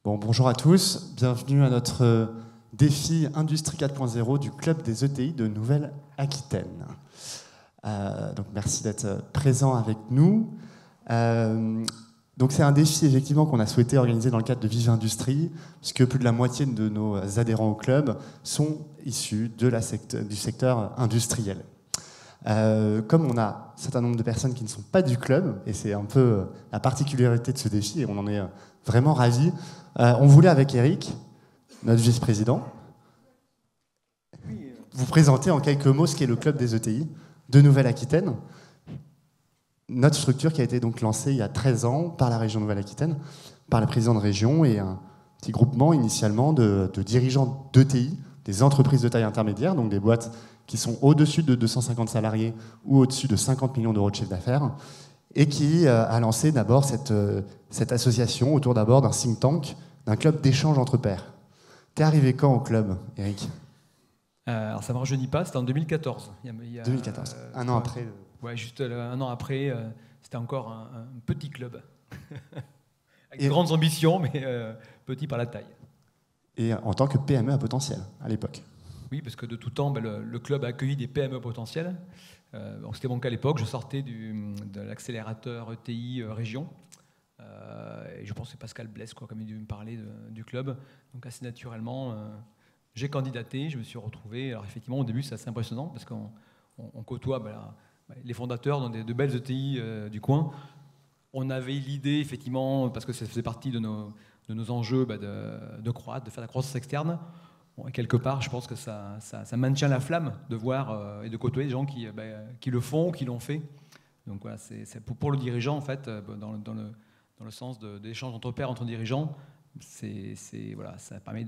Bon, bonjour à tous, bienvenue à notre défi Industrie 4.0 du Club des ETI de Nouvelle-Aquitaine. Donc merci d'être présent avec nous. Donc c'est un défi effectivement qu'on a souhaité organiser dans le cadre de Vive Industrie, puisque plus de la moitié de nos adhérents au club sont issus du secteur industriel. Comme on a un certain nombre de personnes qui ne sont pas du club, et c'est un peu la particularité de ce défi, et on en est vraiment ravis, on voulait avec Eric, notre vice-président, vous présenter en quelques mots ce qu'est le club des ETI de Nouvelle-Aquitaine, notre structure qui a été donc lancée il y a 13 ans par la région Nouvelle-Aquitaine, par le président de région et un petit groupement initialement de dirigeants d'ETI, des entreprises de taille intermédiaire, donc des boîtes qui sont au-dessus de 250 salariés ou au-dessus de 50 millions d'euros de chiffre d'affaires, et qui a lancé d'abord cette association autour d'abord d'un think tank, d'un club d'échange entre pairs. T'es arrivé quand au club, Eric ? Alors ça ne me rajeunit pas, c'était en 2014. 2014, un an après. Ouais, juste un an après, c'était encore un petit club. Avec de grandes ambitions, mais petit par la taille. Et en tant que PME à potentiel, à l'époque. Oui, parce que de tout temps, le club a accueilli des PME potentielles. Donc c'était mon cas à l'époque, je sortais de l'accélérateur ETI région. Et je pense que c'est Pascal Blesse, comme il me parlait du club. Donc assez naturellement, j'ai candidaté, je me suis retrouvé. Alors effectivement, au début, c'est assez impressionnant parce qu'on côtoie les fondateurs dans de belles ETI du coin. On avait l'idée, effectivement, parce que ça faisait partie de nos enjeux de croître, de faire la croissance externe. Bon, et quelque part, je pense que ça maintient la flamme de voir et de côtoyer des gens qui le font, qui l'ont fait. Donc voilà, c'est pour le dirigeant, en fait, dans le sens d'échange entre pairs, entre dirigeants, voilà, ça permet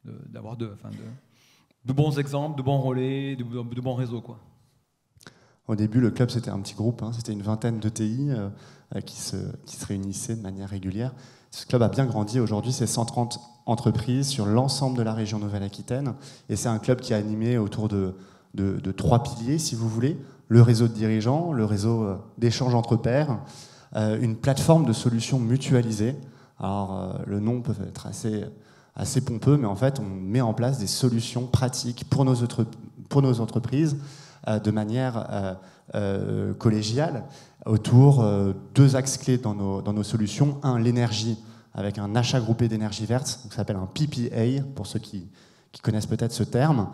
d'avoir de bons exemples, de bons relais, de bons réseaux, quoi. Au début, le club, c'était un petit groupe, c'était une vingtaine d'ETI qui se réunissaient de manière régulière. Ce club a bien grandi. Aujourd'hui, c'est 130 entreprises sur l'ensemble de la région Nouvelle-Aquitaine. Et c'est un club qui est animé autour de 3 piliers, si vous voulez. Le réseau de dirigeants, le réseau d'échange entre pairs, une plateforme de solutions mutualisées. Alors, le nom peut être assez pompeux, mais en fait, on met en place des solutions pratiques pour nos entreprises de manière collégiale autour 2 axes clés dans nos solutions. Un, l'énergie, avec un achat groupé d'énergie verte, ça s'appelle un PPA, pour ceux qui connaissent peut-être ce terme.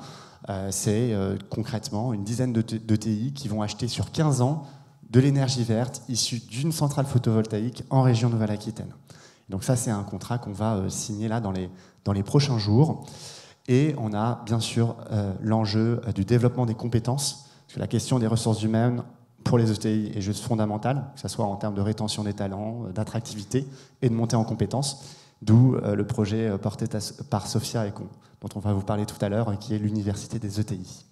C'est concrètement une dizaine d'ETI qui vont acheter sur 15 ans de l'énergie verte issue d'une centrale photovoltaïque en région Nouvelle-Aquitaine. Donc ça, c'est un contrat qu'on va signer là dans les prochains jours. Et on a bien sûr l'enjeu du développement des compétences, parce que la question des ressources humaines pour les ETI est juste fondamentale, que ce soit en termes de rétention des talents, d'attractivité et de montée en compétences, d'où le projet porté par Sophia Econ, dont on va vous parler tout à l'heure, qui est l'université des ETI.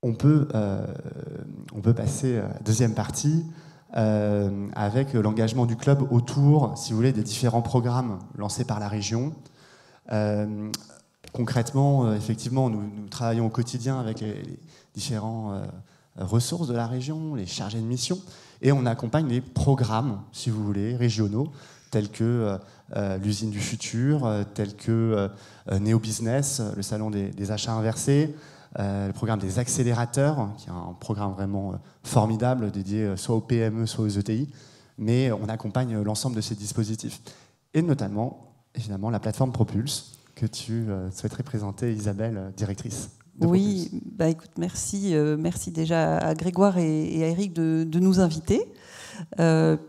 On peut passer à la deuxième partie, avec l'engagement du club autour, si vous voulez, des différents programmes lancés par la région. Concrètement, effectivement, nous travaillons au quotidien avec les différents ressources de la région, les chargés de mission, et on accompagne les programmes, si vous voulez, régionaux, tels que l'usine du futur, tels que Néo Business, le salon des achats inversés, le programme des accélérateurs, qui est un programme vraiment formidable, dédié soit aux PME, soit aux ETI, mais on accompagne l'ensemble de ces dispositifs. Et notamment, évidemment, la plateforme Propulse, que tu souhaiterais présenter, Isabelle, directrice de Propulse. Oui, écoute, merci déjà à Grégoire et à Eric de nous inviter,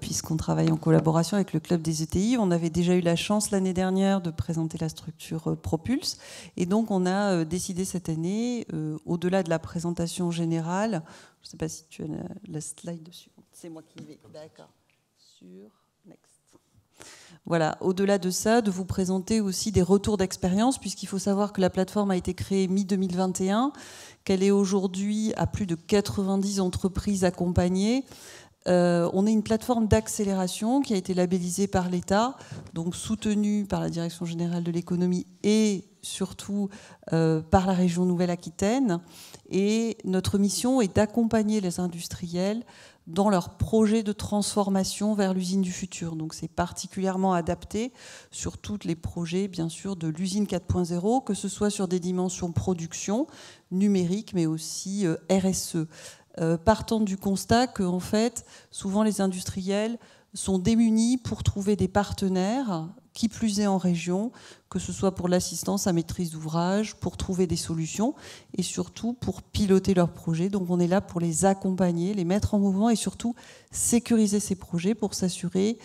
puisqu'on travaille en collaboration avec le Club des ETI. On avait déjà eu la chance l'année dernière de présenter la structure Propulse, et donc on a décidé cette année, au-delà de la présentation générale, je ne sais pas si tu as la slide dessus, c'est moi qui vais, d'accord, sur Next. Voilà, au-delà de ça, de vous présenter aussi des retours d'expérience, puisqu'il faut savoir que la plateforme a été créée mi-2021, qu'elle est aujourd'hui à plus de 90 entreprises accompagnées. On est une plateforme d'accélération qui a été labellisée par l'État, donc soutenue par la Direction générale de l'économie et surtout par la région Nouvelle-Aquitaine. Et notre mission est d'accompagner les industriels dans leurs projets de transformation vers l'usine du futur. Donc c'est particulièrement adapté sur tous les projets, bien sûr, de l'usine 4.0, que ce soit sur des dimensions production, numérique, mais aussi RSE. Partant du constat que, en fait, souvent les industriels sont démunis pour trouver des partenaires, qui plus est en région, que ce soit pour l'assistance à maîtrise d'ouvrage, pour trouver des solutions et surtout pour piloter leurs projets. Donc on est là pour les accompagner, les mettre en mouvement et surtout sécuriser ces projets pour s'assurer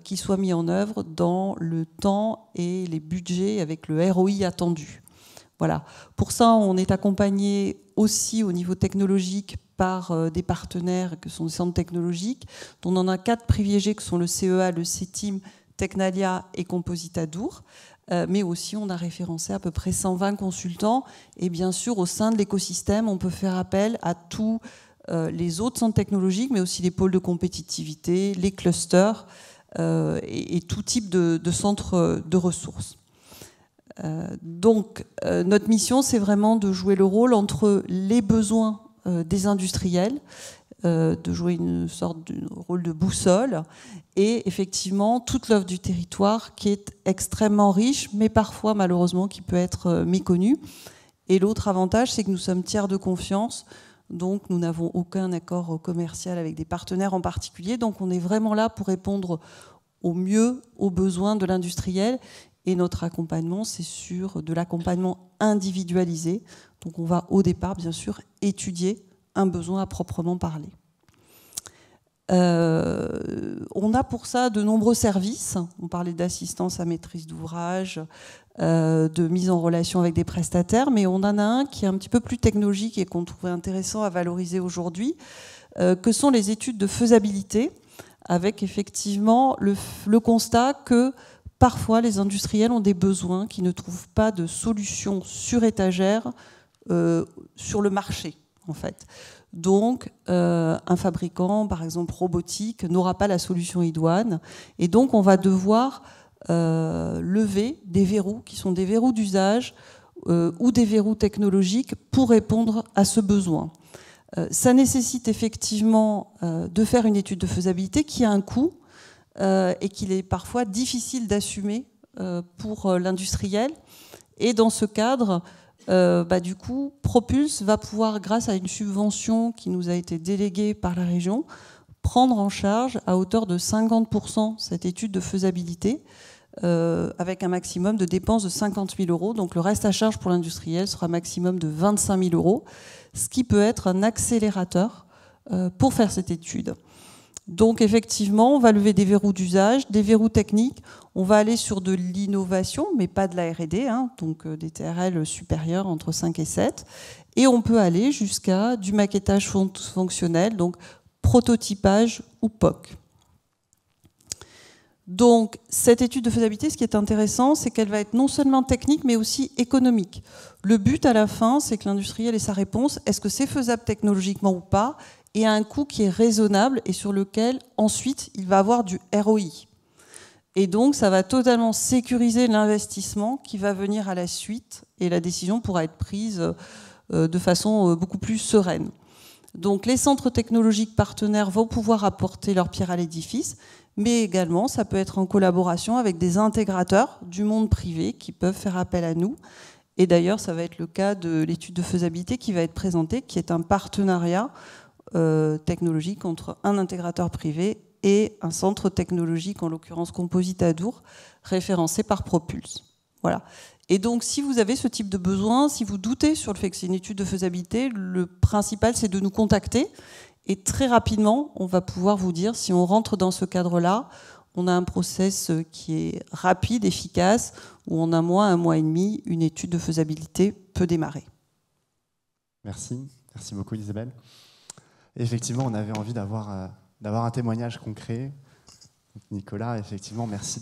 qu'ils soient mis en œuvre dans le temps et les budgets avec le ROI attendu. Voilà. Pour ça, on est accompagné aussi au niveau technologique par des partenaires que sont des centres technologiques, dont on en a 4 privilégiés que sont le CEA, le CETIM, Technalia et Compositadour. Mais aussi, on a référencé à peu près 120 consultants. Et bien sûr, au sein de l'écosystème, on peut faire appel à tous les autres centres technologiques, mais aussi les pôles de compétitivité, les clusters et tout type de centres de ressources. Donc, notre mission, c'est vraiment de jouer le rôle entre les besoins des industriels, de jouer une sorte de rôle de boussole, et effectivement toute l'offre du territoire qui est extrêmement riche, mais parfois malheureusement qui peut être méconnue. Et l'autre avantage, c'est que nous sommes tiers de confiance, donc nous n'avons aucun accord commercial avec des partenaires en particulier, donc on est vraiment là pour répondre au mieux aux besoins de l'industriel. Et notre accompagnement, c'est sur de l'accompagnement individualisé. Donc on va au départ, bien sûr, étudier un besoin à proprement parler. On a pour ça de nombreux services. On parlait d'assistance à maîtrise d'ouvrage, de mise en relation avec des prestataires, mais on en a un qui est un petit peu plus technologique et qu'on trouvait intéressant à valoriser aujourd'hui, que sont les études de faisabilité, avec effectivement le constat que parfois les industriels ont des besoins qui ne trouvent pas de solution sur étagère sur le marché, en fait. Donc, un fabricant, par exemple robotique, n'aura pas la solution idoine. Et donc, on va devoir lever des verrous qui sont des verrous d'usage ou des verrous technologiques pour répondre à ce besoin. Ça nécessite effectivement de faire une étude de faisabilité qui a un coût et qu'il est parfois difficile d'assumer pour l'industriel. Et dans ce cadre, du coup, Propulse va pouvoir, grâce à une subvention qui nous a été déléguée par la région, prendre en charge à hauteur de 50% cette étude de faisabilité, avec un maximum de dépenses de 50 000 €. Donc le reste à charge pour l'industriel sera un maximum de 25 000 €, ce qui peut être un accélérateur pour faire cette étude. Donc effectivement, on va lever des verrous d'usage, des verrous techniques, on va aller sur de l'innovation, mais pas de la R&D, donc des TRL supérieurs entre 5 et 7, et on peut aller jusqu'à du maquettage fonctionnel, donc prototypage ou POC. Donc cette étude de faisabilité, ce qui est intéressant, c'est qu'elle va être non seulement technique, mais aussi économique. Le but à la fin, c'est que l'industriel ait sa réponse, est-ce que c'est faisable technologiquement ou pas, et à un coût qui est raisonnable et sur lequel, ensuite, il va avoir du ROI. Et donc, ça va totalement sécuriser l'investissement qui va venir à la suite et la décision pourra être prise de façon beaucoup plus sereine. Donc, les centres technologiques partenaires vont pouvoir apporter leur pierre à l'édifice, mais également, ça peut être en collaboration avec des intégrateurs du monde privé qui peuvent faire appel à nous. Et d'ailleurs, ça va être le cas de l'étude de faisabilité qui va être présentée, qui est un partenariat technologique entre un intégrateur privé et un centre technologique, en l'occurrence Compositadour, référencé par Propulse. Voilà. Et donc, si vous avez ce type de besoin, si vous doutez sur le fait que c'est une étude de faisabilité, le principal, c'est de nous contacter. Et très rapidement, on va pouvoir vous dire si on rentre dans ce cadre-là. On a un process qui est rapide, efficace, où en un mois et demi, une étude de faisabilité peut démarrer. Merci. Merci beaucoup, Isabelle. Effectivement, on avait envie d'avoir un témoignage concret. Nicolas, effectivement, merci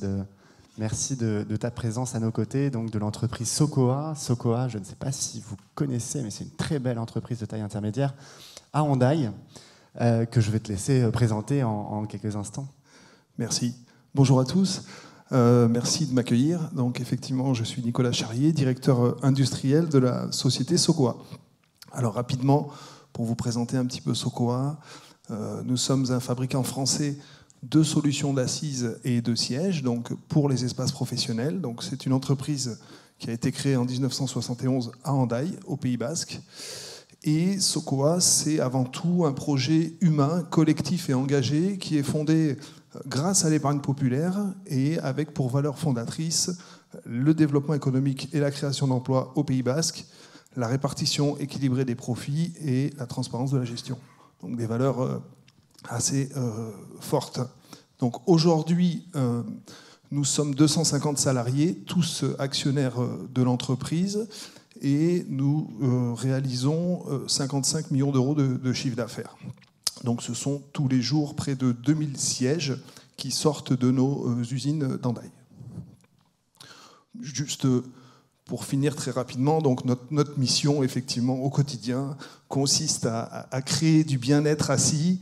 de ta présence à nos côtés, donc de l'entreprise Socoa. Socoa, je ne sais pas si vous connaissez, mais c'est une très belle entreprise de taille intermédiaire à Hendaye, que je vais te laisser présenter en quelques instants. Merci. Bonjour à tous. Merci de m'accueillir. Donc effectivement, je suis Nicolas Charrier, directeur industriel de la société Socoa. Alors rapidement, pour vous présenter un petit peu Socoa, nous sommes un fabricant français de solutions d'assises et de sièges, donc pour les espaces professionnels. Donc c'est une entreprise qui a été créée en 1971 à Hendaye, au Pays Basque. Et Socoa, c'est avant tout un projet humain, collectif et engagé qui est fondé grâce à l'épargne populaire et avec pour valeur fondatrice le développement économique et la création d'emplois au Pays Basque, la répartition équilibrée des profits et la transparence de la gestion. Donc des valeurs assez fortes. Donc aujourd'hui, nous sommes 250 salariés, tous actionnaires de l'entreprise, et nous réalisons 55 millions d'euros de chiffre d'affaires. Donc ce sont tous les jours près de 2000 sièges qui sortent de nos usines d'Hendaye. Juste pour finir très rapidement, donc notre mission, effectivement, au quotidien, consiste à créer du bien-être assis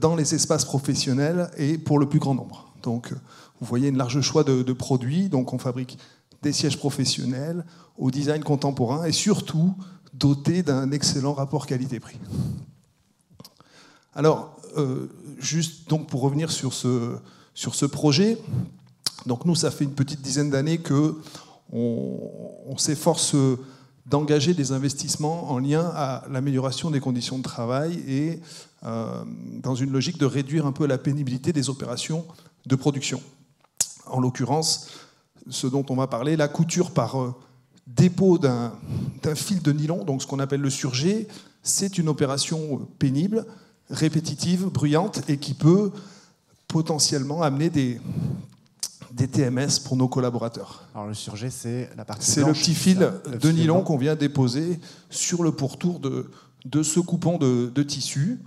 dans les espaces professionnels et pour le plus grand nombre. Donc, vous voyez un large choix de produits. Donc, on fabrique des sièges professionnels au design contemporain et surtout dotés d'un excellent rapport qualité-prix. Alors, juste donc pour revenir sur ce projet, donc nous, ça fait une petite dizaine d'années que on s'efforce d'engager des investissements en lien à l'amélioration des conditions de travail et dans une logique de réduire un peu la pénibilité des opérations de production. En l'occurrence, ce dont on va parler, la couture par dépôt d'un fil de nylon, donc ce qu'on appelle le surjet, c'est une opération pénible, répétitive, bruyante et qui peut potentiellement amener des TMS pour nos collaborateurs. Alors le surjet, c'est la partie C'est le petit fil de nylon qu'on vient déposer sur le pourtour de ce coupon de tissu.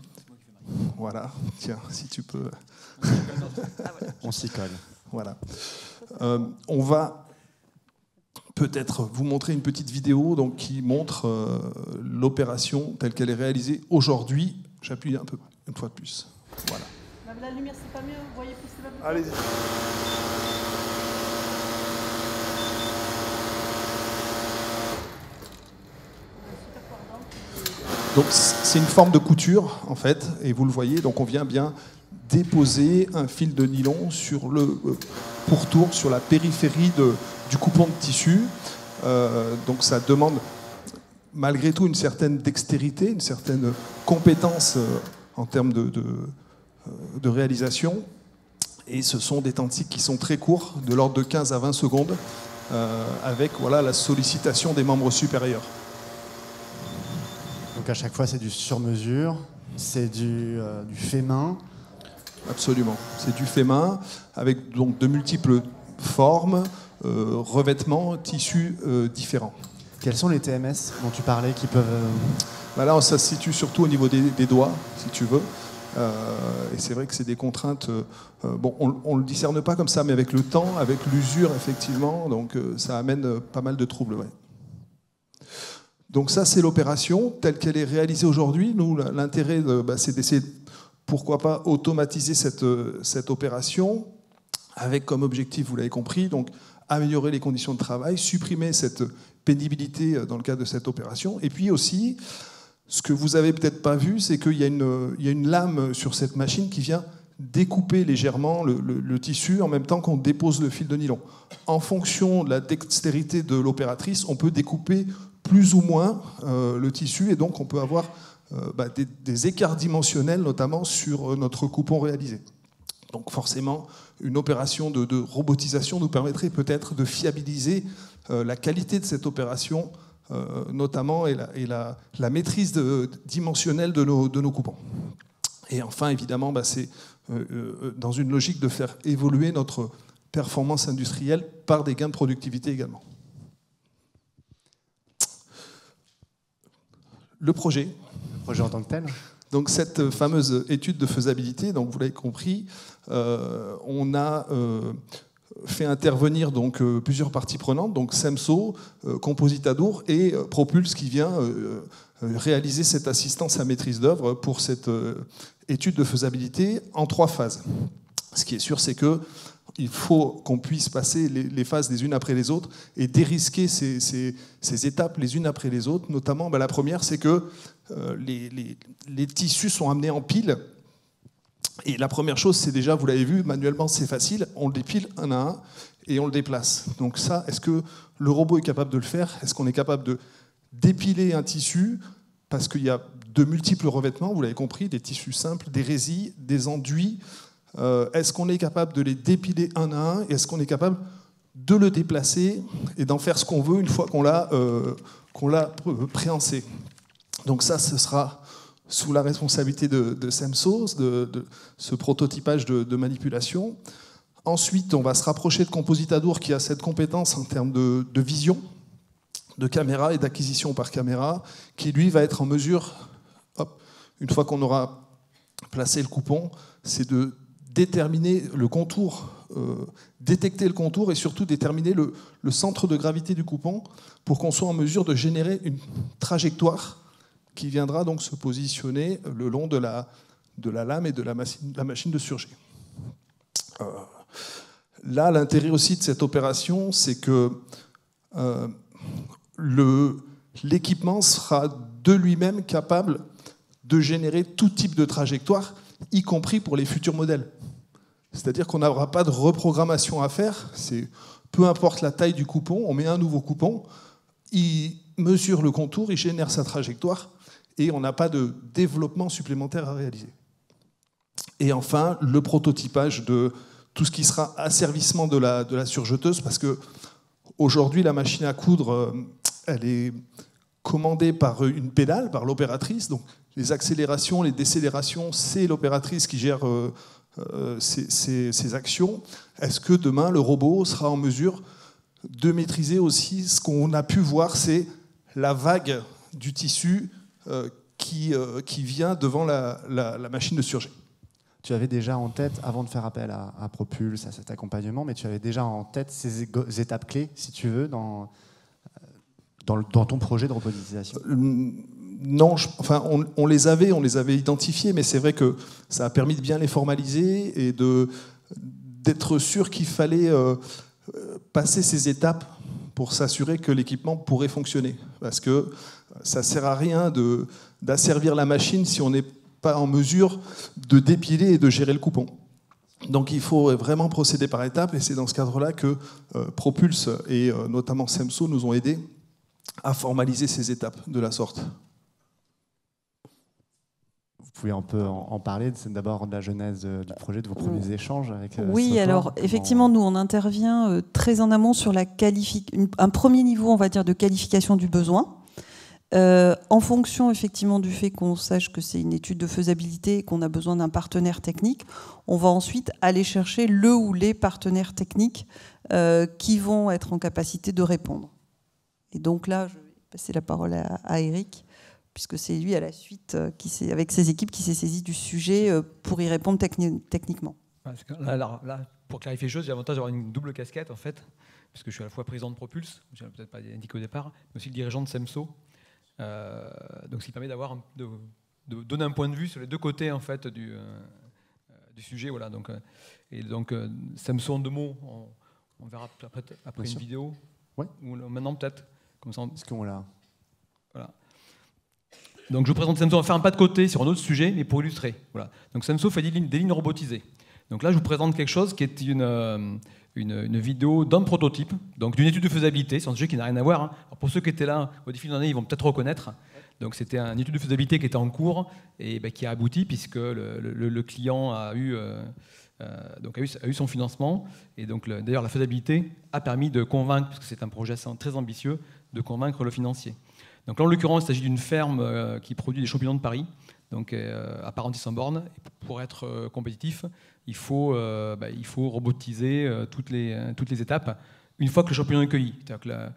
Voilà, tiens, si tu peux... On s'y colle. Voilà. On va peut-être vous montrer une petite vidéo donc, qui montre l'opération telle qu'elle est réalisée aujourd'hui. J'appuie un peu, une fois de plus. Voilà. La lumière, c'est pas mieux. Vous voyez plus, c'est pas mieux. Allez-y. Donc c'est une forme de couture en fait, et vous le voyez, donc on vient bien déposer un fil de nylon sur le pourtour, sur la périphérie du coupon de tissu. Donc ça demande malgré tout une certaine dextérité, une certaine compétence en termes de réalisation. Et ce sont des temps de cycle qui sont très courts, de l'ordre de 15 à 20 secondes, avec voilà, la sollicitation des membres supérieurs. Donc à chaque fois, c'est du sur-mesure, c'est du fait main. Absolument. C'est du fait main, avec donc de multiples formes, revêtements, tissus différents. Quels sont les TMS dont tu parlais qui peuvent... Là, ça se situe surtout au niveau des doigts, si tu veux. Et c'est vrai que c'est des contraintes... bon, on ne le discerne pas comme ça, mais avec le temps, avec l'usure, effectivement, donc ça amène pas mal de troubles. Ouais. Donc ça, c'est l'opération telle qu'elle est réalisée aujourd'hui. Nous, l'intérêt, c'est d'essayer, pourquoi pas, automatiser cette opération avec comme objectif, vous l'avez compris, donc améliorer les conditions de travail, supprimer cette pénibilité dans le cadre de cette opération. Et puis aussi, ce que vous n'avez peut-être pas vu, c'est qu'il y a une lame sur cette machine qui vient découper légèrement le tissu en même temps qu'on dépose le fil de nylon. En fonction de la dextérité de l'opératrice, on peut découper plus ou moins le tissu, et donc on peut avoir des écarts dimensionnels, notamment sur notre coupon réalisé. Donc forcément, une opération de robotisation nous permettrait peut-être de fiabiliser la qualité de cette opération, notamment, et la maîtrise dimensionnelle de nos coupons. Et enfin, évidemment, c'est dans une logique de faire évoluer notre performance industrielle par des gains de productivité également. Le projet en tant que tel. Donc cette fameuse étude de faisabilité, donc vous l'avez compris, on a fait intervenir donc plusieurs parties prenantes, donc SEMSO, Compositadour et Propulse qui vient réaliser cette assistance à maîtrise d'œuvre pour cette étude de faisabilité en 3 phases. Ce qui est sûr, c'est que il faut qu'on puisse passer les phases les unes après les autres et dérisquer ces étapes les unes après les autres. Notamment, la première, c'est que les tissus sont amenés en pile. Et la première chose, c'est déjà, vous l'avez vu, manuellement, c'est facile. On le dépile un à un et on le déplace. Donc ça, est-ce que le robot est capable de le faire? Est-ce qu'on est capable de dépiler un tissu? Parce qu'il y a de multiples revêtements, vous l'avez compris, des tissus simples, des résis, des enduits. Est-ce qu'on est capable de les dépiler un à un? Est-ce qu'on est capable de le déplacer et d'en faire ce qu'on veut une fois qu'on l'a préhensé? Donc ça, ce sera sous la responsabilité de Semso, de ce prototypage de manipulation. Ensuite, on va se rapprocher de Compositadour qui a cette compétence en termes de vision, de caméra et d'acquisition par caméra, qui lui va être en mesure, une fois qu'on aura placé le coupon, c'est de déterminer le contour, détecter le contour et surtout déterminer le centre de gravité du coupon pour qu'on soit en mesure de générer une trajectoire qui viendra donc se positionner le long de la lame et de la machine de surjet. Là, l'intérêt aussi de cette opération, c'est que l'équipement sera de lui-même capable de générer tout type de trajectoire, y compris pour les futurs modèles. C'est-à-dire qu'on n'aura pas de reprogrammation à faire. Peu importe la taille du coupon, on met un nouveau coupon, il mesure le contour, il génère sa trajectoire, et on n'a pas de développement supplémentaire à réaliser. Et enfin, le prototypage de tout ce qui sera asservissement de la surjeteuse, parce que aujourd'hui, la machine à coudre, elle est commandée par une pédale, par l'opératrice. Donc, les accélérations, les décélérations, c'est l'opératrice qui gère ces actions. Est-ce que demain, le robot sera en mesure de maîtriser aussi ce qu'on a pu voir, c'est la vague du tissu qui vient devant la machine de surjet? Tu avais déjà en tête, avant de faire appel à Propulse, à cet accompagnement, mais tu avais déjà en tête ces étapes clés, si tu veux, dans ton projet de robotisation? Non, on les avait identifiés, mais c'est vrai que ça a permis de bien les formaliser et d'être sûr qu'il fallait passer ces étapes pour s'assurer que l'équipement pourrait fonctionner. Parce que ça ne sert à rien d'asservir la machine si on n'est pas en mesure de dépiler et de gérer le coupon. Donc il faut vraiment procéder par étapes, et c'est dans ce cadre-là que Propulse et notamment Semso nous ont aidés à formaliser ces étapes de la sorte. Vous pouvez un peu en parler, c'est d'abord de la genèse du projet, de vos premiers échanges avec Oui, Sopor. alors effectivement, nous on intervient très en amont sur un premier niveau, on va dire, de qualification du besoin. En fonction effectivement du fait qu'on sache que c'est une étude de faisabilité et qu'on a besoin d'un partenaire technique, on va ensuite aller chercher le ou les partenaires techniques qui vont être en capacité de répondre. Et donc là, je vais passer la parole à Eric, puisque c'est lui à la suite, avec ses équipes, qui s'est saisi du sujet pour y répondre techniquement. Là, pour clarifier les choses, j'ai l'avantage d'avoir une double casquette en fait, puisque je suis à la fois président de Propulse, je n'ai peut-être pas indiqué au départ, mais aussi le dirigeant de Semso. Donc, ce qui permet de donner un point de vue sur les deux côtés en fait du sujet. Voilà. Donc, Semso en deux mots, on verra après une vidéo. Ouais. Ou maintenant peut-être. Comme ça. Est-ce qu'on l'a? Voilà. Donc je vous présente Semso. On va faire un pas de côté sur un autre sujet, mais pour illustrer. Voilà. Donc Semso fait des lignes robotisées. Donc là, je vous présente quelque chose qui est une vidéo d'un prototype, donc d'une étude de faisabilité. C'est un sujet qui n'a rien à voir. Hein. Alors pour ceux qui étaient là au fil de l'année, ils vont peut-être reconnaître. Donc c'était une étude de faisabilité qui était en cours et qui a abouti puisque le client a eu son financement. Et donc d'ailleurs, la faisabilité a permis de convaincre, parce que c'est un projet très ambitieux, de convaincre le financier. Donc là, en l'occurrence, il s'agit d'une ferme qui produit des champignons de Paris, donc à Parentis-en-Born. Pour être compétitif, il faut robotiser toutes les étapes une fois que le champignon est cueilli. C'est-à-dire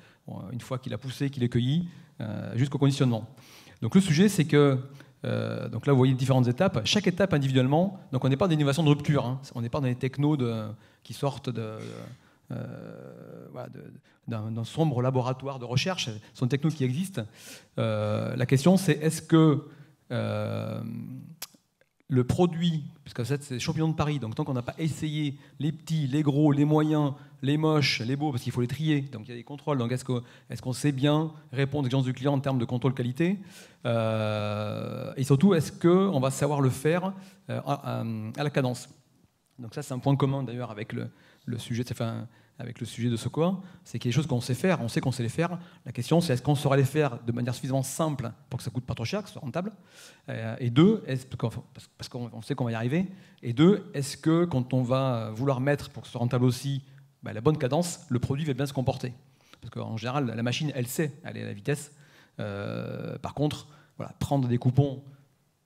une fois qu'il a poussé, qu'il est cueilli, jusqu'au conditionnement. Donc le sujet, c'est que donc là, vous voyez différentes étapes. Chaque étape individuellement, donc on n'est pas dans l'innovation de rupture, hein. On n'est pas dans les technos qui sortent d'un sombre laboratoire de recherche. Ce sont des technos qui existent. La question, c'est est-ce que le produit, puisque c'est les champignons de Paris, donc tant qu'on n'a pas essayé les petits, les gros, les moyens, les moches, les beaux, parce qu'il faut les trier, donc il y a des contrôles, donc est-ce qu'on sait bien répondre aux exigences du client en termes de contrôle qualité, et surtout, est-ce qu'on va savoir le faire à la cadence. Donc ça, c'est un point commun d'ailleurs avec le sujet de Sokoa, c'est qu'il y a des choses qu'on sait faire, on sait qu'on sait les faire. La question, c'est est-ce qu'on saura les faire de manière suffisamment simple pour que ça ne coûte pas trop cher, que ce soit rentable. Et deux, parce qu'on sait qu'on va y arriver. Et deux, est-ce que quand on va vouloir mettre pour que ce soit rentable aussi la bonne cadence, le produit va bien se comporter. Parce qu'en général, la machine, elle sait aller à la vitesse. Par contre, voilà, prendre des coupons.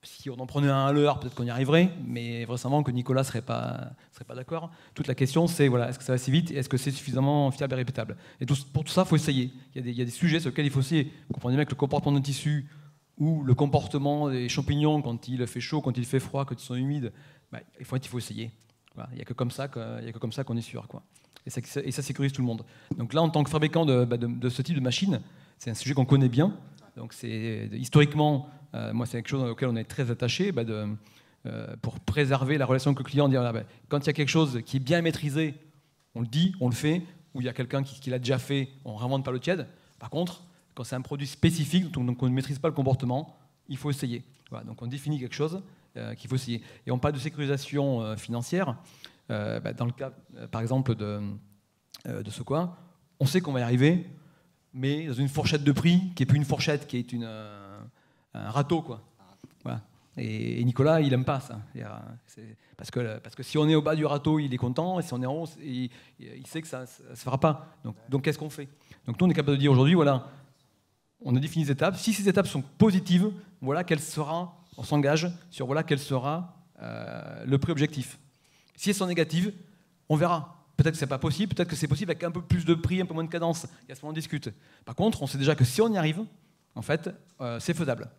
Si on en prenait un à l'heure, peut-être qu'on y arriverait, mais vraisemblablement que Nicolas ne serait pas d'accord. Toute la question, c'est est-ce que ça va si vite et est-ce que c'est suffisamment fiable et répétable. Et pour tout ça, il faut essayer. Il y a des sujets sur lesquels il faut essayer. Vous comprenez bien que le comportement d'un tissu ou le comportement des champignons quand il fait chaud, quand il fait froid, quand ils sont humides, il faut essayer. Voilà. Il n'y a que comme ça qu'on est sûr, quoi. Et ça sécurise tout le monde. Donc là, en tant que fabricant de ce type de machine, c'est un sujet qu'on connaît bien. Donc historiquement, moi, c'est quelque chose auquel on est très attaché, pour préserver la relation avec le client. Dire, quand il y a quelque chose qui est bien maîtrisé, on le dit, on le fait, ou il y a quelqu'un qui l'a déjà fait, on ne réinvente pas le tiède. Par contre, quand c'est un produit spécifique, donc on ne maîtrise pas le comportement, il faut essayer. Voilà, donc on définit quelque chose qu'il faut essayer. Et on parle de sécurisation financière. Dans le cas, par exemple, de Sokoa, on sait qu'on va y arriver, mais dans une fourchette de prix qui n'est plus une fourchette, qui est un râteau, quoi. Voilà. Et Nicolas, il n'aime pas ça. Parce que si on est au bas du râteau, il est content, et si on est en haut, il sait que ça ne se fera pas. Donc qu'est-ce qu'on fait? Donc nous, on est capable de dire aujourd'hui, voilà, on a défini ces étapes. Si ces étapes sont positives, voilà quel sera, on s'engage sur voilà quel sera le prix objectif. Si elles sont négatives, on verra. Peut-être que ce n'est pas possible, peut-être que c'est possible avec un peu plus de prix, un peu moins de cadence. Et à ce moment, on discute. Par contre, on sait déjà que si on y arrive, en fait, c'est faisable.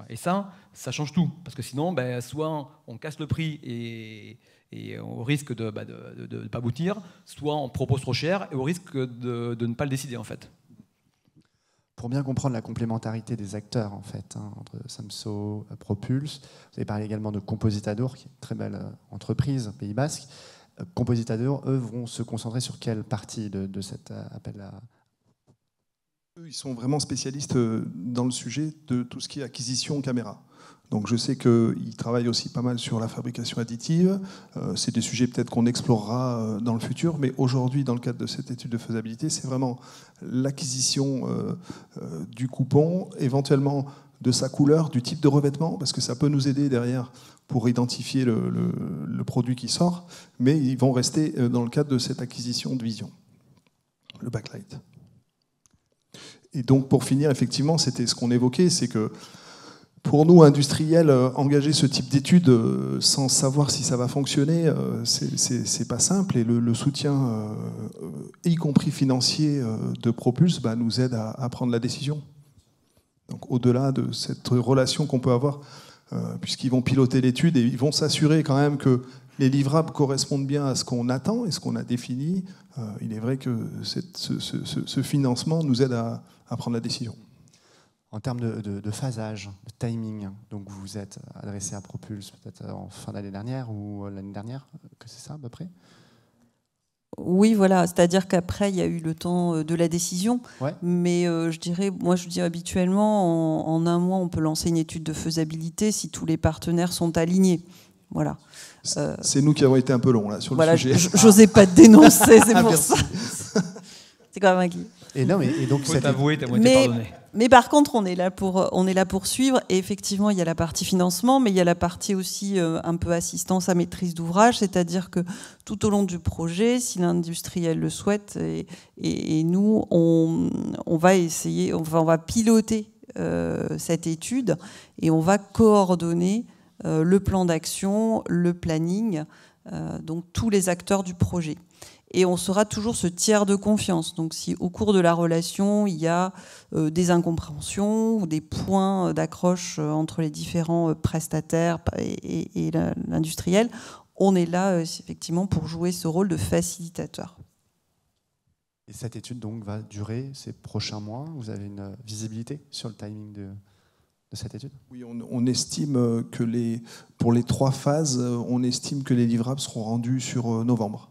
Et ça change tout. Parce que sinon, soit on casse le prix et au risque de ne pas aboutir, soit on propose trop cher et au risque de ne pas le décider, en fait. Pour bien comprendre la complémentarité des acteurs, en fait, entre Samso, Propulse, vous avez parlé également de Compositadour, qui est une très belle entreprise, Pays Basque. Compositadour, eux, vont se concentrer sur quelle partie de cet appel à... Eux, ils sont vraiment spécialistes dans le sujet de tout ce qui est acquisition caméra. Donc je sais qu'ils travaillent aussi pas mal sur la fabrication additive. C'est des sujets peut-être qu'on explorera dans le futur, mais aujourd'hui, dans le cadre de cette étude de faisabilité, c'est vraiment l'acquisition du coupon, éventuellement de sa couleur, du type de revêtement, parce que ça peut nous aider derrière pour identifier le produit qui sort, mais ils vont rester dans le cadre de cette acquisition de vision, le backlight. Et donc pour finir, effectivement, c'était ce qu'on évoquait, c'est que pour nous, industriels, engager ce type d'études sans savoir si ça va fonctionner, c'est pas simple. Et le soutien, y compris financier, de Propulse, nous aide à prendre la décision. Donc au-delà de cette relation qu'on peut avoir, puisqu'ils vont piloter l'étude et ils vont s'assurer quand même que les livrables correspondent bien à ce qu'on attend et ce qu'on a défini, il est vrai que ce financement nous aide à prendre la décision. En termes de phasage, de timing, donc vous vous êtes adressé à Propulse peut-être en fin d'année dernière ou l'année dernière, que c'est ça à peu près? Oui, voilà, c'est-à-dire qu'après, il y a eu le temps de la décision, ouais. Mais je dirais habituellement, en un mois, on peut lancer une étude de faisabilité si tous les partenaires sont alignés. Voilà. C'est nous qui avons été un peu longs là, sur le sujet. J'osais pas te dénoncer, c'est pour ça. C'est quand même inquiet. Et non, et donc faut t'avouer, t'as été pardonné. Mais par contre, on est là pour suivre. Et effectivement, il y a la partie financement, mais il y a la partie aussi un peu assistance à maîtrise d'ouvrage, c'est-à-dire que tout au long du projet, si l'industriel le souhaite, et nous, on va essayer, on va piloter cette étude et on va coordonner le plan d'action, le planning, donc tous les acteurs du projet. Et on sera toujours ce tiers de confiance. Donc si au cours de la relation, il y a des incompréhensions ou des points d'accroche entre les différents prestataires et l'industriel, on est là effectivement pour jouer ce rôle de facilitateur. Et cette étude donc va durer ces prochains mois. Vous avez une visibilité sur le timing de cette étude? Oui, on estime que pour les 3 phases, on estime que les livrables seront rendus sur novembre.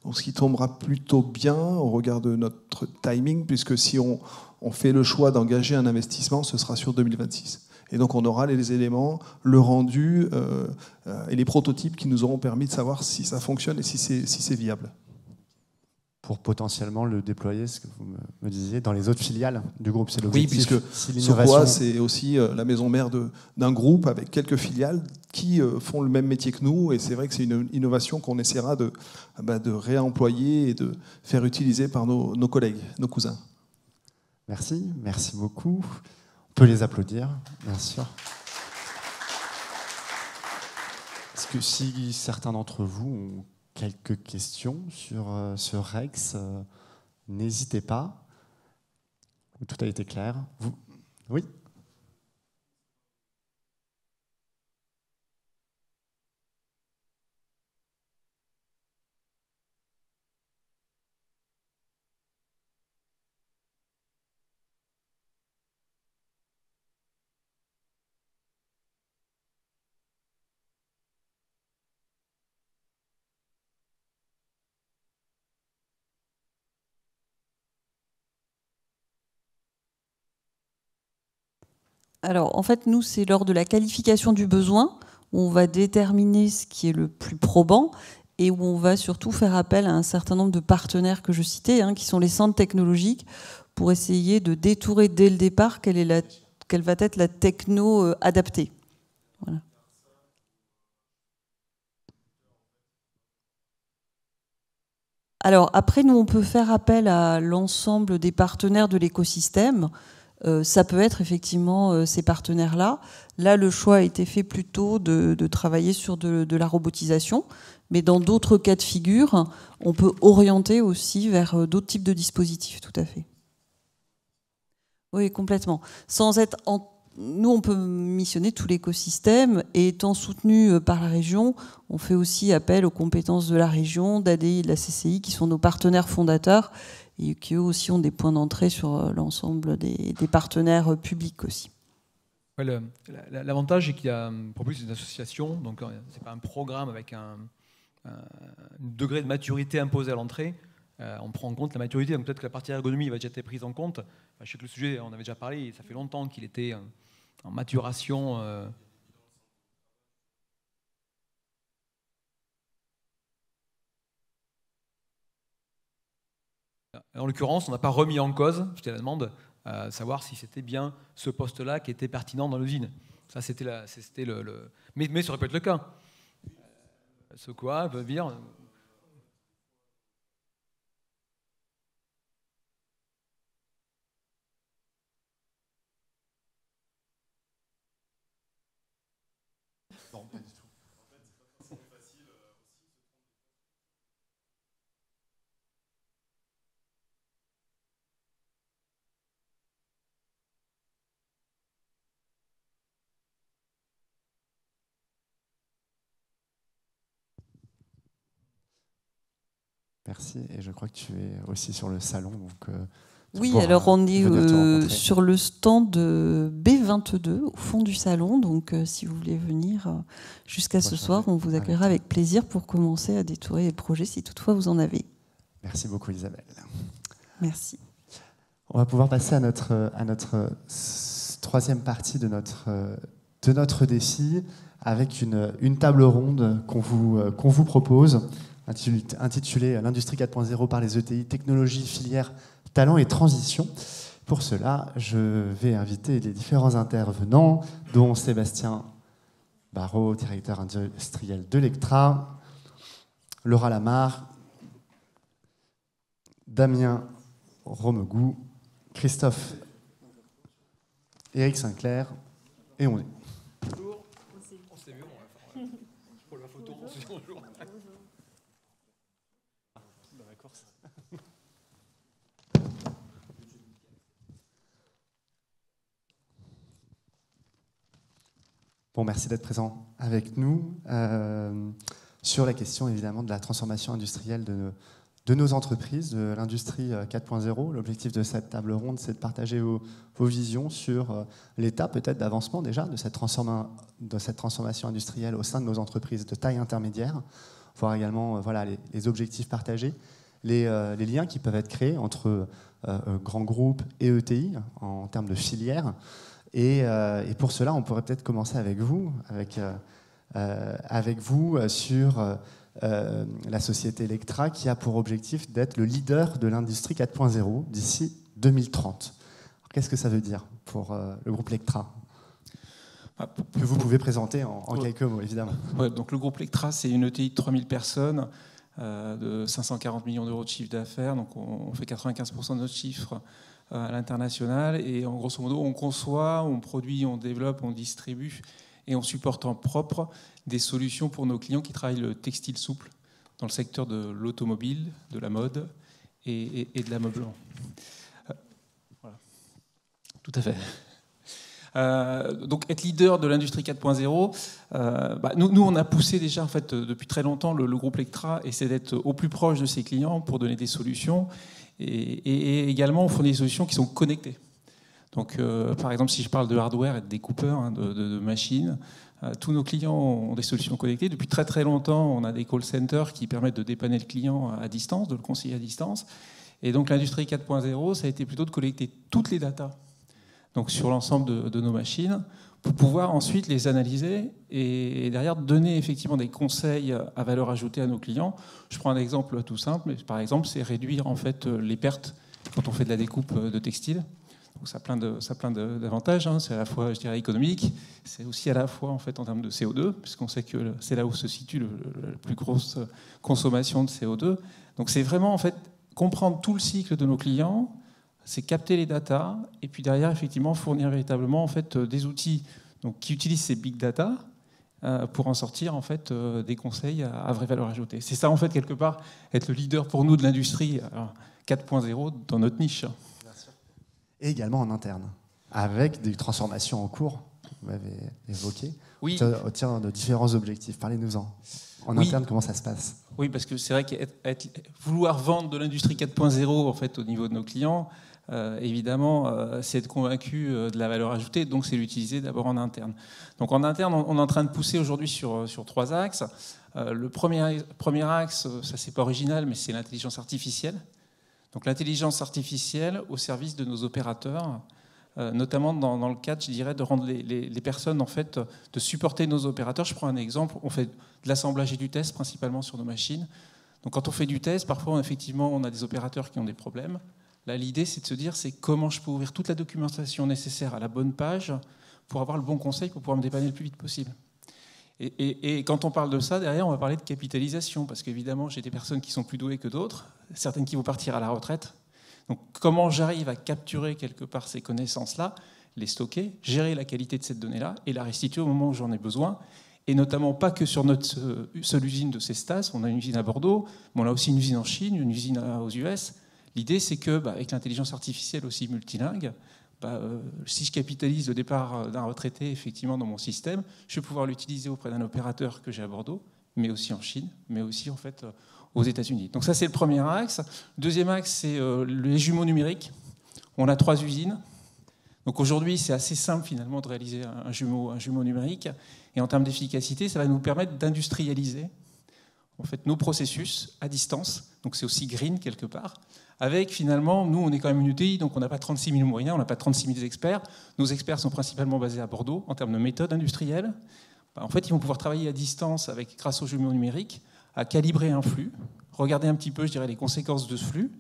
Donc, ce qui tombera plutôt bien au regard de notre timing, puisque si on fait le choix d'engager un investissement, ce sera sur 2026. Et donc on aura les éléments, le rendu et les prototypes qui nous auront permis de savoir si ça fonctionne et si c'est viable. Pour potentiellement le déployer, ce que vous me disiez, dans les autres filiales du groupe. C'est oui, l'objectif. puisque si SOQUA, c'est aussi la maison mère d'un groupe avec quelques filiales qui font le même métier que nous. Et c'est vrai que c'est une innovation qu'on essaiera de réemployer et de faire utiliser par nos collègues, nos cousins. Merci beaucoup. On peut les applaudir, bien sûr. Est-ce que si certains d'entre vous ont quelques questions sur ce Rex, n'hésitez pas. Tout a été clair. Oui ? Alors, en fait, nous, c'est lors de la qualification du besoin où on va déterminer ce qui est le plus probant et où on va surtout faire appel à un certain nombre de partenaires que je citais, qui sont les centres technologiques, pour essayer de détourer dès le départ quelle va être la techno adaptée. Voilà. Alors, après, nous, on peut faire appel à l'ensemble des partenaires de l'écosystème. Ça peut être effectivement ces partenaires-là. Là, le choix a été fait plutôt de travailler sur de la robotisation, mais dans d'autres cas de figure, on peut orienter aussi vers d'autres types de dispositifs, tout à fait. Oui, complètement. Sans être Nous, on peut missionner tout l'écosystème et étant soutenu par la région, on fait aussi appel aux compétences de la région, d'ADI et de la CCI, qui sont nos partenaires fondateurs et qui eux aussi ont des points d'entrée sur l'ensemble des partenaires publics aussi. Ouais, l'avantage, c'est qu'il y a pour plus une association, donc c'est pas un programme avec un degré de maturité imposé à l'entrée. On prend en compte la maturité, donc peut-être que la partie ergonomie va déjà être prise en compte. Je sais que le sujet, on avait déjà parlé, ça fait longtemps qu'il était en maturation. En l'occurrence, on n'a pas remis en cause, c'était la demande, savoir si c'était bien ce poste-là qui était pertinent dans l'usine. Ça, c'était mais ça aurait pu être le cas. SOQUA veut dire. Non, pas du tout. Merci, et je crois que tu es aussi sur le salon. Donc, oui, alors on est sur le stand B22 au fond du salon, donc si vous voulez venir jusqu'à ce soir, on vous accueillera avec plaisir pour commencer à détourer les projets si toutefois vous en avez. Merci beaucoup Isabelle. Merci. On va pouvoir passer à notre troisième partie de notre défi avec une table ronde qu'on vous propose, intitulée L'industrie 4.0 par les ETI, technologie, filière, talent et transition. Pour cela, je vais inviter les différents intervenants, dont Sébastien Barraud, directeur industriel d'Electra, Laura Lamarre, Damien Romegou, Christophe, Éric Sinclair, et on est. Bonjour. On s'est vu, pour la photo, on s'est vu bonjour. Dans la course. Bon, merci d'être présent avec nous sur la question évidemment de la transformation industrielle de nos entreprises, de l'industrie 4.0. L'objectif de cette table ronde, c'est de partager vos visions sur l'état peut-être d'avancement déjà de cette transformation industrielle au sein de nos entreprises de taille intermédiaire, voir également les objectifs partagés, les liens qui peuvent être créés entre grands groupes et ETI en termes de filières. Et pour cela, on pourrait peut-être commencer avec vous, sur la société Electra, qui a pour objectif d'être le leader de l'industrie 4.0 d'ici 2030. Qu'est-ce que ça veut dire pour le groupe Electra, que vous pouvez présenter en quelques mots, évidemment. Ouais, donc le groupe Electra, c'est une ETI de 3000 personnes, de 540 millions d'euros de chiffre d'affaires. Donc on fait 95% de notre chiffre à l'international. Et en grosso modo, on conçoit, on produit, on développe, on distribue et on supporte en propre des solutions pour nos clients qui travaillent le textile souple dans le secteur de l'automobile, de la mode et de l'ameublement. Voilà. Tout à fait. Donc être leader de l'industrie 4.0, nous on a poussé déjà en fait depuis très longtemps le groupe Electra essaie d'être au plus proche de ses clients pour donner des solutions et également on fournit des solutions qui sont connectées. Donc par exemple si je parle de hardware et de découpeurs, de machines, tous nos clients ont des solutions connectées. Depuis très très longtemps on a des call centers qui permettent de dépanner le client à distance, de le conseiller à distance. Et donc l'industrie 4.0 ça a été plutôt de collecter toutes les datas donc sur l'ensemble de nos machines, pour pouvoir ensuite les analyser et derrière donner effectivement des conseils à valeur ajoutée à nos clients. Je prends un exemple tout simple, mais par exemple, c'est réduire en fait les pertes quand on fait de la découpe de textile. Donc ça a plein d'avantages. Hein. C'est à la fois, je dirais, économique, c'est aussi à la fois en fait en termes de CO2, puisqu'on sait que c'est là où se situe la plus grosse consommation de CO2. Donc c'est vraiment en fait comprendre tout le cycle de nos clients. C'est capter les datas et puis derrière effectivement fournir véritablement en fait des outils donc, qui utilisent ces big data pour en sortir en fait des conseils à vraie valeur ajoutée. C'est ça en fait quelque part être le leader pour nous de l'industrie 4.0 dans notre niche. Bien sûr. Et également en interne, avec des transformations en cours, vous m'avez évoqué, oui. Au titre de différents objectifs. Parlez-nous-en. En interne, comment ça se passe ? Oui, parce que c'est vrai que vouloir vendre de l'industrie 4.0 en fait au niveau de nos clients. Évidemment, c'est être convaincu de la valeur ajoutée, donc c'est l'utiliser d'abord en interne. Donc en interne, on est en train de pousser aujourd'hui sur 3 axes. Le premier axe, ça c'est pas original, mais c'est l'intelligence artificielle. Donc l'intelligence artificielle au service de nos opérateurs, notamment dans le cadre, je dirais, de rendre les personnes, en fait, de supporter nos opérateurs. Je prends un exemple, on fait de l'assemblage et du test principalement sur nos machines. Donc quand on fait du test, parfois effectivement on a des opérateurs qui ont des problèmes. Là, l'idée, c'est de se dire, c'est comment je peux ouvrir toute la documentation nécessaire à la bonne page pour avoir le bon conseil, pour pouvoir me dépanner le plus vite possible. Et quand on parle de ça, derrière, on va parler de capitalisation, parce qu'évidemment, j'ai des personnes qui sont plus douées que d'autres, certaines qui vont partir à la retraite. Donc, comment j'arrive à capturer quelque part ces connaissances-là, les stocker, gérer la qualité de cette donnée-là et la restituer au moment où j'en ai besoin. Et notamment pas que sur notre seule usine de Cestas, on a une usine à Bordeaux, mais on a aussi une usine en Chine, une usine aux US. L'idée, c'est que, avec l'intelligence artificielle aussi multilingue, si je capitalise le départ d'un retraité effectivement dans mon système, je vais pouvoir l'utiliser auprès d'un opérateur que j'ai à Bordeaux, mais aussi en Chine, mais aussi en fait aux États-Unis. Donc ça, c'est le premier axe. Le deuxième axe, c'est les jumeaux numériques. On a 3 usines. Donc aujourd'hui, c'est assez simple finalement de réaliser un jumeau numérique. Et en termes d'efficacité, ça va nous permettre d'industrialiser en fait nos processus à distance. Donc c'est aussi green quelque part. Avec finalement, nous on est quand même une UTI, donc on n'a pas 36 000 moyens, on n'a pas 36 000 experts. Nos experts sont principalement basés à Bordeaux en termes de méthodes industrielles. En fait, ils vont pouvoir travailler à distance grâce aux jumeaux numériques, à calibrer un flux, regarder un petit peu, je dirais, les conséquences de ce flux,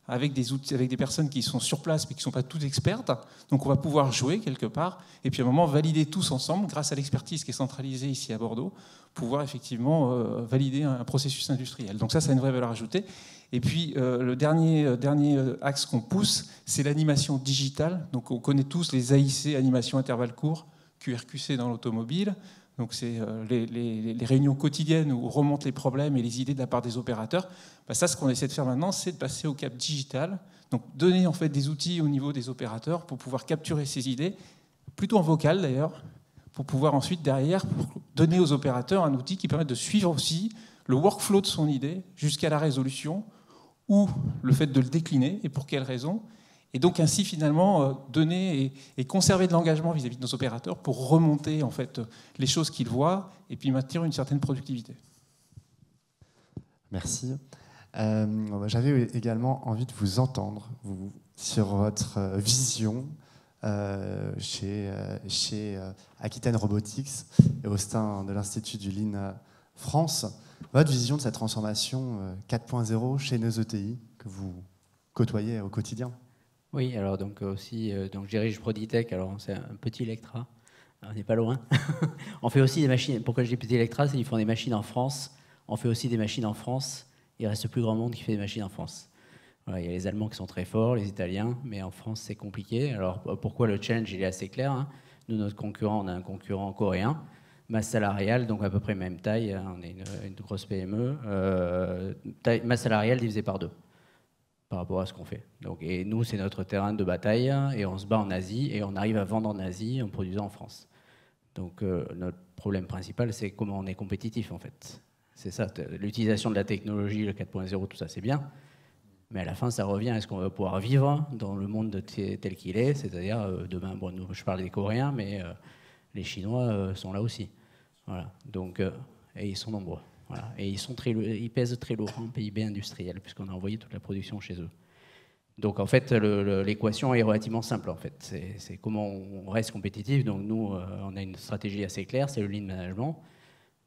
avec des outils, avec des personnes qui sont sur place mais qui ne sont pas toutes expertes. Donc on va pouvoir jouer quelque part et puis à un moment valider tous ensemble, grâce à l'expertise qui est centralisée ici à Bordeaux, pouvoir effectivement valider un processus industriel. Donc ça a une vraie valeur ajoutée. Et puis le dernier axe qu'on pousse, c'est l'animation digitale. Donc on connaît tous les AIC, animation intervalle court, QRQC dans l'automobile. Donc c'est les réunions quotidiennes où on remonte les problèmes et les idées de la part des opérateurs. Ça, ce qu'on essaie de faire maintenant, c'est de passer au cap digital. Donc donner en fait des outils au niveau des opérateurs pour pouvoir capturer ces idées, plutôt en vocal d'ailleurs, pour pouvoir ensuite derrière donner aux opérateurs un outil qui permet de suivre aussi le workflow de son idée jusqu'à la résolution ou le fait de le décliner, et pour quelles raisons, et donc ainsi finalement donner et conserver de l'engagement vis-à-vis de nos opérateurs pour remonter en fait les choses qu'ils voient et puis maintenir une certaine productivité. Merci. J'avais également envie de vous entendre sur votre vision chez Aquitaine Robotics et au sein de l'Institut du Lean France, votre vision de cette transformation 4.0 chez nos ETI que vous côtoyez au quotidien. Oui, alors donc aussi, donc je dirige Proditech, alors c'est un petit Electra, on n'est pas loin. On fait aussi des machines, pourquoi je dis petit Electra, c'est qu'ils font des machines en France, on fait aussi des machines en France, il reste plus grand monde qui fait des machines en France. Voilà, il y a les Allemands qui sont très forts, les Italiens, mais en France c'est compliqué. Alors pourquoi le challenge il est assez clair, hein. Nous, notre concurrent, on a un concurrent coréen, masse salariale, donc à peu près même taille, on est une grosse PME, masse salariale divisée par 2. Par rapport à ce qu'on fait. Donc, et nous, c'est notre terrain de bataille, et on se bat en Asie, et on arrive à vendre en Asie en produisant en France. Donc notre problème principal, c'est comment on est compétitif, en fait. C'est ça, l'utilisation de la technologie, le 4.0, tout ça, c'est bien, mais à la fin, ça revient à ce qu'on va pouvoir vivre dans le monde tel qu'il est, c'est-à-dire, demain, bon, nous, je parle des Coréens, mais les Chinois sont là aussi. Voilà. Donc, et ils sont nombreux. Voilà. Et ils pèsent très lourd en PIB industriel, puisqu'on a envoyé toute la production chez eux. Donc en fait, l'équation est relativement simple. En fait. C'est comment on reste compétitif. Donc nous, on a une stratégie assez claire, c'est le lean management.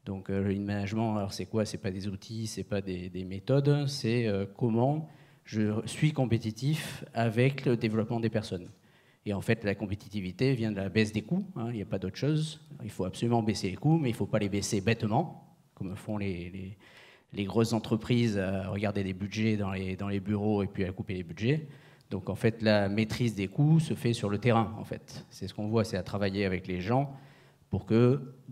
Donc le lean management, alors c'est quoi? C'est pas des outils, c'est pas des méthodes, c'est comment je suis compétitif avec le développement des personnes. Et en fait, la compétitivité vient de la baisse des coûts, hein, il n'y a pas d'autre chose. Il faut absolument baisser les coûts, mais il ne faut pas les baisser bêtement, comme font les grosses entreprises, à regarder des budgets dans les bureaux et puis à couper les budgets. Donc en fait, la maîtrise des coûts se fait sur le terrain, en fait. C'est ce qu'on voit, c'est à travailler avec les gens pour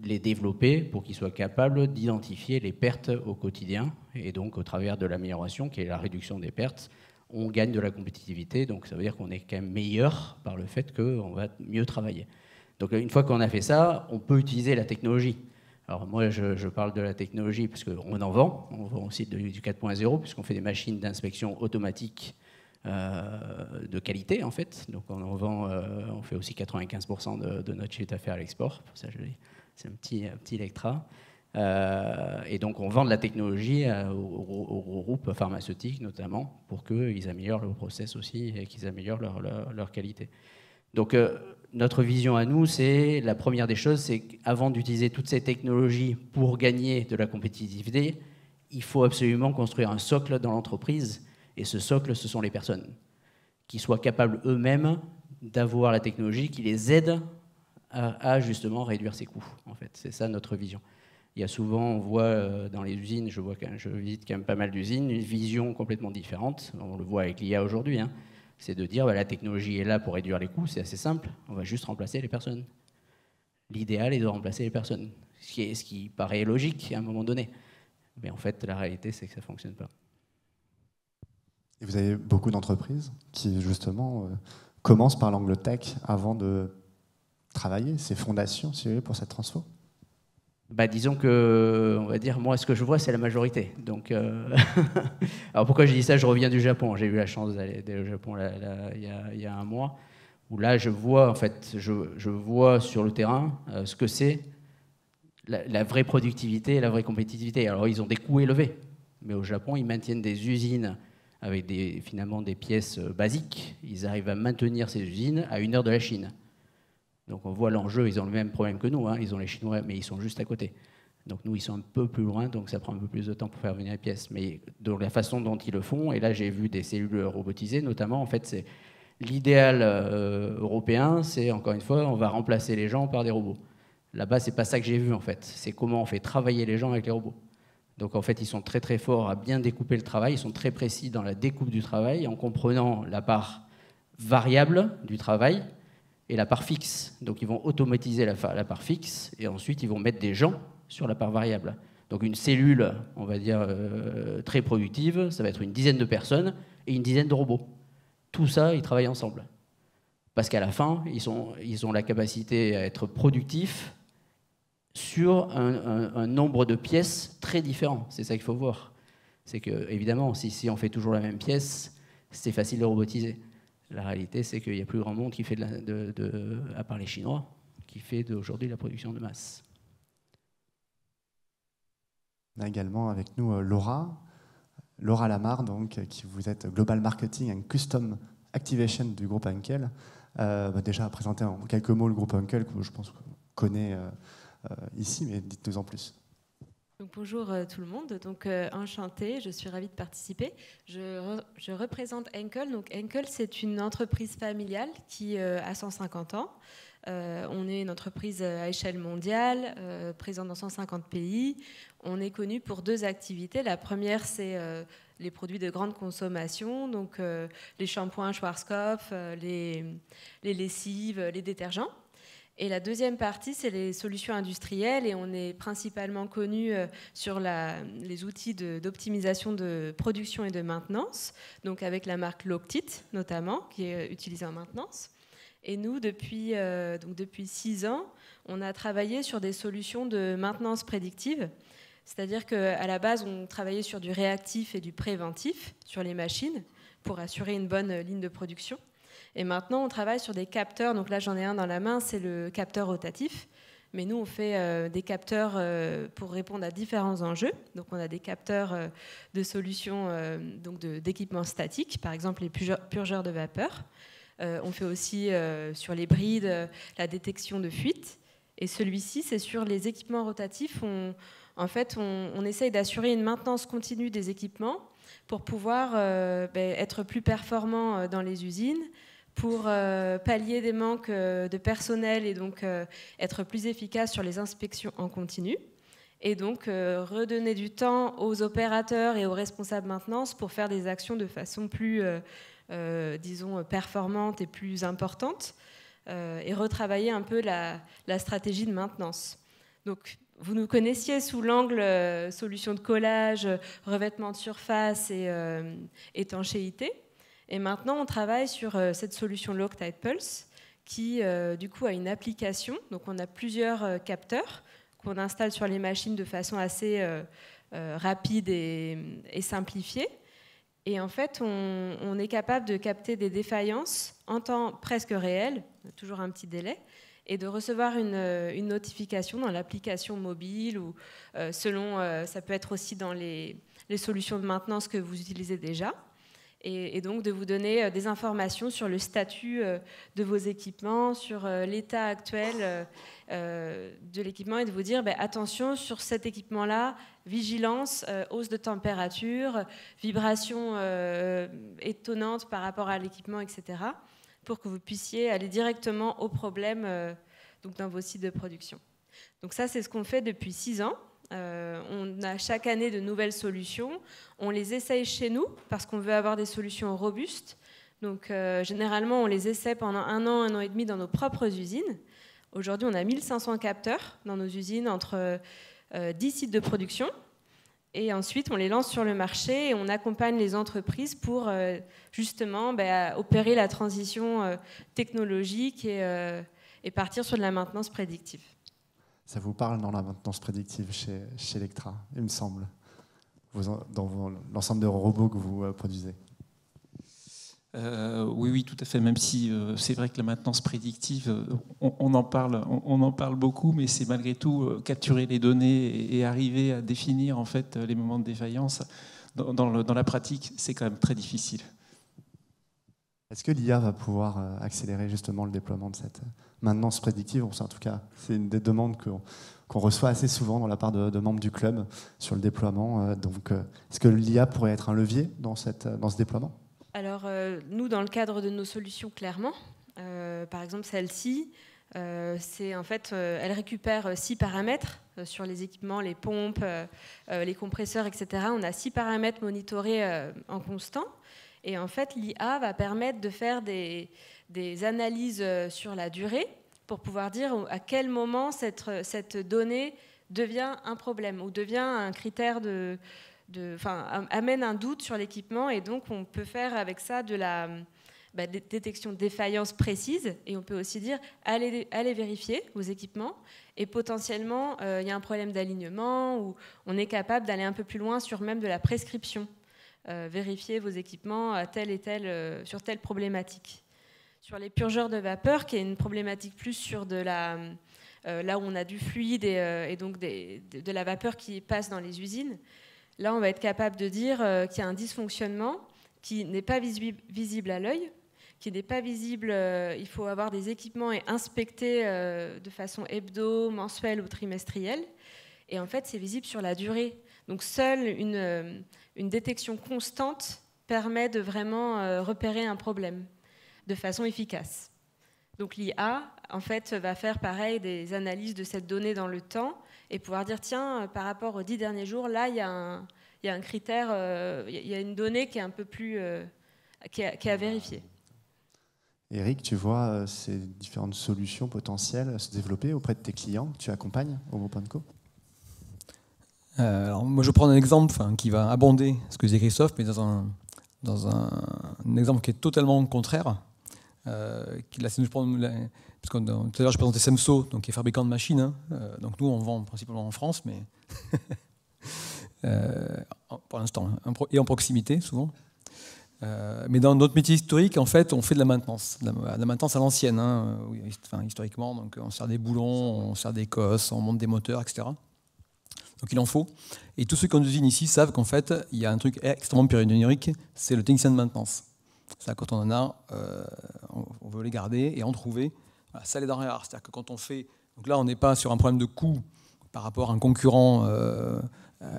les développer, pour qu'ils soient capables d'identifier les pertes au quotidien. Et donc, au travers de l'amélioration, qui est la réduction des pertes, on gagne de la compétitivité. Donc ça veut dire qu'on est quand même meilleur par le fait qu'on va mieux travailler. Donc une fois qu'on a fait ça, on peut utiliser la technologie. Alors moi, je parle de la technologie parce qu'on en vend. On vend aussi du 4.0 puisqu'on fait des machines d'inspection automatique de qualité, en fait. Donc on en vend, on fait aussi 95% de notre chiffre d'affaires à l'export. Pour ça, c'est un petit Electra. Et donc on vend de la technologie aux groupes pharmaceutiques, notamment, pour qu'ils améliorent leur process aussi et qu'ils améliorent leur qualité. Donc notre vision à nous, c'est la première des choses, c'est qu'avant d'utiliser toutes ces technologies pour gagner de la compétitivité, il faut absolument construire un socle dans l'entreprise. Et ce socle, ce sont les personnes qui soient capables eux-mêmes d'avoir la technologie qui les aide à justement réduire ses coûts. En fait, c'est ça notre vision. Il y a souvent, on voit dans les usines, je visite quand même pas mal d'usines, une vision complètement différente. On le voit avec l'IA aujourd'hui. Hein. C'est de dire la technologie est là pour réduire les coûts, c'est assez simple, on va juste remplacer les personnes. L'idéal est de remplacer les personnes, ce qui paraît logique à un moment donné. Mais en fait, la réalité, c'est que ça ne fonctionne pas. Et vous avez beaucoup d'entreprises qui, justement, commencent par l'angle tech avant de travailler, ces fondations, si vous voulez, pour cette transfo? Disons que, on va dire, moi, ce que je vois, c'est la majorité. Donc, alors pourquoi je dis ça? Je reviens du Japon. J'ai eu la chance d'aller au Japon il y a un mois, où là, je vois, en fait, je vois sur le terrain ce que c'est la vraie productivité et la vraie compétitivité. Alors, ils ont des coûts élevés, mais au Japon, ils maintiennent des usines avec finalement des pièces basiques. Ils arrivent à maintenir ces usines à 1 heure de la Chine. Donc on voit l'enjeu, ils ont le même problème que nous, hein. Ils ont les Chinois, mais ils sont juste à côté. Donc nous, ils sont un peu plus loin, donc ça prend un peu plus de temps pour faire venir les pièces. Mais de la façon dont ils le font, et là j'ai vu des cellules robotisées, notamment, en fait, c'est l'idéal européen, c'est encore une fois, on va remplacer les gens par des robots. Là-bas, c'est pas ça que j'ai vu, en fait. C'est comment on fait travailler les gens avec les robots. Donc en fait, ils sont très très forts à bien découper le travail, ils sont très précis dans la découpe du travail, en comprenant la part variable du travail, et la part fixe. Donc ils vont automatiser la part fixe et ensuite ils vont mettre des gens sur la part variable. Donc une cellule, on va dire, très productive, ça va être une dizaine de personnes et une dizaine de robots. Tout ça, ils travaillent ensemble. Parce qu'à la fin, ils ont la capacité à être productifs sur un nombre de pièces très différent. C'est ça qu'il faut voir. C'est que, évidemment, si on fait toujours la même pièce, c'est facile de robotiser. La réalité, c'est qu'il n'y a plus grand monde qui fait, à part les Chinois, qui fait aujourd'hui la production de masse. On a également avec nous Laura Lamar, donc, qui vous êtes Global Marketing and Custom Activation du groupe Henkel. Déjà, à présenter en quelques mots le groupe Henkel, que je pense qu'on connaît ici, mais dites-nous en plus. Donc, bonjour tout le monde, donc enchantée, je suis ravie de participer. Je représente Henkel. Donc, Henkel, c'est une entreprise familiale qui a 150 ans. On est une entreprise à échelle mondiale, présente dans 150 pays. On est connu pour 2 activités. La première, c'est les produits de grande consommation, donc les shampoings Schwarzkopf, les lessives, les détergents. Et la deuxième partie, c'est les solutions industrielles, et on est principalement connu sur les outils d'optimisation de production et de maintenance, donc avec la marque Loctite notamment, qui est utilisée en maintenance. Et nous, depuis 6 ans, on a travaillé sur des solutions de maintenance prédictive, c'est-à-dire qu'à la base, on travaillait sur du réactif et du préventif sur les machines pour assurer une bonne ligne de production. Et maintenant, on travaille sur des capteurs. Donc là, j'en ai un dans la main, c'est le capteur rotatif. Mais nous, on fait des capteurs pour répondre à différents enjeux. Donc on a des capteurs de solutions d'équipements statiques, par exemple les purgeurs de vapeur. On fait aussi sur les brides la détection de fuite. Et celui-ci, c'est sur les équipements rotatifs. On essaye d'assurer une maintenance continue des équipements pour pouvoir être plus performant dans les usines, pour pallier des manques de personnel et donc être plus efficace sur les inspections en continu. Et donc redonner du temps aux opérateurs et aux responsables maintenance pour faire des actions de façon plus, disons, performante et plus importante, et retravailler un peu la stratégie de maintenance. Donc, vous nous connaissiez sous l'angle solution de collage, revêtement de surface et étanchéité. Et maintenant, on travaille sur cette solution Loctite Pulse qui, du coup, a une application. Donc, on a plusieurs capteurs qu'on installe sur les machines de façon assez rapide et simplifiée. Et en fait, on est capable de capter des défaillances en temps presque réel, toujours un petit délai, et de recevoir une notification dans l'application mobile ou ça peut être aussi dans les solutions de maintenance que vous utilisez déjà. Et donc de vous donner des informations sur le statut de vos équipements, sur l'état actuel de l'équipement, et de vous dire attention sur cet équipement-là, vigilance, hausse de température, vibration étonnante par rapport à l'équipement, etc., pour que vous puissiez aller directement au problème dans vos sites de production. Donc ça, c'est ce qu'on fait depuis 6 ans. On a chaque année de nouvelles solutions. On les essaye chez nous parce qu'on veut avoir des solutions robustes. Donc généralement, on les essaie pendant 1 an et demi dans nos propres usines. Aujourd'hui, on a 1500 capteurs dans nos usines entre 10 sites de production. Et ensuite, on les lance sur le marché et on accompagne les entreprises pour justement opérer la transition technologique et partir sur de la maintenance prédictive. Ça vous parle dans la maintenance prédictive chez Electra, il me semble, dans l'ensemble des robots que vous produisez? Oui, tout à fait. Même si c'est vrai que la maintenance prédictive, on en parle beaucoup, mais c'est malgré tout capturer les données et arriver à définir en fait les moments de défaillance. Dans la pratique, c'est quand même très difficile. Est-ce que l'IA va pouvoir accélérer justement le déploiement de cette maintenance prédictive? En tout cas, c'est une des demandes qu'on reçoit assez souvent dans la part de membres du club sur le déploiement. Donc, est-ce que l'IA pourrait être un levier dans ce déploiement? Alors, nous, dans le cadre de nos solutions, clairement, par exemple celle-ci, elle récupère 6 paramètres sur les équipements, les pompes, les compresseurs, etc. On a 6 paramètres monitorés en constant. Et en fait, l'IA va permettre de faire des analyses sur la durée pour pouvoir dire à quel moment cette donnée devient un problème ou devient un critère amène un doute sur l'équipement. Et donc, on peut faire avec ça de détection de défaillances précises, et on peut aussi dire allez vérifier vos équipements, et potentiellement il y a un problème d'alignement, ou on est capable d'aller un peu plus loin sur même de la prescription, vérifier vos équipements à sur telle problématique. Sur les purgeurs de vapeur, qui est une problématique plus sur de la... là où on a du fluide et donc de la vapeur qui passe dans les usines, là on va être capable de dire qu'il y a un dysfonctionnement qui n'est pas visible à l'œil, qui n'est pas visible, il faut avoir des équipements et inspecter de façon hebdo, mensuelle ou trimestrielle, et en fait c'est visible sur la durée. Donc seule une détection constante permet de vraiment repérer un problème de façon efficace. Donc l'IA, en fait, va faire pareil des analyses de cette donnée dans le temps et pouvoir dire, tiens, par rapport aux 10 derniers jours, là, il y a un critère, il y a une donnée qui est un peu plus... qui est à vérifier. Eric, tu vois ces différentes solutions potentielles se développer auprès de tes clients que tu accompagnes au groupe Enco? Alors, moi, je prends un exemple qui va abonder ce que disait Christophe, mais dans un exemple qui est totalement contraire. Là, c'est nous prendre, parce que tout à l'heure, je présentais Semso, donc qui est fabricant de machines. Donc nous, on vend principalement en France, mais pour l'instant, et en proximité souvent. Mais dans notre métier historique, en fait, on fait de la maintenance, la maintenance à l'ancienne, historiquement. Donc on sert des boulons, on sert des cosses, on monte des moteurs, etc. Donc il en faut. Et tous ceux qui ont des usines ici savent qu'en fait, il y a un truc extrêmement péridonique, c'est le technicien de maintenance. Ça, quand on en a, on veut les garder et en trouver. Voilà, ça les denrées rares. C'est-à-dire que quand on fait... Donc là, on n'est pas sur un problème de coût par rapport à un concurrent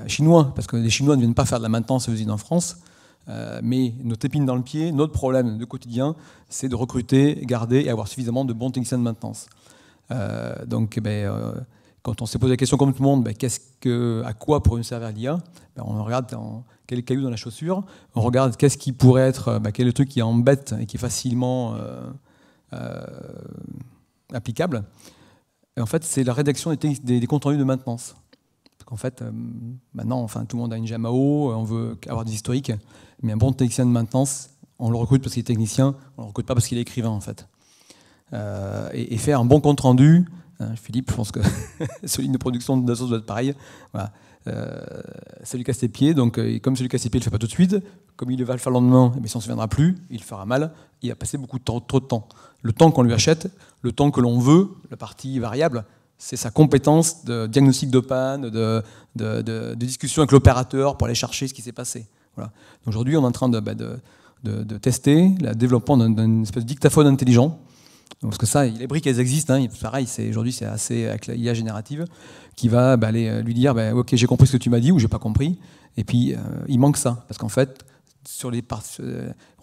chinois, parce que les Chinois ne viennent pas faire de la maintenance aux usines en France. Mais notre épine dans le pied, notre problème de quotidien, c'est de recruter, garder et avoir suffisamment de bons techniciens de maintenance. Quand on s'est posé la question comme tout le monde, à quoi pourrait nous servir l'IA, on regarde quel est le caillou dans la chaussure, on regarde qu'est-ce qui pourrait être, quel est le truc qui embête et qui est facilement applicable. Et en fait, c'est la rédaction des comptes rendus de maintenance. Parce qu'en fait, maintenant, tout le monde a une GMAO, on veut avoir des historiques, mais un bon technicien de maintenance, on le recrute parce qu'il est technicien, on ne le recrute pas parce qu'il est écrivain, en fait. Et faire un bon compte rendu. Philippe, je pense que celui de production de sauce doit être pareil. Voilà. Ça lui casse les pieds, donc comme ça lui casse les pieds, il ne le fait pas tout de suite. Comme il va le faire le lendemain, il ne s'en souviendra plus, il le fera mal. Il a passé trop de temps. Le temps qu'on lui achète, le temps que l'on veut, la partie variable, c'est sa compétence de diagnostic de panne, de discussion avec l'opérateur pour aller chercher ce qui s'est passé. Voilà. Aujourd'hui, on est en train de tester le développement d'une espèce de dictaphone intelligent. Parce que ça, les briques, elles existent. Pareil, aujourd'hui, c'est assez avec l'IA générative qui va aller lui dire ok, j'ai compris ce que tu m'as dit ou j'ai pas compris. Et puis, il manque ça. Parce qu'en fait,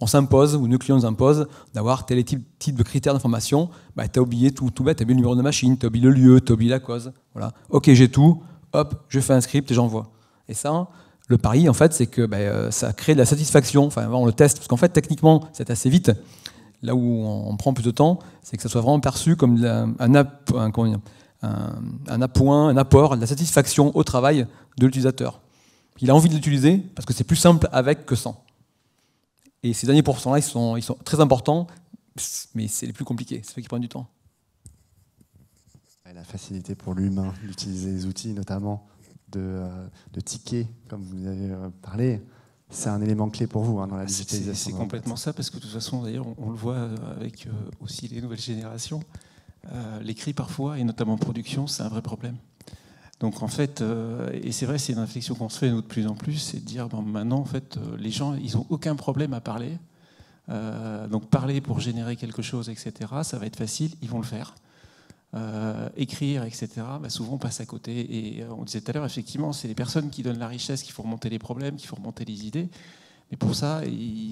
on s'impose, ou nos clients nous imposent, d'avoir tel type de critères d'information. Tu as oublié tout bête, tu as oublié le numéro de machine, tu as oublié le lieu, tu as oublié la cause. Voilà. Ok, j'ai tout, hop, je fais un script et j'envoie. Et ça, le pari, en fait, c'est que ça crée de la satisfaction. On le teste, parce qu'en fait, techniquement, c'est assez vite. Là où on prend plus de temps, c'est que ça soit vraiment perçu comme un apport, de la satisfaction au travail de l'utilisateur. Il a envie de l'utiliser parce que c'est plus simple avec que sans. Et ces derniers pourcents-là, ils sont très importants, mais c'est les plus compliqués, c'est ceux qui prennent du temps. La facilité pour l'humain d'utiliser les outils, notamment de tickets, comme vous avez parlé, c'est un élément clé pour vous dans la digitalisation. C'est complètement ça, parce que de toute façon, d'ailleurs, on le voit avec aussi les nouvelles générations. L'écrit, parfois, et notamment en production, c'est un vrai problème. Donc, en fait, et c'est vrai, c'est une réflexion qu'on se fait, nous, de plus en plus, c'est de dire, maintenant, en fait, les gens, ils n'ont aucun problème à parler. Donc, parler pour générer quelque chose, etc., ça va être facile, ils vont le faire. Écrire, etc., souvent on passe à côté. Et on disait tout à l'heure, effectivement, c'est les personnes qui donnent la richesse, qui font remonter les problèmes, qui font remonter les idées. Mais pour ça,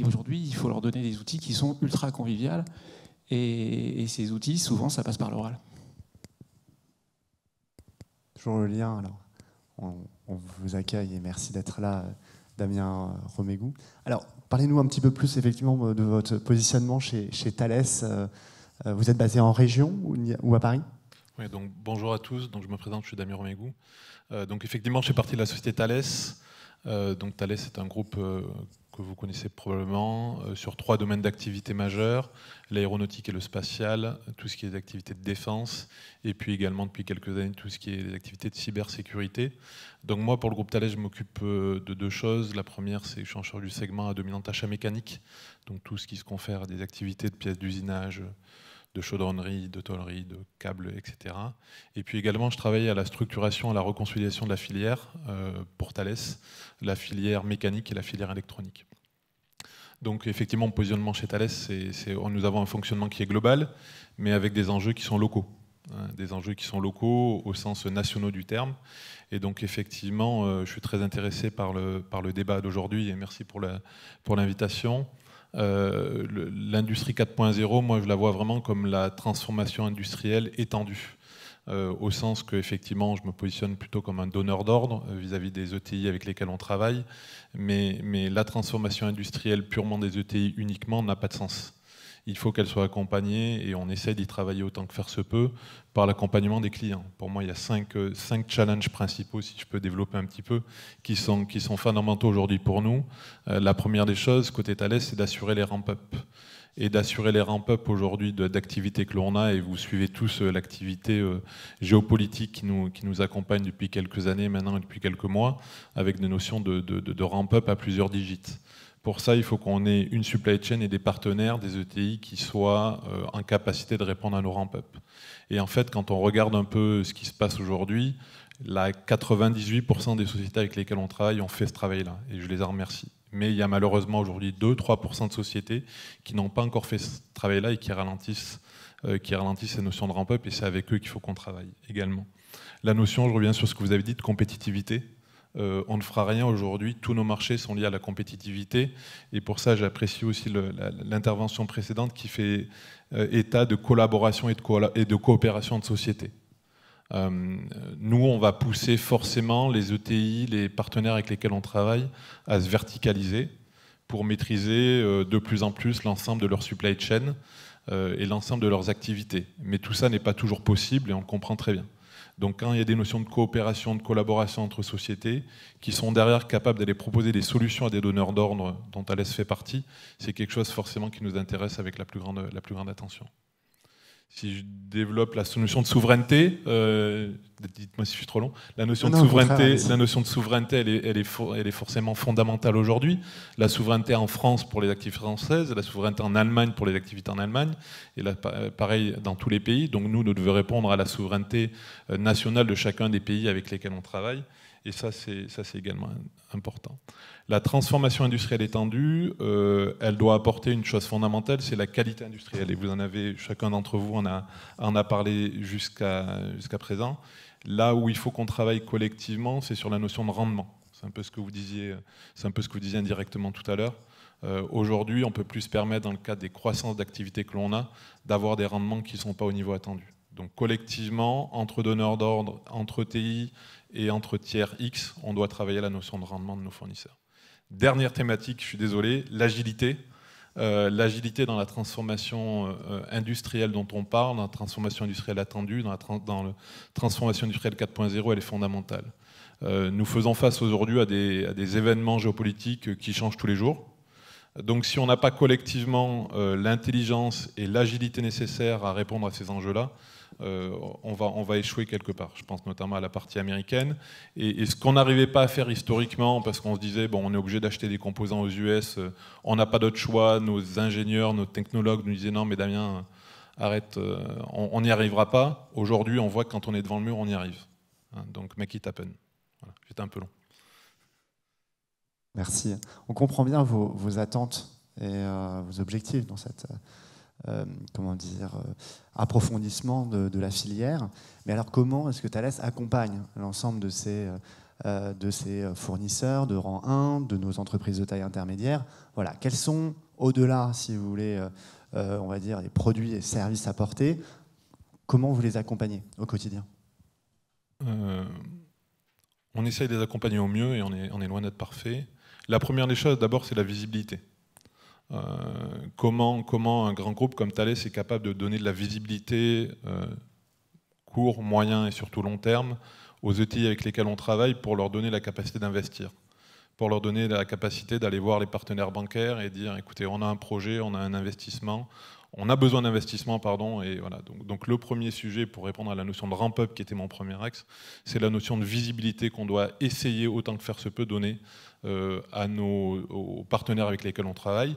aujourd'hui, il faut leur donner des outils qui sont ultra conviviaux. Et ces outils, souvent, ça passe par l'oral. Toujours le lien, alors. On vous accueille et merci d'être là, Damien Romégou. Alors, parlez-nous un petit peu plus, effectivement, de votre positionnement chez Thales. Vous êtes basé en région ou à Paris? Oui, donc bonjour à tous. Donc je me présente, je suis Damien Romégou. Donc effectivement, je fais partie de la société Thales. Donc Thales est un groupe que vous connaissez probablement, sur 3 domaines d'activité majeurs, l'aéronautique et le spatial, tout ce qui est des activités de défense, et puis également depuis quelques années tout ce qui est des activités de cybersécurité. Donc moi, pour le groupe Thales, je m'occupe de 2 choses. La première, c'est que je suis en charge du segment à dominante achat mécanique, donc tout ce qui se confère à des activités de pièces d'usinage, de chaudronnerie, de tôlerie, de câbles, etc. Et puis également, je travaille à la structuration, à la reconsolidation de la filière pour Thales, la filière mécanique et la filière électronique. Donc effectivement, mon positionnement chez Thales, nous avons un fonctionnement qui est global, mais avec des enjeux qui sont locaux. Des enjeux qui sont locaux au sens nationaux du terme. Et donc effectivement, je suis très intéressé par le débat d'aujourd'hui, et merci pour l'invitation. L'industrie 4.0, moi je la vois vraiment comme la transformation industrielle étendue, au sens que effectivement je me positionne plutôt comme un donneur d'ordre vis-à-vis des ETI avec lesquels on travaille, mais la transformation industrielle purement des ETI uniquement n'a pas de sens. Il faut qu'elle soit accompagnée, et on essaie d'y travailler autant que faire se peut, par l'accompagnement des clients. Pour moi, il y a 5 challenges principaux, si je peux développer un petit peu, qui sont fondamentaux aujourd'hui pour nous. La première des choses, côté Thales, c'est d'assurer les ramp-up. Et d'assurer les ramp-up aujourd'hui d'activités que l'on a, et vous suivez tous l'activité géopolitique qui nous accompagne depuis quelques années maintenant et depuis quelques mois, avec des notions de ramp-up à plusieurs digits. Pour ça, il faut qu'on ait une supply chain et des partenaires, des ETI, qui soient en capacité de répondre à nos ramp-up. Et en fait, quand on regarde un peu ce qui se passe aujourd'hui, 98% des sociétés avec lesquelles on travaille ont fait ce travail-là, et je les en remercie. Mais il y a malheureusement aujourd'hui 2-3% de sociétés qui n'ont pas encore fait ce travail-là et qui ralentissent ces notions de ramp-up, et c'est avec eux qu'il faut qu'on travaille également. La notion, je reviens sur ce que vous avez dit, de compétitivité. On ne fera rien aujourd'hui, tous nos marchés sont liés à la compétitivité, et pour ça j'apprécie aussi l'intervention précédente qui fait état de collaboration et de coopération de sociétés. Nous, on va pousser forcément les ETI, les partenaires avec lesquels on travaille, à se verticaliser pour maîtriser de plus en plus l'ensemble de leur supply chain et l'ensemble de leurs activités. Mais tout ça n'est pas toujours possible, et on le comprend très bien. Donc quand il y a des notions de coopération, de collaboration entre sociétés qui sont derrière capables d'aller proposer des solutions à des donneurs d'ordre dont Thales fait partie, c'est quelque chose forcément qui nous intéresse avec la plus grande attention. Si je développe la notion de souveraineté, dites-moi si je suis trop long, la notion de souveraineté, elle est forcément fondamentale aujourd'hui. La souveraineté en France pour les activités françaises, la souveraineté en Allemagne pour les activités en Allemagne, et là, pareil dans tous les pays. Donc nous devons répondre à la souveraineté nationale de chacun des pays avec lesquels on travaille. Et ça, c'est également important. La transformation industrielle étendue, elle doit apporter une chose fondamentale, c'est la qualité industrielle. Et vous en avez, chacun d'entre vous en a parlé jusqu'à présent. Là où il faut qu'on travaille collectivement, c'est sur la notion de rendement. C'est un peu ce que vous disiez indirectement tout à l'heure. Aujourd'hui, on ne peut plus se permettre, dans le cadre des croissances d'activité que l'on a, d'avoir des rendements qui ne sont pas au niveau attendu. Donc collectivement, entre donneurs d'ordre, entre TI et entre tiers X, on doit travailler la notion de rendement de nos fournisseurs. Dernière thématique, je suis désolé, l'agilité. L'agilité dans la transformation industrielle dont on parle, dans la transformation industrielle attendue, dans la transformation industrielle 4.0, elle est fondamentale. Nous faisons face aujourd'hui à des événements géopolitiques qui changent tous les jours. Donc si on n'a pas collectivement l'intelligence et l'agilité nécessaires à répondre à ces enjeux-là, on va échouer quelque part. Je pense notamment à la partie américaine. Et ce qu'on n'arrivait pas à faire historiquement, parce qu'on se disait, bon, on est obligé d'acheter des composants aux US, on n'a pas d'autre choix, nos ingénieurs, nos technologues nous disaient, non mais Damien, arrête, on n'y arrivera pas. Aujourd'hui, on voit que quand on est devant le mur, on y arrive. Donc make it happen. Voilà, j'étais un peu long. Merci. On comprend bien vos attentes et vos objectifs dans cette approfondissement de la filière. Mais alors comment est-ce que Thales accompagne l'ensemble de ces fournisseurs de rang 1, de nos entreprises de taille intermédiaire? Voilà. Quels sont, au-delà, si vous voulez, on va dire, les produits et services apportés, comment vous les accompagnez au quotidien? On essaye de les accompagner au mieux, et on est loin d'être parfait. La première des choses, d'abord, c'est la visibilité. Comment un grand groupe comme Thales est capable de donner de la visibilité court, moyen et surtout long terme aux ETI avec lesquels on travaille pour leur donner la capacité d'investir. pour leur donner la capacité d'aller voir les partenaires bancaires et dire, écoutez, on a un projet, on a un investissement, on a besoin d'investissement, pardon, et voilà. Donc le premier sujet, pour répondre à la notion de ramp-up, qui était mon premier axe, c'est la notion de visibilité qu'on doit essayer, autant que faire se peut, donner aux partenaires avec lesquels on travaille,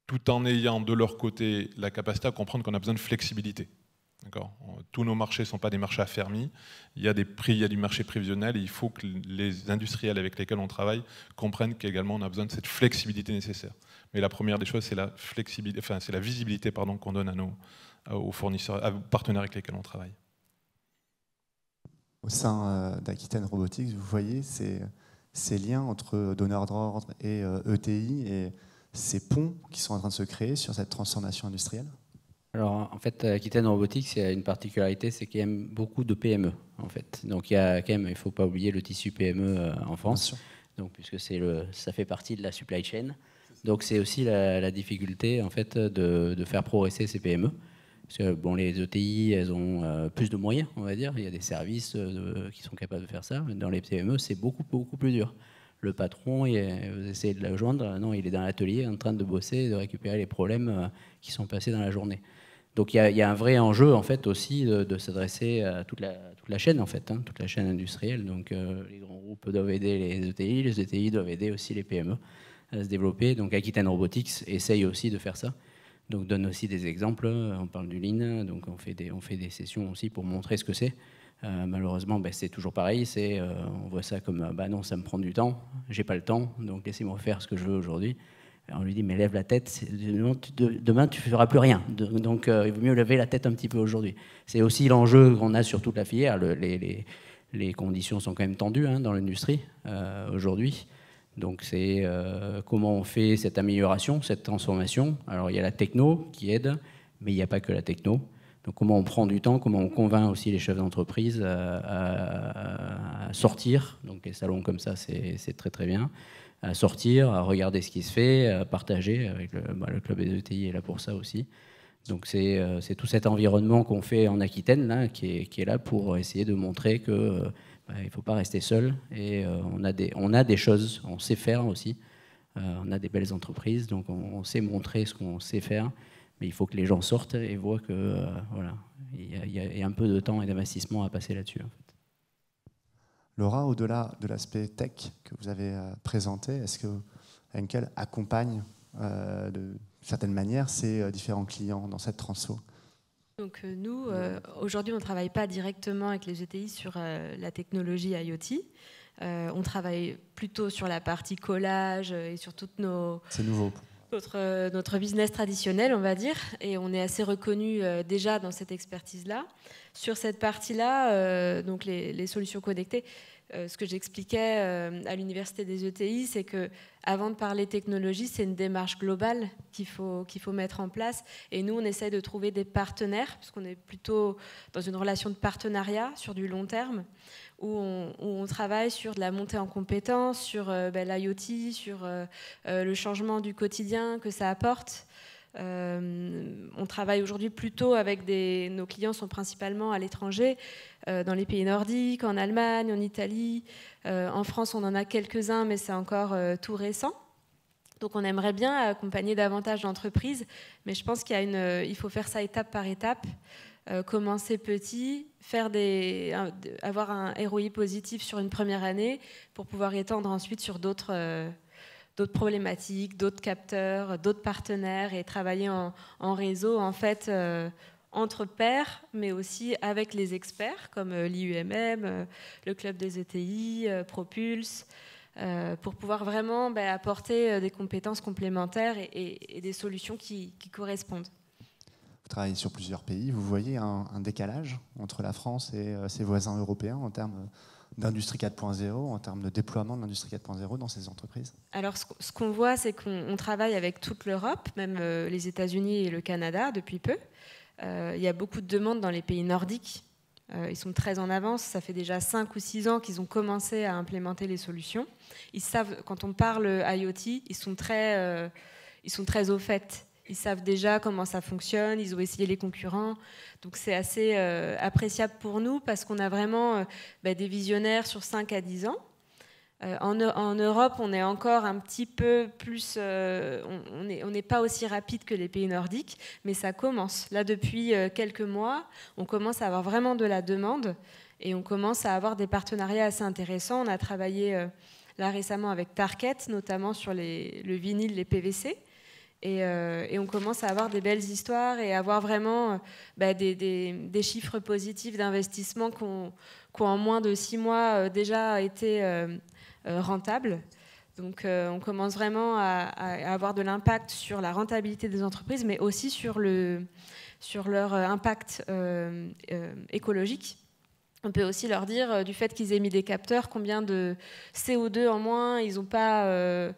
tout en ayant de leur côté la capacité à comprendre qu'on a besoin de flexibilité. Tous nos marchés ne sont pas des marchés affermis, il y a des prix, il y a du marché prévisionnel, et il faut que les industriels avec lesquels on travaille comprennent qu'également on a besoin de cette flexibilité nécessaire. Mais la première des choses, c'est la visibilité qu'on donne aux fournisseurs, aux partenaires avec lesquels on travaille. Au sein d'Aquitaine Robotics, vous voyez ces liens entre donneurs d'ordre et ETI et ces ponts qui sont en train de se créer sur cette transformation industrielle? Alors, en fait, Aquitaine Robotics, il y a une particularité, c'est qu'il y a beaucoup de PME, en fait. Donc, il y a quand même, il ne faut pas oublier le tissu PME en France, donc, puisque ça fait partie de la supply chain. Donc, c'est aussi la difficulté, en fait, de faire progresser ces PME. Parce que, bon, les ETI, elles ont plus de moyens, on va dire. Il y a des services qui sont capables de faire ça. Dans les PME, c'est beaucoup, beaucoup plus dur. Le patron, vous essayez de le joindre, non, il est dans l'atelier en train de bosser, de récupérer les problèmes qui sont passés dans la journée. Donc il y a un vrai enjeu en fait aussi de s'adresser à toute la chaîne en fait, toute la chaîne industrielle. Donc les grands groupes doivent aider les ETI doivent aider aussi les PME à se développer. Donc Aquitaine Robotics essaye aussi de faire ça. Donc donne aussi des exemples. On parle du Lean, donc on fait des sessions aussi pour montrer ce que c'est. Malheureusement, c'est toujours pareil. On voit ça comme non, ça me prend du temps. J'ai pas le temps, donc laissez-moi faire ce que je veux aujourd'hui. On lui dit, mais lève la tête, demain tu ne feras plus rien. Donc il vaut mieux lever la tête un petit peu aujourd'hui. C'est aussi l'enjeu qu'on a sur toute la filière. Les conditions sont quand même tendues dans l'industrie aujourd'hui. Donc c'est comment on fait cette amélioration, cette transformation. Alors il y a la techno qui aide, mais il n'y a pas que la techno. Donc comment on prend du temps, comment on convainc aussi les chefs d'entreprise à sortir. Donc les salons comme ça, c'est très très bien. À sortir, à regarder ce qui se fait, à partager avec le club des ETI est là pour ça aussi. Donc c'est tout cet environnement qu'on fait en Aquitaine là, qui est là pour essayer de montrer que il ne faut pas rester seul et on a des choses, on sait faire aussi. On a des belles entreprises, donc on sait montrer ce qu'on sait faire, mais il faut que les gens sortent et voient que voilà, il y a un peu de temps et d'investissement à passer là-dessus. En fait. Laura, au-delà de l'aspect tech que vous avez présenté, est-ce que Henkel accompagne de certaines manières ses différents clients dans cette transfo? Donc nous, aujourd'hui, on ne travaille pas directement avec les ETI sur la technologie IoT. On travaille plutôt sur la partie collage et sur toutes nos... C'est nouveau. Notre business traditionnel, on va dire, et on est assez reconnu déjà dans cette expertise-là. Sur cette partie-là, donc les solutions connectées, ce que j'expliquais à l'université des ETI, c'est que avant de parler technologie, c'est une démarche globale qu'il faut mettre en place. Et nous, on essaie de trouver des partenaires, puisqu'on est plutôt dans une relation de partenariat sur du long terme, où on travaille sur de la montée en compétences, sur l'IoT, sur le changement du quotidien que ça apporte. On travaille aujourd'hui plutôt avec nos clients sont principalement à l'étranger, dans les pays nordiques, en Allemagne, en Italie. En France, on en a quelques-uns, mais c'est encore tout récent. Donc on aimerait bien accompagner davantage d'entreprises, mais je pense qu'il faut faire ça étape par étape. Commencer petit, avoir un ROI positif sur une première année pour pouvoir étendre ensuite sur d'autres problématiques, d'autres capteurs, d'autres partenaires et travailler en réseau en fait entre pairs, mais aussi avec les experts comme l'IUMM, le club des ETI, Propulse, pour pouvoir vraiment apporter des compétences complémentaires et des solutions qui correspondent. Vous travaillez sur plusieurs pays. Vous voyez un décalage entre la France et ses voisins européens en termes d'industrie 4.0, en termes de déploiement de l'industrie 4.0 dans ces entreprises? Alors, ce qu'on voit, c'est qu'on travaille avec toute l'Europe, même les États-Unis et le Canada depuis peu. Il y a beaucoup de demandes dans les pays nordiques. Ils sont très en avance. Ça fait déjà 5 ou 6 ans qu'ils ont commencé à implémenter les solutions. Ils savent, quand on parle IoT, ils sont très au fait. Ils savent déjà comment ça fonctionne, ils ont essayé les concurrents. Donc c'est assez appréciable pour nous parce qu'on a vraiment des visionnaires sur 5 à 10 ans. En Europe, on est encore un petit peu plus... on n'est pas aussi rapide que les pays nordiques, mais ça commence. Là, depuis quelques mois, on commence à avoir vraiment de la demande et on commence à avoir des partenariats assez intéressants. On a travaillé là récemment avec Target, notamment sur le vinyle, les PVC. Et on commence à avoir des belles histoires et à avoir vraiment des chiffres positifs d'investissement qui ont en moins de 6 mois déjà été rentables. Donc on commence vraiment à avoir de l'impact sur la rentabilité des entreprises, mais aussi sur leur impact écologique. On peut aussi leur dire du fait qu'ils aient mis des capteurs, combien de CO2 en moins ils n'ont pas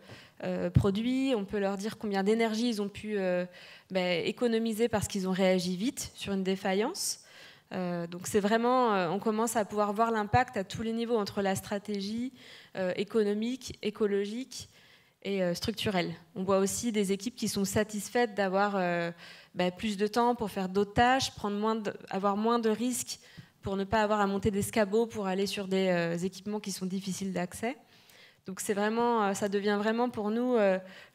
produit. On peut leur dire combien d'énergie ils ont pu économiser parce qu'ils ont réagi vite sur une défaillance. Donc c'est vraiment, on commence à pouvoir voir l'impact à tous les niveaux entre la stratégie économique, écologique et structurelle. On voit aussi des équipes qui sont satisfaites d'avoir plus de temps pour faire d'autres tâches, avoir moins de risques pour ne pas avoir à monter d'escabeaux pour aller sur des équipements qui sont difficiles d'accès. Donc c'est vraiment, ça devient vraiment pour nous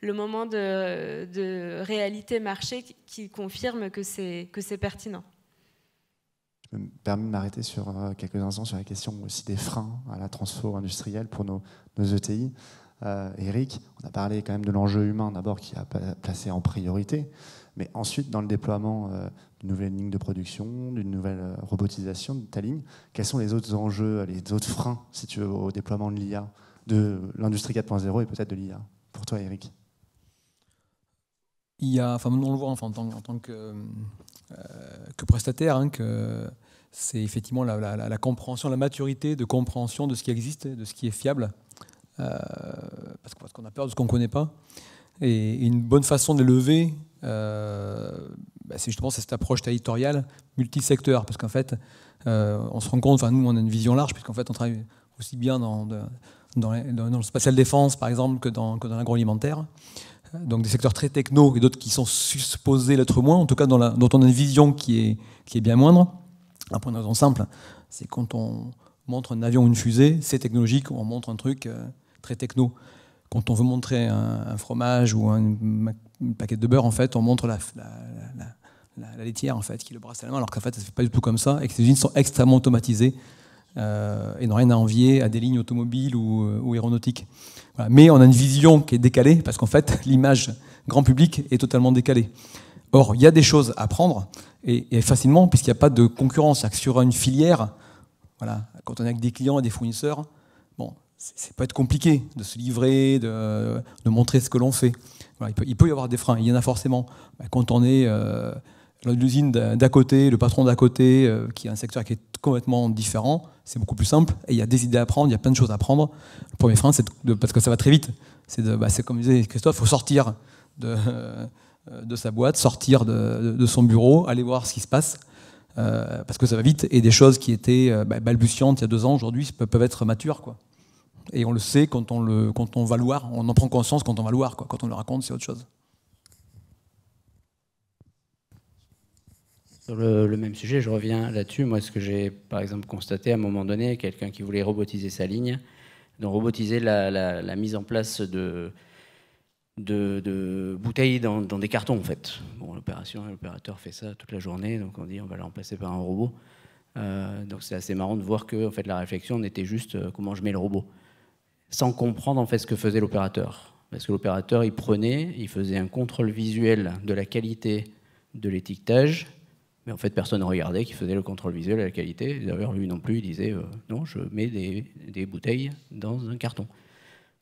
le moment de réalité marché qui confirme que c'est pertinent. Je me permets de m'arrêter sur quelques instants sur la question aussi des freins à la transfo industrielle pour nos ETI. Eric, on a parlé quand même de l'enjeu humain d'abord qui a placé en priorité, mais ensuite dans le déploiement d'une nouvelle ligne de production, d'une nouvelle robotisation de ta ligne, quels sont les autres enjeux, les autres freins, si tu veux, au déploiement de l'IA, de l'industrie 4.0 et peut-être de l'IA? Pour toi, Eric. On le voit en tant que prestataire, que c'est effectivement la compréhension, la maturité de compréhension de ce qui existe, de ce qui est fiable, parce qu'on a peur de ce qu'on ne connaît pas. Et une bonne façon de lever, c'est justement cette approche territoriale, multisecteur, parce qu'en fait, on se rend compte, nous on a une vision large, puisqu'en fait on travaille aussi bien dans le spatial défense, par exemple, que dans l'agroalimentaire. Donc des secteurs très techno et d'autres qui sont supposés l'être moins, en tout cas dont on a une vision qui est bien moindre. Pour une raison simple, c'est quand on montre un avion ou une fusée, c'est technologique, on montre un truc très techno. Quand on veut montrer un fromage ou un paquet de beurre, en fait, on montre la laitière en fait, qui le brasse à la main, alors qu'en fait, ça ne se fait pas du tout comme ça, et que ces usines sont extrêmement automatisées et n'ont rien à envier à des lignes automobiles ou aéronautiques. Voilà. Mais on a une vision qui est décalée, parce qu'en fait, l'image grand public est totalement décalée. Or, il y a des choses à prendre, et facilement, puisqu'il n'y a pas de concurrence. C'est-à-dire que sur une filière, voilà, quand on est avec des clients et des fournisseurs, ça peut être compliqué de se livrer, de montrer ce que l'on fait. Voilà, il peut y avoir des freins, il y en a forcément. Quand on est l'usine d'à côté, le patron d'à côté, qui a un secteur qui est complètement différent, c'est beaucoup plus simple, et il y a des idées à prendre, il y a plein de choses à prendre. Le premier frein, parce que ça va très vite, c'est comme disait Christophe, il faut sortir de sa boîte, sortir de son bureau, aller voir ce qui se passe, parce que ça va vite, et des choses qui étaient balbutiantes il y a 2 ans, aujourd'hui, peuvent être matures, quoi. Et on le sait quand on va le voir, on en prend conscience quand on va le voir, quoi. Quand on le raconte, c'est autre chose. Sur le même sujet, je reviens là-dessus. Moi, ce que j'ai, par exemple, constaté à un moment donné, quelqu'un qui voulait robotiser sa ligne, donc robotiser la mise en place de bouteilles dans des cartons, en fait. Bon, l'opérateur fait ça toute la journée, donc on dit on va le remplacer par un robot. Donc c'est assez marrant de voir que en fait, la réflexion était juste comment je mets le robot, sans comprendre en fait ce que faisait l'opérateur. Parce que l'opérateur, il faisait un contrôle visuel de la qualité de l'étiquetage, mais en fait personne ne regardait qui faisait le contrôle visuel de la qualité. D'ailleurs lui non plus, il disait non, je mets des bouteilles dans un carton.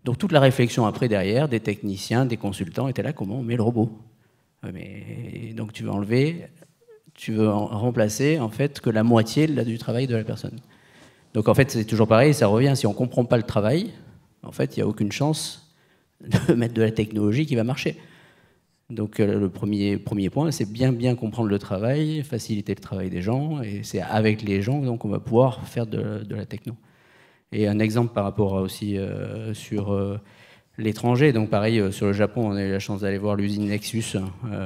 Donc toute la réflexion après derrière, des techniciens, des consultants étaient là, comment on met le robot. Mais donc tu veux remplacer en fait que la moitié du travail de la personne. Donc en fait c'est toujours pareil, ça revient, si on ne comprend pas le travail, en fait il n'y a aucune chance de mettre de la technologie qui va marcher. Donc le premier point, c'est bien comprendre le travail, faciliter le travail des gens, et c'est avec les gens donc on va pouvoir faire de la techno. Et un exemple par rapport aussi sur l'étranger, donc pareil sur le Japon, on a eu la chance d'aller voir l'usine Nexus,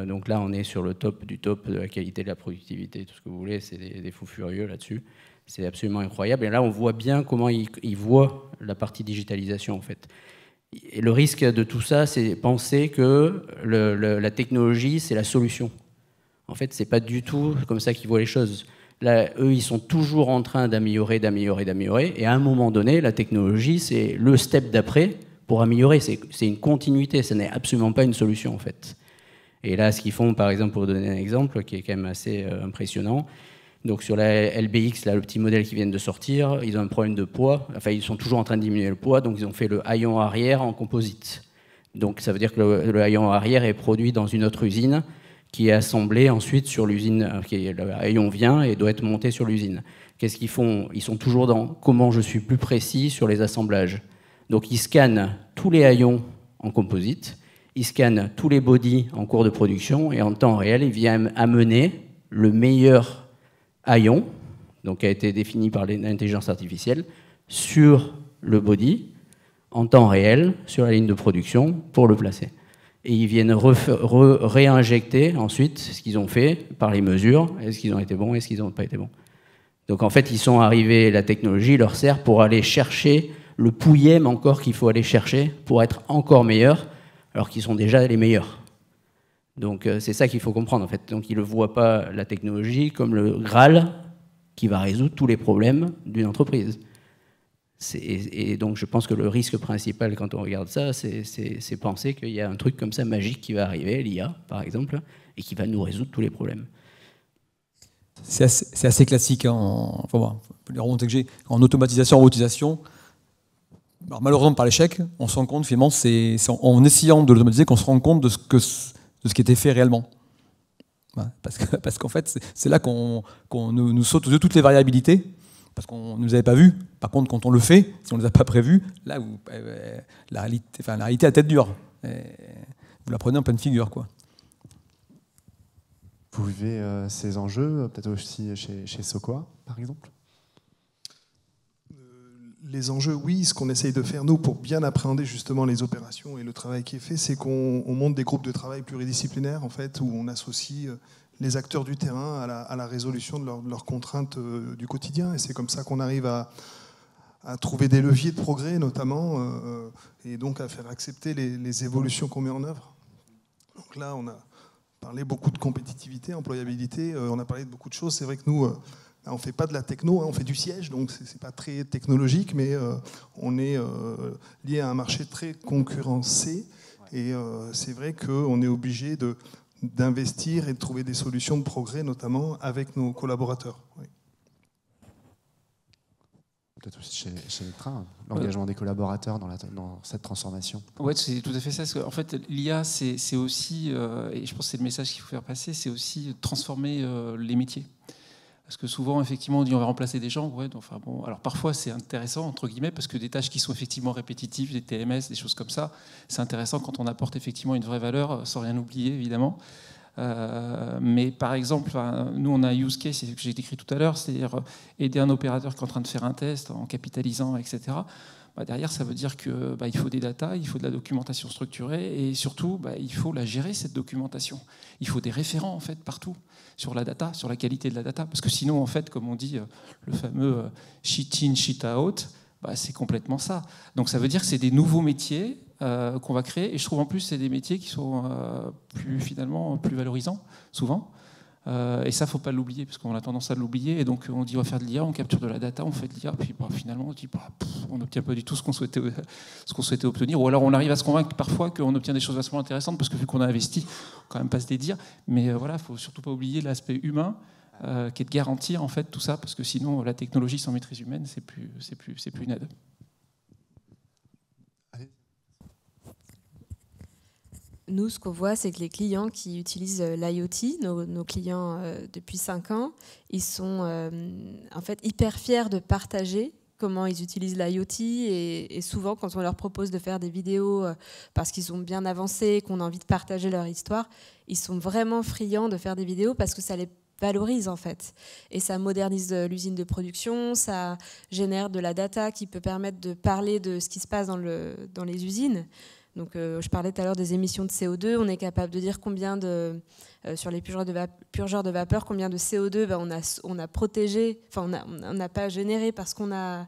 donc là on est sur le top du top de la qualité, de la productivité, tout ce que vous voulez, c'est des fous furieux là-dessus. C'est absolument incroyable. Et là, on voit bien comment ils voient la partie digitalisation, en fait. Et le risque de tout ça, c'est penser que la technologie, c'est la solution. En fait, c'est pas du tout comme ça qu'ils voient les choses. Là, eux, ils sont toujours en train d'améliorer. Et à un moment donné, la technologie, c'est le step d'après pour améliorer. C'est une continuité. Ce n'est absolument pas une solution, en fait. Et là, ce qu'ils font, par exemple, pour donner un exemple qui est quand même assez impressionnant, donc sur la LBX, là, le petit modèle qui vient de sortir, ils ont un problème de poids. Enfin, ils sont toujours en train de diminuer le poids, donc ils ont fait le haillon arrière en composite. Donc ça veut dire que le haillon arrière est produit dans une autre usine qui est assemblé ensuite sur l'usine. Le haillon vient et doit être monté sur l'usine. Qu'est-ce qu'ils font? Ils sont toujours dans comment je suis plus précis sur les assemblages. Donc ils scannent tous les haillons en composite, ils scannent tous les bodies en cours de production et en temps réel, ils viennent amener le meilleur haillon, donc qui a été défini par l'intelligence artificielle, sur le body, en temps réel, sur la ligne de production, pour le placer. Et ils viennent réinjecter ensuite ce qu'ils ont fait par les mesures, est-ce qu'ils ont été bons, est-ce qu'ils n'ont pas été bons. Donc en fait, ils sont arrivés, la technologie leur sert pour aller chercher le pouillème encore qu'il faut aller chercher pour être encore meilleurs, alors qu'ils sont déjà les meilleurs. Donc c'est ça qu'il faut comprendre en fait. Donc ils ne voient pas la technologie comme le Graal qui va résoudre tous les problèmes d'une entreprise. Et donc je pense que le risque principal quand on regarde ça, c'est penser qu'il y a un truc comme ça magique qui va arriver, l'IA par exemple, et qui va nous résoudre tous les problèmes. C'est assez classique en automatisation, en robotisation. Alors, malheureusement par l'échec, on se rend compte finalement, c'est en essayant de l'automatiser qu'on se rend compte de ce qui était fait réellement. Parce qu'en fait, c'est là qu'on nous saute de toutes les variabilités, parce qu'on ne nous avait pas vu. Par contre, quand on le fait, si on ne les a pas prévus, là, la réalité à tête dure. Vous la prenez en pleine figure, quoi. Vous vivez ces enjeux, peut-être aussi chez Sokoa, par exemple? Les enjeux, oui. Ce qu'on essaye de faire, nous, pour bien appréhender justement les opérations et le travail qui est fait, c'est qu'on monte des groupes de travail pluridisciplinaires, en fait, où on associe les acteurs du terrain à la résolution de leurs contraintes du quotidien. Et c'est comme ça qu'on arrive à trouver des leviers de progrès, notamment, et donc à faire accepter les évolutions qu'on met en œuvre. Donc là, on a parlé beaucoup de compétitivité, employabilité, on a parlé de beaucoup de choses. C'est vrai que nous... on ne fait pas de la techno, on fait du siège, donc ce n'est pas très technologique, mais on est lié à un marché très concurrencé. Et c'est vrai qu'on est obligé d'investir et de trouver des solutions de progrès, notamment avec nos collaborateurs. Oui. Peut-être aussi chez les trains, l'engagement des collaborateurs dans cette transformation. Oui, c'est tout à fait ça. En fait, l'IA, c'est aussi, et je pense que c'est le message qu'il faut faire passer, c'est aussi transformer les métiers. Parce que souvent, effectivement, on dit on va remplacer des gens. Ouais, enfin, bon, alors parfois, c'est intéressant, entre guillemets, parce que des tâches qui sont effectivement répétitives, des TMS, des choses comme ça, c'est intéressant quand on apporte effectivement une vraie valeur, sans rien oublier, évidemment. Mais par exemple, nous, on a un use case, c'est ce que j'ai décrit tout à l'heure, c'est-à-dire aider un opérateur qui est en train de faire un test en capitalisant, etc. Derrière, ça veut dire qu'il faut des datas, il faut de la documentation structurée et surtout, il faut la gérer, cette documentation. Il faut des référents, en fait, partout sur la data, sur la qualité de la data. Parce que sinon, en fait, comme on dit, le fameux sheet in, sheet out, c'est complètement ça. Donc ça veut dire que c'est des nouveaux métiers qu'on va créer. Et je trouve en plus que c'est des métiers qui sont finalement plus valorisants, souvent. Et ça, il ne faut pas l'oublier, parce qu'on a tendance à l'oublier. Et donc, on dit, on va faire de l'IA, on capture de la data, on fait de l'IA. Puis finalement, on dit, on n'obtient pas du tout ce qu'on souhaitait obtenir. Ou alors, on arrive à se convaincre parfois qu'on obtient des choses vachement intéressantes, parce que vu qu'on a investi, il ne faut quand même pas se dédire. Mais voilà, il ne faut surtout pas oublier l'aspect humain, qui est de garantir en fait, tout ça, parce que sinon, la technologie sans maîtrise humaine, c'est plus une aide. Nous, ce qu'on voit, c'est que les clients qui utilisent l'IoT, nos clients depuis 5 ans, ils sont en fait hyper fiers de partager comment ils utilisent l'IoT et souvent, quand on leur propose de faire des vidéos parce qu'ils sont bien avancés, qu'on a envie de partager leur histoire, ils sont vraiment friands de faire des vidéos parce que ça les valorise en fait. Et ça modernise l'usine de production, ça génère de la data qui peut permettre de parler de ce qui se passe dans les usines. Donc, je parlais tout à l'heure des émissions de CO2. On est capable de dire combien sur les purgeurs de vapeur, combien de CO2 on a protégé, enfin on n'a pas généré parce qu'on a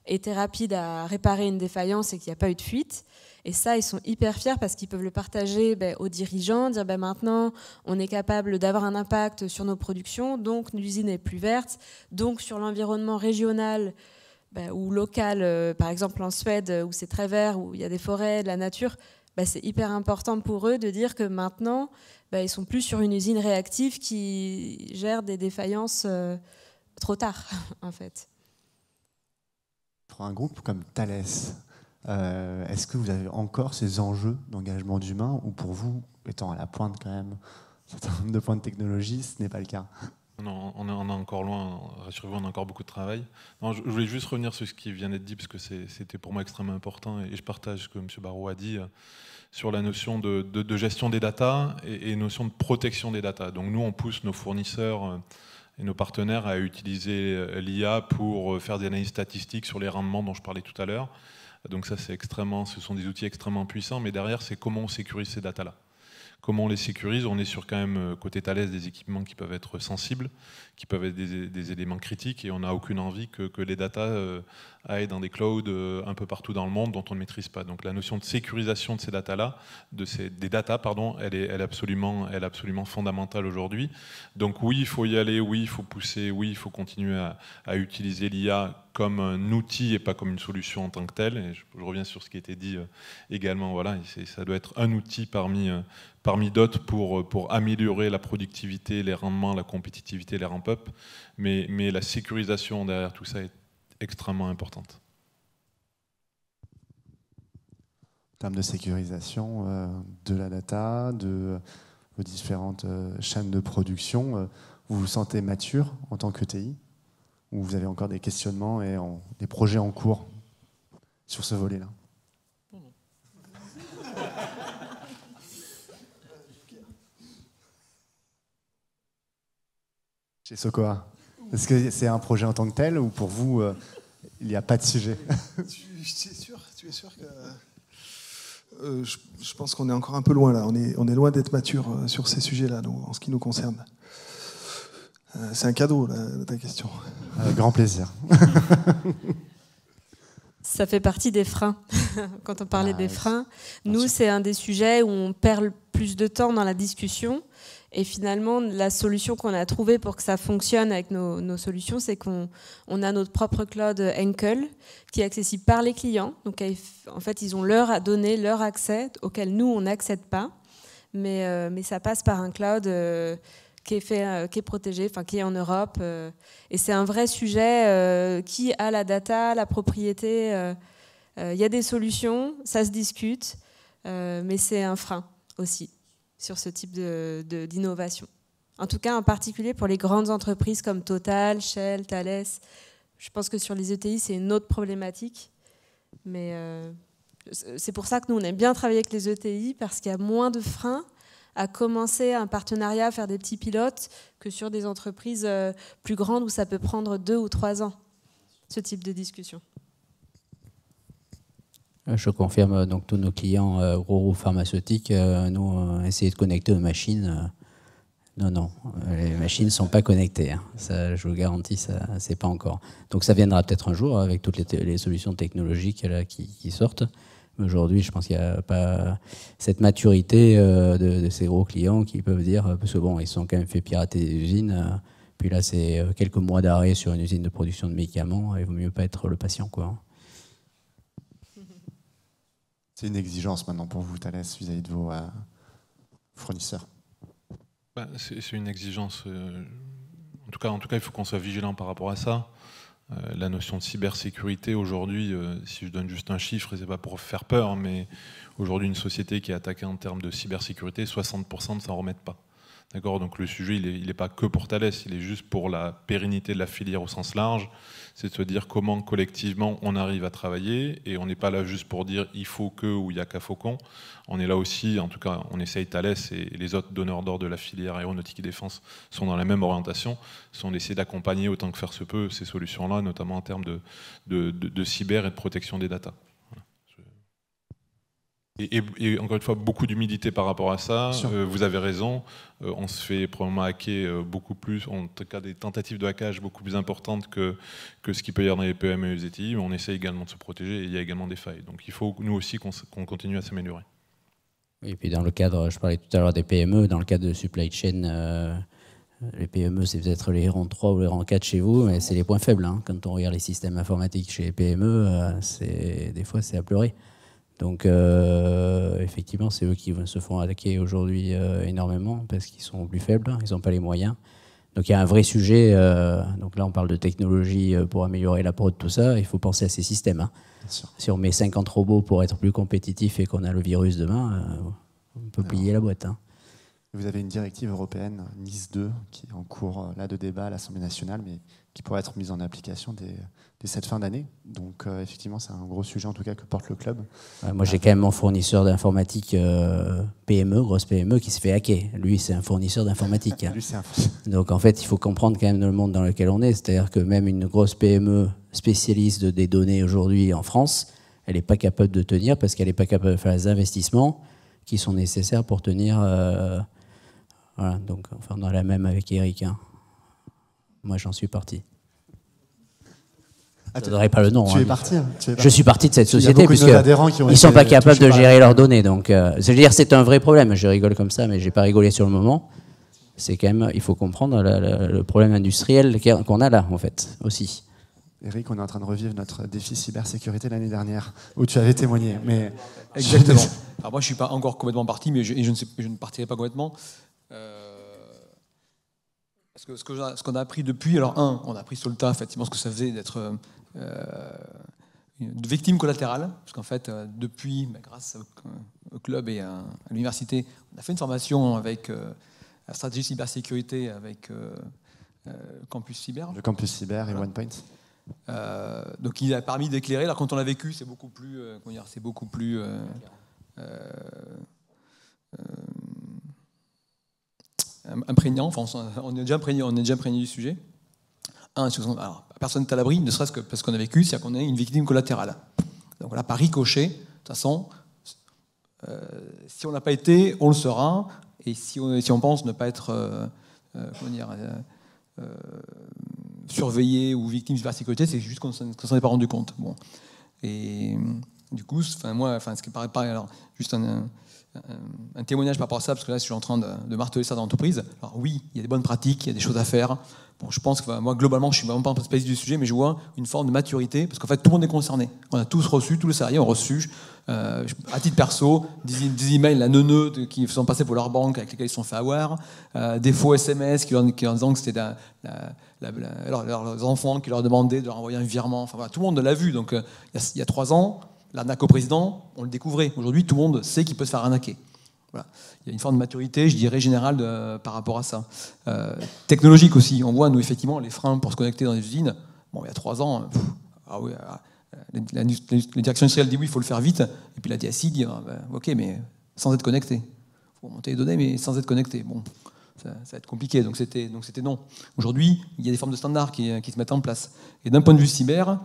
été rapide à réparer une défaillance et qu'il n'y a pas eu de fuite. Et ça, ils sont hyper fiers parce qu'ils peuvent le partager aux dirigeants, dire maintenant, on est capable d'avoir un impact sur nos productions, donc l'usine est plus verte, donc sur l'environnement régional ou local, par exemple en Suède, où c'est très vert, où il y a des forêts, de la nature, c'est hyper important pour eux de dire que maintenant, ils sont plus sur une usine réactive qui gère des défaillances trop tard, en fait. Pour un groupe comme Thales, est-ce que vous avez encore ces enjeux d'engagement d'humains, ou pour vous, étant à la pointe quand même, un certain nombre de points de technologie, ce n'est pas le cas? Non, on est encore loin, rassurez-vous, on a encore beaucoup de travail. Non, je voulais juste revenir sur ce qui vient d'être dit, parce que c'était pour moi extrêmement important, et je partage ce que M. Barraud a dit, sur la notion de gestion des datas et notion de protection des datas. Donc nous, on pousse nos fournisseurs et nos partenaires à utiliser l'IA pour faire des analyses statistiques sur les rendements dont je parlais tout à l'heure. Donc ça, ce sont des outils extrêmement puissants, mais derrière, c'est comment on sécurise ces datas-là. Comment on les sécurise? On est sur quand même, côté Thales, des équipements qui peuvent être sensibles, qui peuvent être des éléments critiques, et on n'a aucune envie que les datas aillent dans des clouds un peu partout dans le monde dont on ne maîtrise pas. Donc la notion de sécurisation de ces datas-là, des datas, pardon, elle est absolument fondamentale aujourd'hui. Donc oui, il faut y aller, oui, il faut pousser, oui, il faut continuer à utiliser l'IA comme un outil et pas comme une solution en tant que telle. Et je reviens sur ce qui a été dit également. Voilà, ça doit être un outil parmi d'autres pour améliorer la productivité, les rendements, la compétitivité, les ramp-up. Mais la sécurisation derrière tout ça est extrêmement importante. En termes de sécurisation de la data, de vos différentes chaînes de production, vous vous sentez mature en tant que TI, ou vous avez encore des questionnements et des projets en cours sur ce volet-là? Chez Socoa, est-ce que c'est un projet en tant que tel, ou pour vous, il n'y a pas de sujet? Tu es sûr que... je pense qu'on est encore un peu loin là. On est loin d'être mature sur ces sujets-là, en ce qui nous concerne. C'est un cadeau, là, ta question. Avec grand plaisir. Ça fait partie des freins. Quand on parlait des freins, nous, c'est un des sujets où on perd le plus de temps dans la discussion. Et finalement, la solution qu'on a trouvée pour que ça fonctionne avec nos solutions, c'est qu'on a notre propre cloud Henkel qui est accessible par les clients. Donc, en fait, ils ont leur donné leur accès auquel nous, on n'accède pas. Mais ça passe par un cloud qui est protégé, enfin qui est en Europe. Et c'est un vrai sujet. Qui a la data, la propriété? Il y a des solutions, ça se discute, mais c'est un frein aussi sur ce type d'innovation. En tout cas, en particulier pour les grandes entreprises comme Total, Shell, Thales. Je pense que sur les ETI, c'est une autre problématique. Mais c'est pour ça que nous, on aime bien travailler avec les ETI, parce qu'il y a moins de freins à commencer un partenariat, à faire des petits pilotes, que sur des entreprises plus grandes où ça peut prendre 2 ou 3 ans, ce type de discussion. Je confirme, donc tous nos clients gros groupes pharmaceutiques, nous, essayer de connecter aux machines. Non, les machines ne sont pas connectées. Hein. Ça, je vous le garantis, ça c'est pas encore. Donc ça viendra peut-être un jour avec toutes les solutions technologiques là, qui sortent. Mais aujourd'hui, je pense qu'il n'y a pas cette maturité de ces gros clients qui peuvent dire, parce que bon, ils sont quand même fait pirater des usines. Puis là, c'est quelques mois d'arrêt sur une usine de production de médicaments. Il vaut mieux pas être le patient, quoi. C'est une exigence maintenant pour vous, Thales, vis-à-vis de vos fournisseurs? C'est une exigence. En tout cas, il faut qu'on soit vigilant par rapport à ça. La notion de cybersécurité aujourd'hui, si je donne juste un chiffre, et c'est pas pour faire peur, mais aujourd'hui, une société qui est attaquée en termes de cybersécurité, 60% ne s'en remettent pas. D'accord ? Donc le sujet, il n'est pas que pour Thales, il est juste pour la pérennité de la filière au sens large. C'est de se dire comment collectivement on arrive à travailler, et on n'est pas là juste pour dire il faut que ou il n'y a qu'à Faucon. On est là aussi, en tout cas, on essaye, Thales et les autres donneurs d'ordre de la filière aéronautique et défense sont dans la même orientation, sont d'essayer d'accompagner autant que faire se peut ces solutions-là, notamment en termes de cyber et de protection des datas. Voilà. Et encore une fois, beaucoup d'humilité par rapport à ça. Vous avez raison, on se fait probablement hacker beaucoup plus, en tout cas des tentatives de hackage beaucoup plus importantes que ce qu'il peut y avoir dans les PME et les ETI, mais on essaie également de se protéger et il y a également des failles. Donc il faut nous aussi qu'on continue à s'améliorer. Et puis dans le cadre, je parlais tout à l'heure des PME, dans le cadre de supply chain, les PME, c'est peut-être les rangs 3 ou les rangs 4 chez vous, mais c'est les points faibles. Hein. Quand on regarde les systèmes informatiques chez les PME, des fois c'est à pleurer. Donc effectivement, c'est eux qui se font attaquer aujourd'hui énormément parce qu'ils sont plus faibles, ils n'ont pas les moyens. Donc il y a un vrai sujet. Donc là, on parle de technologie pour améliorer la prod, tout ça. Il faut penser à ces systèmes. Hein. Si on met 50 robots pour être plus compétitif et qu'on a le virus demain, on peut plier la boîte. Hein. Vous avez une directive européenne, NIS 2, qui est en cours là, de débat à l'Assemblée nationale, mais qui pourrait être mise en application dès cette fin d'année. Donc effectivement, c'est un gros sujet en tout cas que porte le club. Moi, j'ai quand même mon fournisseur d'informatique PME, grosse PME, qui se fait hacker. Lui, c'est un fournisseur d'informatique. Hein. Donc en fait, il faut comprendre quand même le monde dans lequel on est. C'est-à-dire que même une grosse PME spécialiste des données aujourd'hui en France, elle n'est pas capable de tenir parce qu'elle n'est pas capable de faire les investissements qui sont nécessaires pour tenir... Voilà, donc enfin, on a la même avec Eric. Hein. Moi, j'en suis parti. Je ne donnerai pas le nom. Tu es parti. Je suis parti de cette société puisqu'ils ne sont pas capables de gérer leurs données. Donc, c'est-à-dire c'est un vrai problème. Je rigole comme ça, mais je n'ai pas rigolé sur le moment. C'est quand même, il faut comprendre le problème industriel qu'on a là, en fait, aussi. Eric, on est en train de revivre notre défi cybersécurité l'année dernière, où tu avais témoigné. Mais... Exactement. Alors moi, je ne suis pas encore complètement parti, mais je ne partirai pas complètement. Parce que ce qu'on a appris depuis, alors on a appris sur le tas effectivement ce que ça faisait d'être une victime collatérale, parce qu'en fait depuis, grâce au club et à l'université, on a fait une formation avec la stratégie cybersécurité avec Campus Cyber. Le Campus Cyber et voilà. OnePoint. Donc il a permis d'éclairer. Alors quand on l'a vécu, c'est beaucoup plus, imprégnant, enfin, on est déjà imprégné du sujet. Alors, personne n'est à l'abri, ne serait-ce que parce qu'on a vécu, c'est-à-dire qu'on est une victime collatérale. Donc voilà, par ricochet, de toute façon, si on n'a pas été, on le sera, et si on pense ne pas être surveillé ou victime de cybersécurité, c'est juste qu'on ne s'en est pas rendu compte. Bon. Et du coup, ce qui paraît pas, alors, juste un témoignage par rapport à ça, parce que là, je suis en train de marteler ça dans l'entreprise. Alors oui, il y a des bonnes pratiques, il y a des choses à faire. Bon, je pense que moi, globalement, je ne suis vraiment pas un spécialiste du sujet, mais je vois une forme de maturité, parce qu'en fait, tout le monde est concerné. On a tous reçu, tous les salariés ont reçu, à titre perso, des emails à neuneux qui sont passés pour leur banque, avec lesquels ils se sont fait avoir, des faux SMS qui leur disaient que c'était leurs enfants qui leur demandaient de leur envoyer un virement. Enfin, voilà, tout le monde l'a vu. Donc, il y a 3 ans, l'arnaque au président, on le découvrait. Aujourd'hui, tout le monde sait qu'il peut se faire arnaquer. Voilà. Il y a une forme de maturité, je dirais, générale par rapport à ça. Technologique aussi. On voit, nous, effectivement, les freins pour se connecter dans les usines. Bon, il y a 3 ans, la direction industrielle dit oui, il faut le faire vite. Et puis la DSI dit ok, mais sans être connecté. Il faut monter les données, mais sans être connecté. Bon, ça va être compliqué. Donc c'était non. Aujourd'hui, il y a des formes de standards qui se mettent en place. Et d'un point de vue cyber,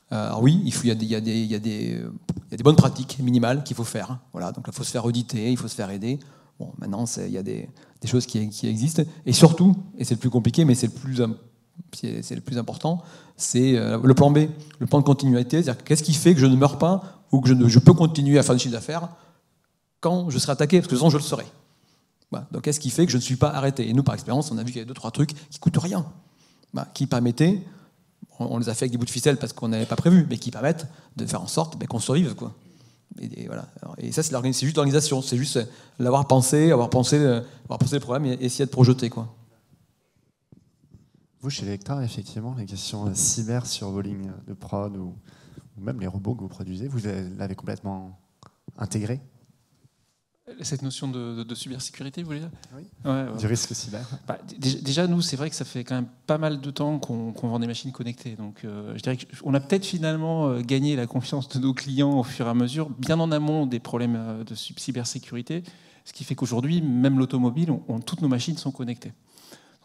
alors oui, il y a des bonnes pratiques minimales qu'il faut faire. Voilà, donc il faut se faire auditer, il faut se faire aider. Bon, maintenant, il y a des choses qui existent. Et surtout, et c'est le plus compliqué, mais c'est le plus important, c'est le plan B, le plan de continuité. C'est-à-dire qu'est-ce qui fait que je ne meurs pas ou que je peux continuer à faire du chiffre d'affaires quand je serai attaqué, parce que sinon je le serai. Voilà, donc qu'est-ce qui fait que je ne suis pas arrêté? Et nous, par expérience, on a vu qu'il y avait 2-3 trucs qui ne coûtent rien, qui permettaient, on les a fait avec des bouts de ficelle parce qu'on n'avait pas prévu, mais qui permettent de faire en sorte qu'on survive, quoi. Et voilà. Et ça, c'est juste l'organisation, c'est juste l'avoir pensé, avoir pensé le problème et essayer de projeter, quoi. Vous, chez Electra, effectivement, les questions cyber sur vos lignes de prod ou même les robots que vous produisez, vous l'avez complètement intégré? Cette notion de cybersécurité, vous voulez dire? Oui. Ouais. Du risque cyber. Déjà, nous, c'est vrai que ça fait quand même pas mal de temps qu'on vend des machines connectées. Donc, je dirais qu'on a peut-être finalement gagné la confiance de nos clients au fur et à mesure, bien en amont des problèmes de cybersécurité, ce qui fait qu'aujourd'hui, même l'automobile, toutes nos machines sont connectées.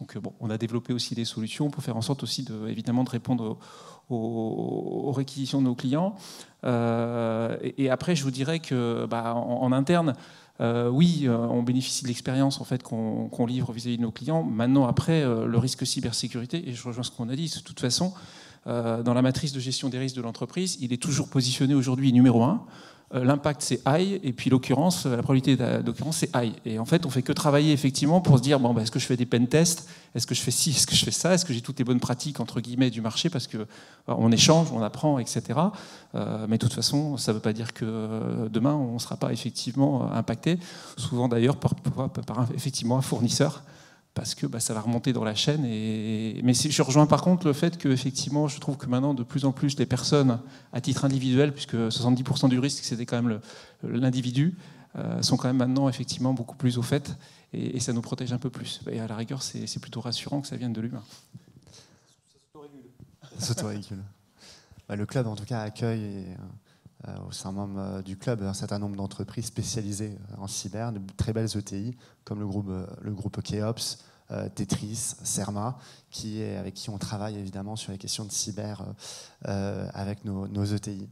Donc bon, on a développé aussi des solutions pour faire en sorte aussi évidemment de répondre aux réquisitions de nos clients. Et après, je vous dirais que en interne, oui, on bénéficie de l'expérience en fait, qu'on livre vis-à-vis de nos clients. Maintenant, après, le risque cybersécurité, et je rejoins ce qu'on a dit, de toute façon, dans la matrice de gestion des risques de l'entreprise, il est toujours positionné aujourd'hui numéro 1. L'impact, c'est high, et puis l'occurrence, la probabilité d'occurrence, c'est high. Et en fait, on fait que travailler effectivement pour se dire, est-ce que je fais des pen tests, est-ce que je fais ci, est-ce que je fais ça, est-ce que j'ai toutes les bonnes pratiques entre guillemets du marché, parce que on échange, on apprend, etc. Mais de toute façon, ça ne veut pas dire que demain on ne sera pas effectivement impacté. Souvent d'ailleurs par effectivement un fournisseur. Parce que ça va remonter dans la chaîne. Mais je rejoins par contre le fait que effectivement, je trouve que maintenant, de plus en plus, les personnes, à titre individuel, puisque 70% du risque, c'était quand même l'individu, sont quand même maintenant effectivement beaucoup plus au fait, et ça nous protège un peu plus. Et à la rigueur, c'est plutôt rassurant que ça vienne de l'humain. Ça s'autorégule. Le club, en tout cas, accueille... au sein même du club, un certain nombre d'entreprises spécialisées en cyber, de très belles ETI, comme le groupe Keops, Tetris, Cerma, avec qui on travaille évidemment sur les questions de cyber avec nos ETI.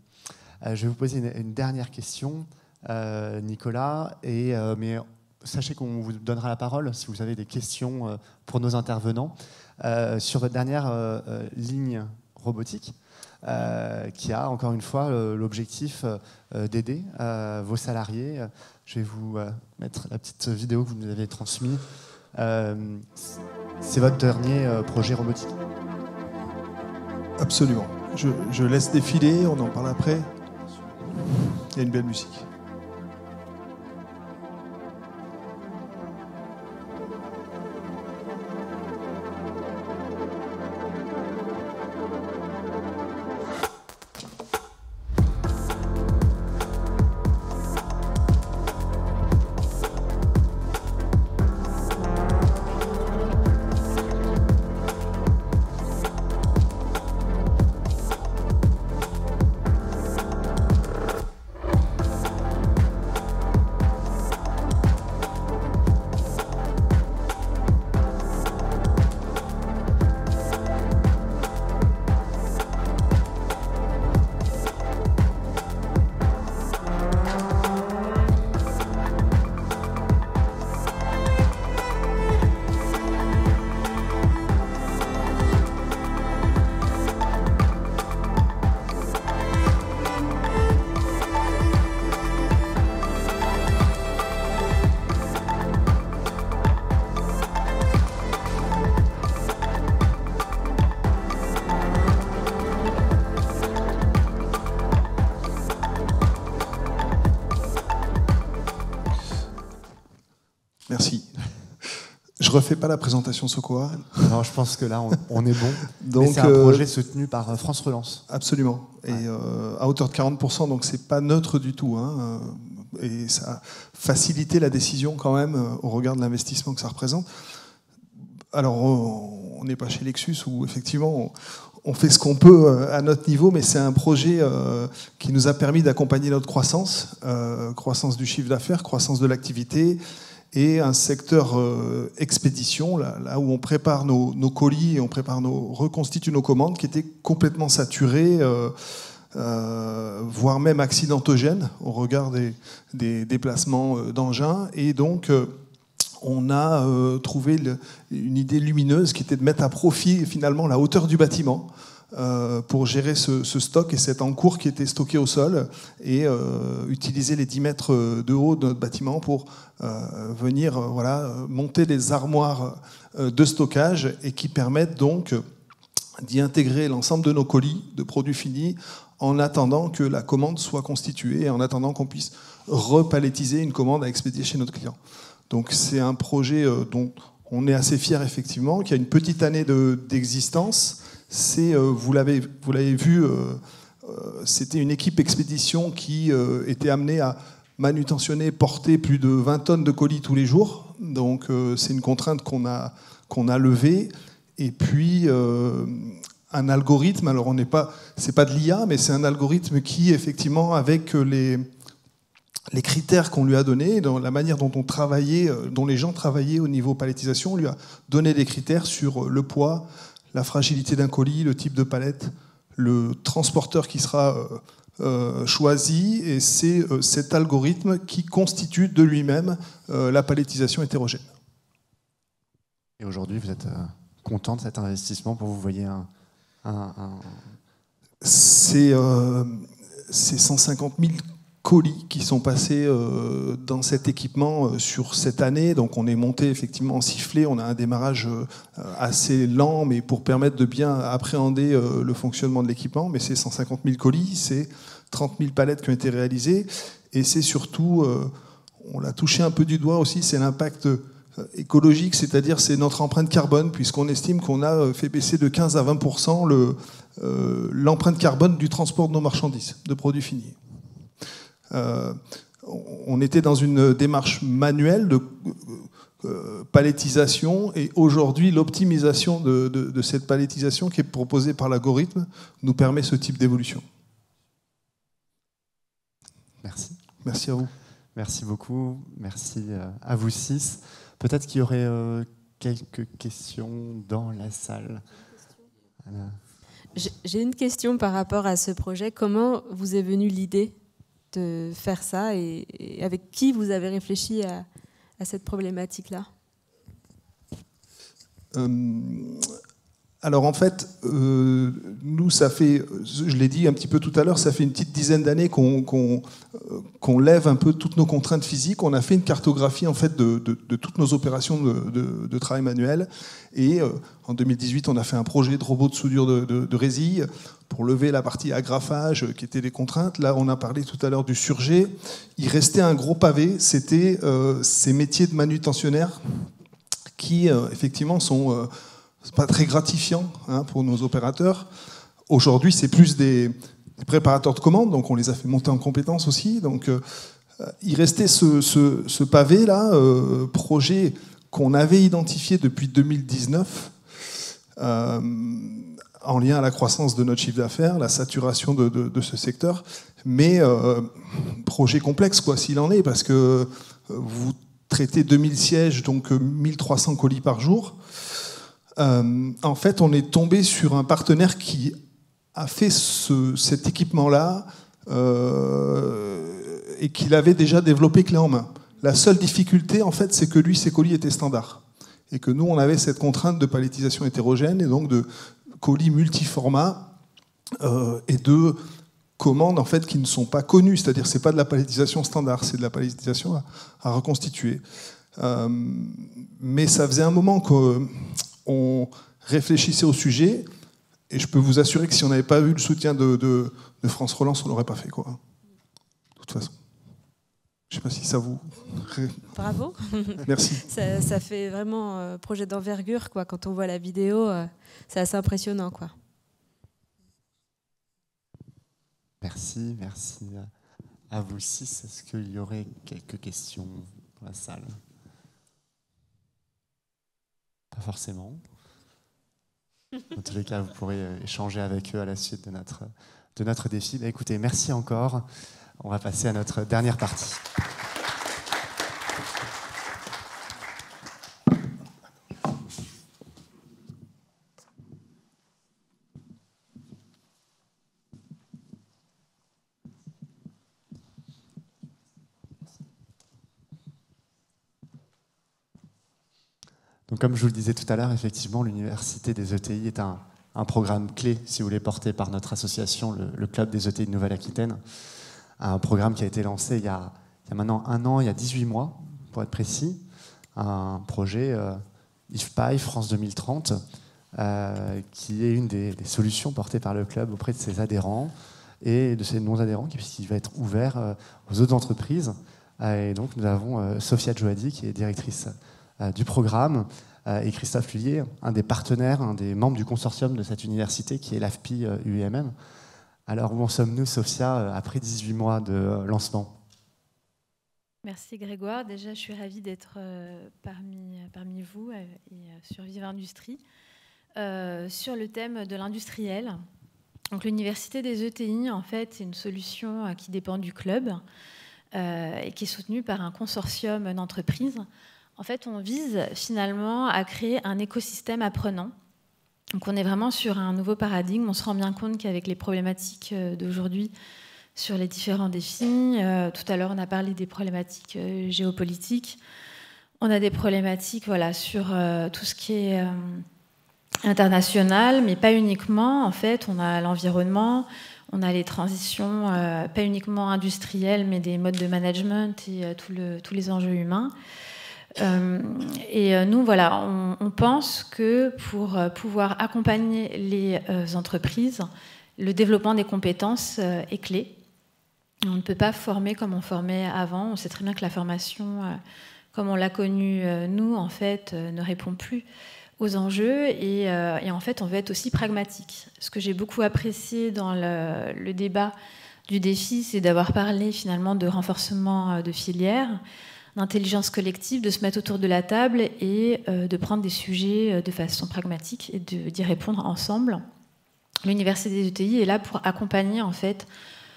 Je vais vous poser une dernière question, Nicolas, mais sachez qu'on vous donnera la parole si vous avez des questions pour nos intervenants. Sur votre dernière ligne robotique, qui a encore une fois l'objectif d'aider vos salariés. Je vais vous mettre la petite vidéo que vous nous avez transmise. C'est votre dernier projet robotique. Absolument. Je laisse défiler, on en parle après. Il y a une belle musique. Merci. Je refais pas la présentation Sokoa. Non, je pense que là, on est bon. Donc, c'est un projet soutenu par France Relance. Absolument. Et à hauteur de 40%, donc c'est pas neutre du tout. Et ça a facilité la décision quand même au regard de l'investissement que ça représente. Alors, on n'est pas chez Lexus où effectivement on fait ce qu'on peut à notre niveau, mais c'est un projet qui nous a permis d'accompagner notre croissance, croissance du chiffre d'affaires, croissance de l'activité, et un secteur expédition, là où on prépare nos colis et on reconstitue nos commandes, qui étaient complètement saturées, voire même accidentogènes au regard des déplacements d'engins. Et donc, on a trouvé une idée lumineuse qui était de mettre à profit finalement la hauteur du bâtiment pour gérer ce stock et cet encours qui était stocké au sol, et utiliser les 10 mètres de haut de notre bâtiment pour venir monter des armoires de stockage, et qui permettent donc d'y intégrer l'ensemble de nos colis de produits finis en attendant que la commande soit constituée et en attendant qu'on puisse repalettiser une commande à expédier chez notre client. Donc c'est un projet dont on est assez fier effectivement, qui a une petite année d'existence. Vous l'avez vu, c'était une équipe expédition qui était amenée à manutentionner, porter plus de 20 tonnes de colis tous les jours. Donc c'est une contrainte qu'on a levée. Et puis un algorithme, alors c'est pas de l'IA, mais c'est un algorithme qui effectivement, avec les critères qu'on lui a donnés, dans la manière dont on travaillait, dont les gens travaillaient au niveau palettisation, on lui a donné des critères sur le poids, la fragilité d'un colis, le type de palette, le transporteur qui sera choisi, et c'est cet algorithme qui constitue de lui-même la palettisation hétérogène. Et aujourd'hui, vous êtes content de cet investissement pour vous voyez C'est 150 000 colis qui sont passés dans cet équipement sur cette année. Donc on est monté effectivement en sifflet, on a un démarrage assez lent, mais pour permettre de bien appréhender le fonctionnement de l'équipement. Mais c'est 150 000 colis, c'est 30 000 palettes qui ont été réalisées, et c'est surtout, on l'a touché un peu du doigt aussi, c'est l'impact écologique, c'est-à-dire c'est notre empreinte carbone, puisqu'on estime qu'on a fait baisser de 15 à 20% l'empreinte carbone du transport de nos marchandises, de produits finis. On était dans une démarche manuelle de palettisation, et aujourd'hui l'optimisation de cette palettisation qui est proposée par l'algorithme nous permet ce type d'évolution. Merci. Merci à vous. Merci beaucoup. Merci à vous 6. Peut-être qu'il y aurait quelques questions dans la salle. J'ai une question par rapport à ce projet. Comment vous est venue l'idée de faire ça, et avec qui vous avez réfléchi à cette problématique-là? Alors en fait, nous, ça fait, je l'ai dit un petit peu tout à l'heure, ça fait une petite dizaine d'années qu'on lève un peu toutes nos contraintes physiques. On a fait une cartographie en fait de toutes nos opérations de travail manuel. Et en 2018, on a fait un projet de robot de soudure de résille pour lever la partie agrafage qui était des contraintes. Là, on a parlé tout à l'heure du surjet. Il restait un gros pavé, c'était ces métiers de manutentionnaire qui, effectivement, sont pas très gratifiants pour nos opérateurs. Aujourd'hui, c'est plus des préparateurs de commandes, donc on les a fait monter en compétences aussi. Donc, il restait ce pavé-là, projet qu'on avait identifié depuis 2019, en lien à la croissance de notre chiffre d'affaires, la saturation de ce secteur, mais projet complexe, quoi, s'il en est, parce que vous traitez 2000 sièges, donc 1300 colis par jour. En fait, on est tombé sur un partenaire qui a fait cet équipement-là et qu'il avait déjà développé clé en main. La seule difficulté, en fait, c'est que lui, ses colis étaient standards. Et que nous, on avait cette contrainte de palettisation hétérogène et donc de colis multiformats et de commandes en fait, qui ne sont pas connues. C'est-à-dire que ce n'est pas de la palettisation standard, c'est de la palettisation à reconstituer. Mais ça faisait un moment qu'on réfléchissait au sujet, et je peux vous assurer que si on n'avait pas eu le soutien de France Relance, on ne l'aurait pas fait, quoi. De toute façon. Je ne sais pas si ça vous... Bravo. Merci. Ça fait vraiment projet d'envergure, quoi. Quand on voit la vidéo, c'est assez impressionnant, quoi. Merci, merci à vous six. Est-ce qu'il y aurait quelques questions dans la salle? Pas forcément. Dans tous les cas, vous pourrez échanger avec eux à la suite de notre défi. Bah, écoutez, merci encore. On va passer à notre dernière partie. Donc, comme je vous le disais tout à l'heure, effectivement, l'Université des ETI est un programme clé, si vous voulez, porté par notre association, le Club des ETI de Nouvelle-Aquitaine. Un programme qui a été lancé il y a maintenant 1 an, il y a 18 mois, pour être précis. Un projet IFPI France 2030, qui est une des solutions portées par le club auprès de ses adhérents et de ses non-adhérents, qui va être ouvert aux autres entreprises. Et donc, nous avons Sophia Joadi, qui est directrice du programme, et Christophe Lullier, un des partenaires, un des membres du consortium de cette université, qui est l'AFPI UEMM. Alors, où en sommes-nous, Sophia, après 18 mois de lancement? Merci Grégoire. Déjà, je suis ravie d'être parmi vous et sur Vive Industrie sur le thème de l'industriel. Donc, l'Université des ETI, en fait, c'est une solution qui dépend du club. et qui est soutenu par un consortium d'entreprises. En fait, on vise finalement à créer un écosystème apprenant. Donc on est vraiment sur un nouveau paradigme. On se rend bien compte qu'avec les problématiques d'aujourd'hui sur les différents défis, tout à l'heure on a parlé des problématiques géopolitiques, on a des problématiques sur tout ce qui est international, mais pas uniquement. En fait, on a l'environnement, on a les transitions, pas uniquement industrielles, mais des modes de management et tous les enjeux humains. Et nous, on pense que pour pouvoir accompagner les entreprises, le développement des compétences est clé. On ne peut pas former comme on formait avant. On sait très bien que la formation, comme on l'a connue, nous, en fait, ne répond plus aux enjeux. Et en fait, on veut être aussi pragmatique. Ce que j'ai beaucoup apprécié dans le débat du défi, c'est d'avoir parlé finalement de renforcement de filières, d'intelligence collective, de se mettre autour de la table et de prendre des sujets de façon pragmatique et d'y répondre ensemble. L'Université des ETI est là pour accompagner en fait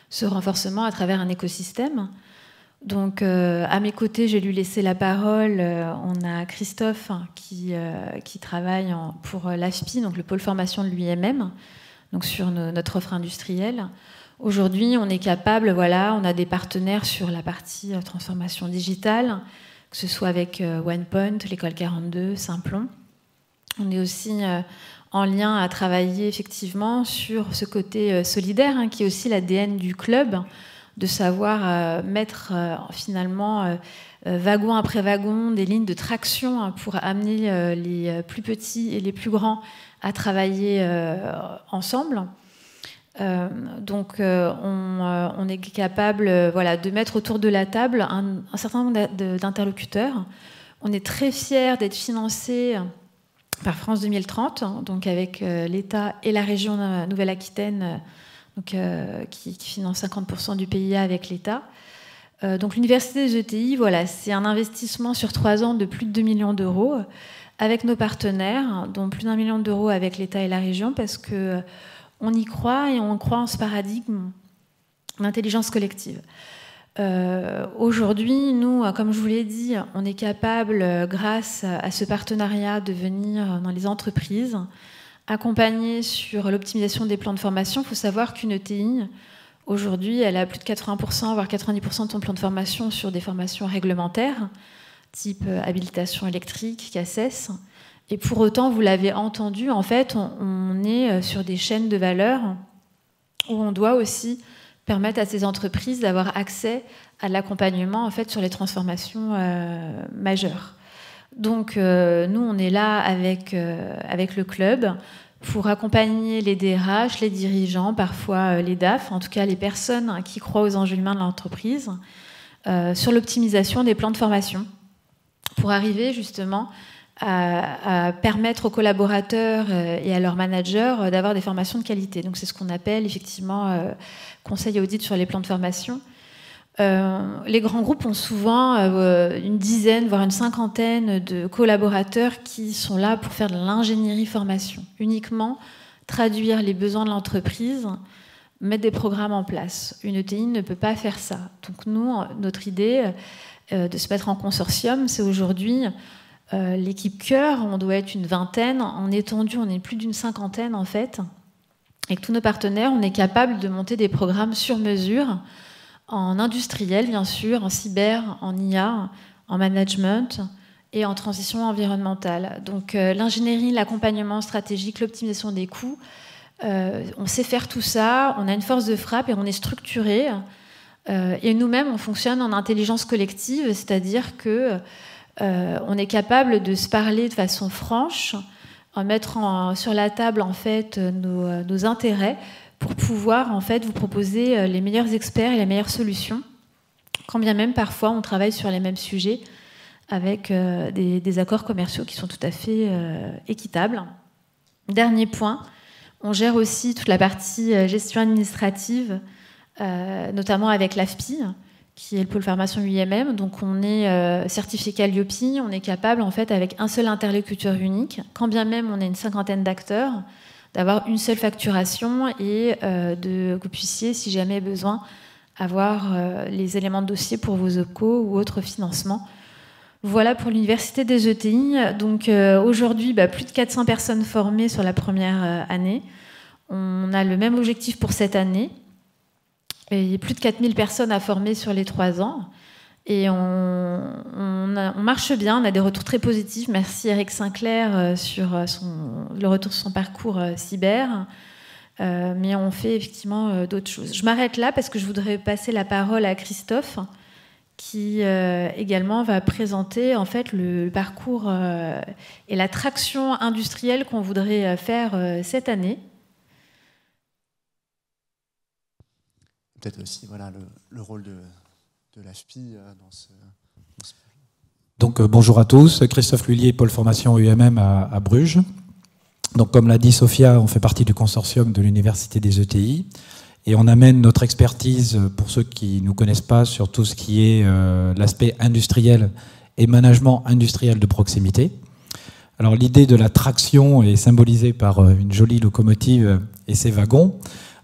ce renforcement à travers un écosystème. Donc, à mes côtés, j'ai lui laissé la parole. On a Christophe qui travaille pour l'AFPI, donc le pôle formation de l'UIMM, donc sur notre offre industrielle. Aujourd'hui, on est capable, on a des partenaires sur la partie transformation digitale, que ce soit avec OnePoint, l'école 42, Simplon. On est aussi en lien à travailler effectivement sur ce côté solidaire, qui est aussi l'ADN du club, de savoir mettre finalement wagon après wagon des lignes de traction pour amener les plus petits et les plus grands à travailler ensemble. Donc on est capable de mettre autour de la table un certain nombre d'interlocuteurs. On est très fiers d'être financés par France 2030, donc avec l'État et la région Nouvelle-Aquitaine, qui finance 50% du PIA avec l'État. Donc l'Université des ETI, c'est un investissement sur 3 ans de plus de 2 millions d'euros avec nos partenaires, dont plus d'1 million d'euros avec l'État et la région, parce que on y croit et on croit en ce paradigme d'intelligence collective. Aujourd'hui, nous, comme je vous l'ai dit, on est capable, grâce à ce partenariat, de venir dans les entreprises, accompagner sur l'optimisation des plans de formation. Il faut savoir qu'une ETI, aujourd'hui, elle a plus de 80%, voire 90% de son plan de formation sur des formations réglementaires, type habilitation électrique, CACES. Et pour autant, vous l'avez entendu, en fait, on est sur des chaînes de valeur où on doit aussi permettre à ces entreprises d'avoir accès à l'accompagnement en fait, sur les transformations majeures. Donc, nous, on est là avec le club pour accompagner les DRH, les dirigeants, parfois les DAF, en tout cas les personnes qui croient aux enjeux humains de l'entreprise, sur l'optimisation des plans de formation, pour arriver justement à permettre aux collaborateurs et à leurs managers d'avoir des formations de qualité. Donc c'est ce qu'on appelle effectivement conseil et audit sur les plans de formation. Les grands groupes ont souvent une dizaine, voire une cinquantaine de collaborateurs qui sont là pour faire de l'ingénierie formation, uniquement traduire les besoins de l'entreprise, mettre des programmes en place. Une ETI ne peut pas faire ça. Donc nous, notre idée de se mettre en consortium, c'est aujourd'hui l'équipe cœur, on doit être une vingtaine, en étendue on est plus d'une cinquantaine en fait. Avec tous nos partenaires, on est capable de monter des programmes sur mesure, en industriel bien sûr, en cyber, en IA, en management et en transition environnementale. Donc l'ingénierie, l'accompagnement stratégique, l'optimisation des coûts, on sait faire tout ça, on a une force de frappe et on est structuré. Et nous-mêmes, on fonctionne en intelligence collective, c'est-à-dire que on est capable de se parler de façon franche, en mettre sur la table en fait nos intérêts pour pouvoir en fait vous proposer les meilleurs experts et les meilleures solutions, quand bien même parfois on travaille sur les mêmes sujets avec des accords commerciaux qui sont tout à fait équitables. Dernier point, on gère aussi toute la partie gestion administrative, notamment avec l'AFPI, qui est le pôle formation UIMM. Donc on est certifié Calliope, on est capable en fait avec un seul interlocuteur unique, quand bien même on est une cinquantaine d'acteurs, d'avoir une seule facturation et que vous puissiez, si jamais besoin, avoir les éléments de dossier pour vos OPCO ou autres financements. Voilà pour l'Université des ETI. Donc aujourd'hui, plus de 400 personnes formées sur la première année. On a le même objectif pour cette année. Et il y a plus de 4000 personnes à former sur les 3 ans. Et on marche bien, on a des retours très positifs. Merci Eric Sinclair sur le retour sur son parcours cyber. Mais on fait effectivement d'autres choses. Je m'arrête là parce que je voudrais passer la parole à Christophe, qui également va présenter en fait le parcours et la traction industrielle qu'on voudrait faire cette année. Peut-être aussi le rôle de l'AFPI dans ce... Donc bonjour à tous, Christophe Lhuillier, pôle formation UMM à Bruges. Donc comme l'a dit Sophia, on fait partie du consortium de l'Université des ETI et on amène notre expertise, pour ceux qui ne nous connaissent pas, sur tout ce qui est l'aspect industriel et management industriel de proximité. Alors l'idée de la traction est symbolisée par une jolie locomotive et ses wagons.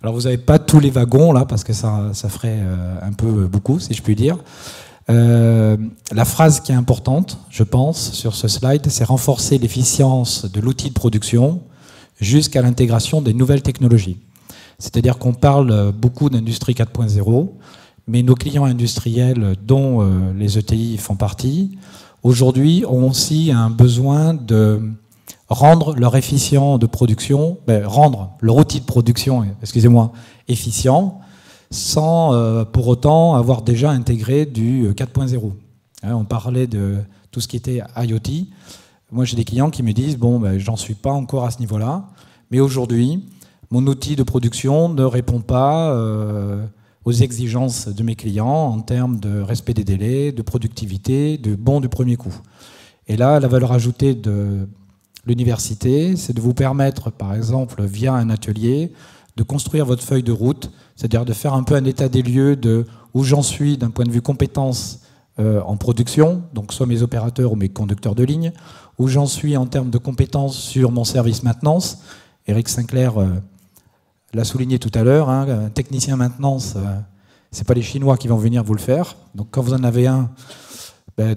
Alors vous n'avez pas tous les wagons là, parce que ça ferait un peu beaucoup, si je puis dire. La phrase qui est importante, je pense, sur ce slide, c'est renforcer l'efficience de l'outil de production jusqu'à l'intégration des nouvelles technologies. C'est-à-dire qu'on parle beaucoup d'industrie 4.0, mais nos clients industriels, dont les ETI font partie, aujourd'hui ont aussi un besoin de rendre leur efficient de production, rendre leur outil de production, excusez-moi, efficient, sans pour autant avoir déjà intégré du 4.0. On parlait de tout ce qui était IoT. Moi, j'ai des clients qui me disent, j'en suis pas encore à ce niveau-là, mais aujourd'hui, mon outil de production ne répond pas aux exigences de mes clients en termes de respect des délais, de productivité, de bon du premier coup. Et là, la valeur ajoutée de l'université, c'est de vous permettre, par exemple, via un atelier, de construire votre feuille de route, c'est-à-dire de faire un peu un état des lieux de où j'en suis d'un point de vue compétences en production, donc soit mes opérateurs ou mes conducteurs de ligne, où j'en suis en termes de compétences sur mon service maintenance. Eric Sinclair l'a souligné tout à l'heure, un technicien maintenance, c'est pas les Chinois qui vont venir vous le faire. Donc quand vous en avez un,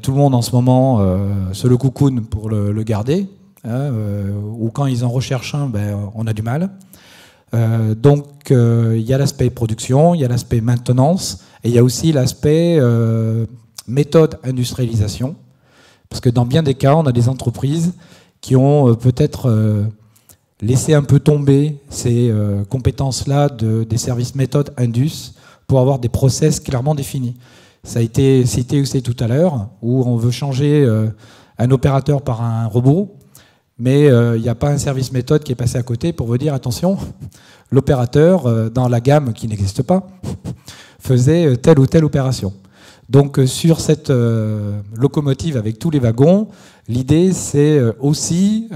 tout le monde en ce moment se le coucoune pour le garder, ou quand ils en recherchent un, on a du mal. Donc il y a l'aspect production, il y a l'aspect maintenance, et il y a aussi l'aspect méthode industrialisation, parce que dans bien des cas, on a des entreprises qui ont peut-être laissé un peu tomber ces compétences-là des services méthode indus pour avoir des process clairement définis. Ça a été cité aussi tout à l'heure, où on veut changer un opérateur par un robot, mais il n'y a pas un service méthode qui est passé à côté pour vous dire attention, l'opérateur, dans la gamme qui n'existe pas, faisait telle ou telle opération. Donc sur cette locomotive avec tous les wagons, l'idée c'est aussi,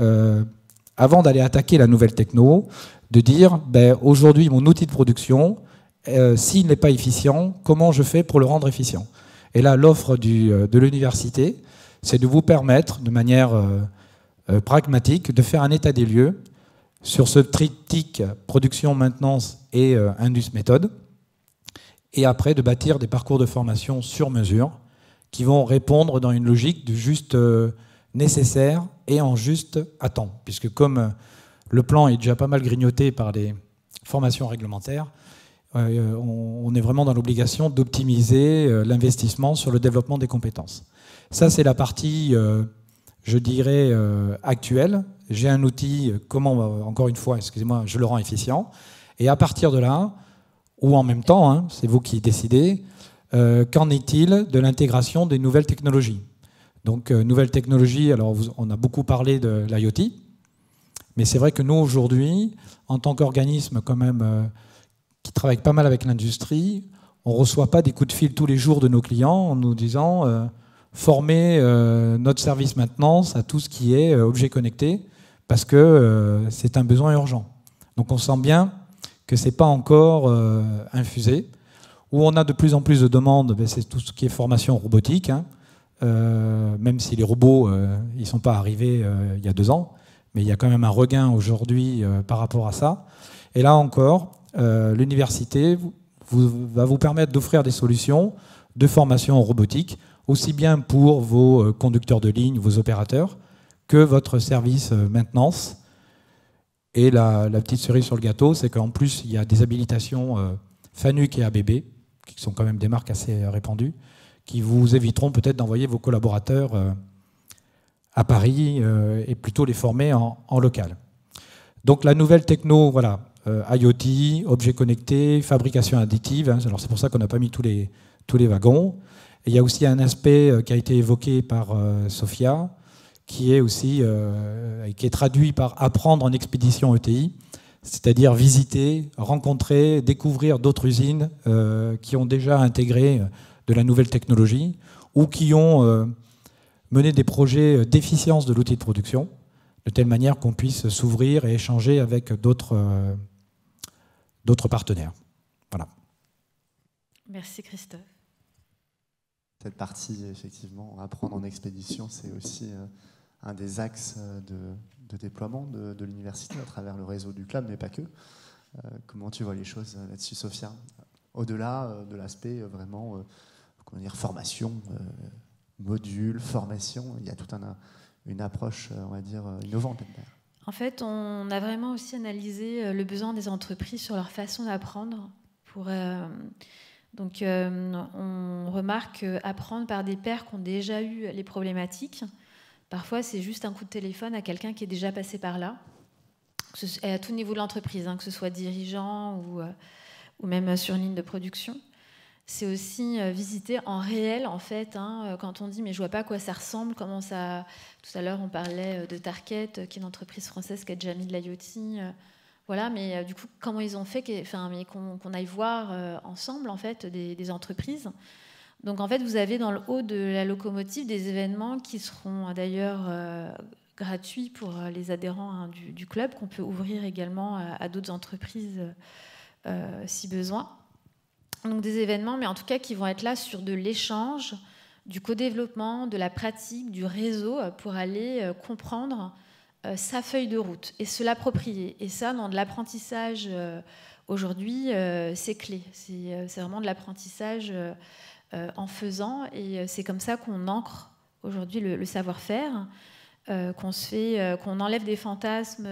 avant d'aller attaquer la nouvelle techno, de dire aujourd'hui mon outil de production, s'il n'est pas efficient, comment je fais pour le rendre efficient? Et là, l'offre de l'université, c'est de vous permettre, de manière pragmatique, de faire un état des lieux sur ce triptyque production, maintenance et indus méthode, et après de bâtir des parcours de formation sur mesure qui vont répondre dans une logique de juste nécessaire et en juste à temps, puisque comme le plan est déjà pas mal grignoté par les formations réglementaires, on est vraiment dans l'obligation d'optimiser l'investissement sur le développement des compétences. Ça, c'est la partie, je dirais, actuelle. J'ai un outil, encore une fois, excusez-moi, je le rends efficient. Et à partir de là, ou en même temps, c'est vous qui décidez, qu'en est-il de l'intégration des nouvelles technologies? Donc, nouvelles technologies, alors on a beaucoup parlé de l'IoT, mais c'est vrai que nous, aujourd'hui, en tant qu'organisme quand même qui travaille pas mal avec l'industrie, on ne reçoit pas des coups de fil tous les jours de nos clients en nous disant former notre service maintenance à tout ce qui est objet connecté, parce que c'est un besoin urgent. Donc on sent bien que ce n'est pas encore infusé. Où on a de plus en plus de demandes, c'est tout ce qui est formation robotique, même si les robots ils ne sont pas arrivés il y a 2 ans, mais il y a quand même un regain aujourd'hui par rapport à ça. Et là encore, l'université va vous permettre d'offrir des solutions de formation en robotique, aussi bien pour vos conducteurs de ligne, vos opérateurs, que votre service maintenance. Et la petite cerise sur le gâteau, c'est qu'en plus, il y a des habilitations FANUC et ABB, qui sont quand même des marques assez répandues, qui vous éviteront peut-être d'envoyer vos collaborateurs à Paris et plutôt les former en local. Donc la nouvelle techno, voilà, IoT, objets connectés, fabrication additive, hein, alors c'est pour ça qu'on n'a pas mis tous les wagons. Et il y a aussi un aspect qui a été évoqué par Sophia, qui est aussi qui est traduit par apprendre en expédition ETI, c'est-à-dire visiter, rencontrer, découvrir d'autres usines qui ont déjà intégré de la nouvelle technologie ou qui ont mené des projets d'efficience de l'outil de production, de telle manière qu'on puisse s'ouvrir et échanger avec d'autres partenaires. Voilà. Merci Christophe. Cette partie, effectivement, apprendre en expédition, c'est aussi un des axes de déploiement de l'université à travers le réseau du club, mais pas que. Comment tu vois les choses là-dessus, Sophia? Au-delà de l'aspect vraiment, comment dire, formation, module, formation, il y a toute une approche, on va dire, innovante. En fait, on a vraiment aussi analysé le besoin des entreprises sur leur façon d'apprendre. Donc, on remarque qu'apprendre par des pairs qui ont déjà eu les problématiques, parfois c'est juste un coup de téléphone à quelqu'un qui est déjà passé par là, à tout niveau de l'entreprise, hein, que ce soit dirigeant ou même sur une ligne de production. C'est aussi visiter en réel, en fait, hein, quand on dit « mais je vois pas à quoi ça ressemble », comment ça... Tout à l'heure, on parlait de Target, qui est une entreprise française qui a déjà mis de l'IoT. Voilà, mais du coup, comment ils ont fait qu'on aille voir ensemble, en fait, des entreprises. Donc, en fait, vous avez dans le haut de la locomotive des événements qui seront d'ailleurs gratuits pour les adhérents, hein, du club, qu'on peut ouvrir également à d'autres entreprises si besoin. Donc des événements, mais en tout cas qui vont être là sur de l'échange, du co-développement, de la pratique, du réseau, pour aller comprendre sa feuille de route et se l'approprier. Et ça, dans de l'apprentissage aujourd'hui, c'est clé. C'est vraiment de l'apprentissage en faisant, et c'est comme ça qu'on ancre aujourd'hui le savoir-faire, qu'on enlève des fantasmes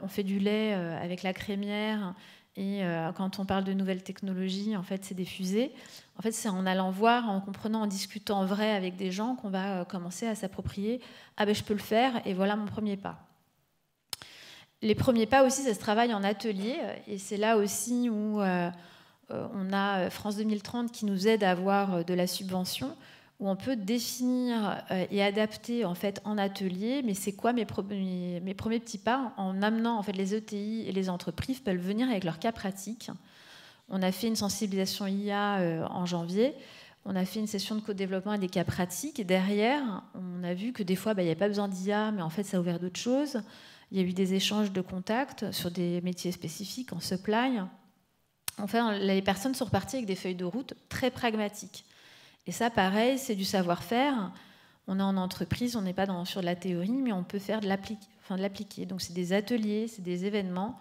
on fait du lait avec la crémière. Et quand on parle de nouvelles technologies, en fait, c'est des fusées. En fait, c'est en allant voir, en comprenant, en discutant en vrai avec des gens qu'on va commencer à s'approprier. Ah ben, je peux le faire, et voilà mon premier pas. Les premiers pas aussi, ça se travaille en atelier. Et c'est là aussi où on a France 2030 qui nous aide à avoir de la subvention, où on peut définir et adapter en fait en atelier, mais c'est quoi mes premiers petits pas, en amenant en fait les ETI et les entreprises peuvent venir avec leurs cas pratiques. On a fait une sensibilisation IA en janvier, on a fait une session de co-développement et des cas pratiques, et derrière on a vu que des fois il n'y avait pas besoin d'IA, mais en fait ça a ouvert d'autres choses. Il y a eu des échanges de contacts sur des métiers spécifiques en supply. Enfin, les personnes sont reparties avec des feuilles de route très pragmatiques. Et ça, pareil, c'est du savoir-faire. On est en entreprise, on n'est pas sur de la théorie, mais on peut faire de l'appliquer. Donc, c'est des ateliers, c'est des événements.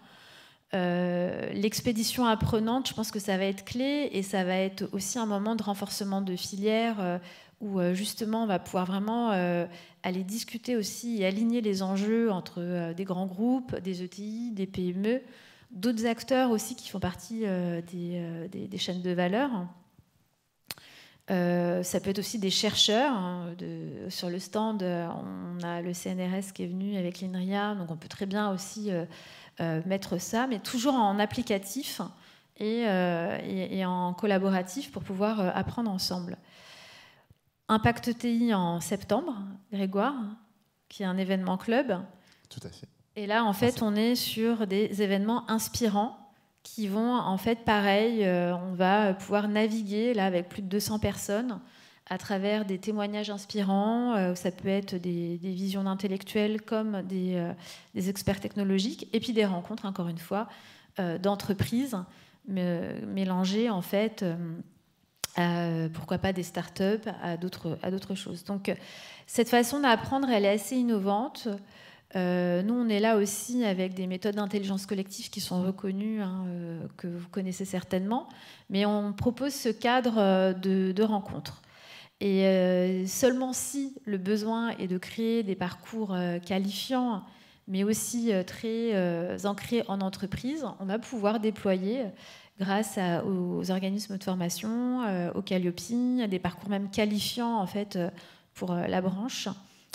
L'expédition apprenante, je pense que ça va être clé, et ça va être aussi un moment de renforcement de filière où, justement, on va pouvoir vraiment aller discuter aussi et aligner les enjeux entre des grands groupes, des ETI, des PME, d'autres acteurs aussi qui font partie des chaînes de valeur. Ça peut être aussi des chercheurs. Hein, sur le stand, on a le CNRS qui est venu avec l'INRIA, donc on peut très bien aussi mettre ça, mais toujours en applicatif et en collaboratif pour pouvoir apprendre ensemble. Impact ETI en septembre, Grégoire, qui est un événement club. Tout à fait. Et là, en fait, on est sur des événements inspirants qui vont, en fait, pareil, on va pouvoir naviguer là avec plus de 200 personnes à travers des témoignages inspirants. Ça peut être des visions d'intellectuels comme des experts technologiques, et puis des rencontres, encore une fois, d'entreprises mélangées, en fait, pourquoi pas des startups à d'autres choses. Donc, cette façon d'apprendre, elle est assez innovante. Nous, on est là aussi avec des méthodes d'intelligence collective qui sont reconnues, que vous connaissez certainement, mais on propose ce cadre de rencontres. Et seulement si le besoin est de créer des parcours qualifiants, mais aussi très ancrés en entreprise, on va pouvoir déployer, grâce aux organismes de formation, au Calliope, des parcours même qualifiants en fait, pour la branche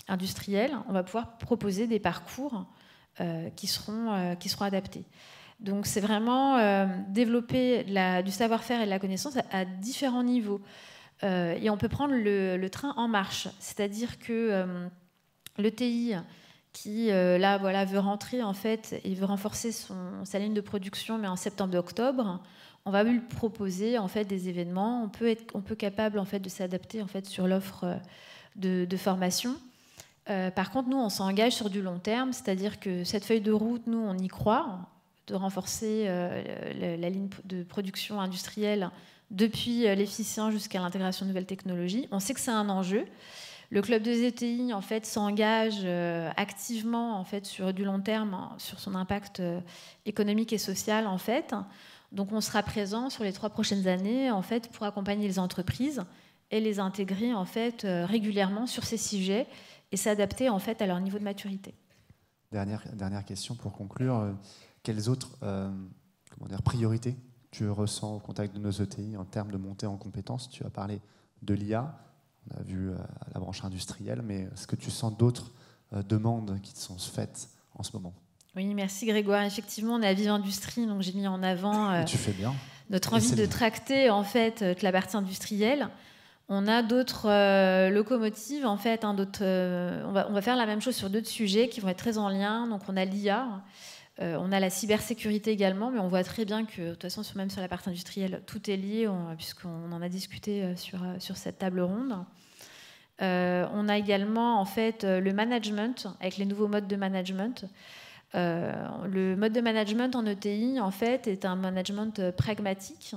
industrielle, on va pouvoir proposer des parcours qui seront adaptés. Donc c'est vraiment développer du savoir-faire et de la connaissance à différents niveaux. Et on peut prendre le train en marche, c'est-à-dire que l'ETI qui là voilà veut rentrer en fait et veut renforcer sa ligne de production, mais en septembre-octobre, on va lui proposer en fait des événements. On peut être capable en fait de s'adapter en fait sur l'offre de formation. Par contre, nous on s'engage sur du long terme, c'est-à-dire que cette feuille de route, nous on y croit, de renforcer la ligne de production industrielle depuis l'efficient jusqu'à l'intégration de nouvelles technologies. On sait que c'est un enjeu. Le club des ETI en fait s'engage activement en fait sur du long terme, sur son impact économique et social en fait. Donc on sera présent sur les 3 prochaines années en fait pour accompagner les entreprises et les intégrer en fait régulièrement sur ces sujets et s'adapter en fait à leur niveau de maturité. Dernière question pour conclure. Quelles autres priorités tu ressens au contact de nos ETI en termes de montée en compétences? Tu as parlé de l'IA, on a vu la branche industrielle, mais est-ce que tu sens d'autres demandes qui te sont faites en ce moment? Oui, merci Grégoire. Effectivement, on est à Vive Industrie, donc j'ai mis en avant tu fais bien. Notre envie de tracter en fait la partie industrielle. On a d'autres locomotives en fait, on va faire la même chose sur d'autres sujets qui vont être très en lien. Donc on a l'IA. On a la cybersécurité également, mais on voit très bien que, de toute façon, même sur la partie industrielle, tout est lié, puisqu'on en a discuté sur cette table ronde. On a également en fait, le management, avec les nouveaux modes de management. Le mode de management en ETI, en fait, est un management pragmatique,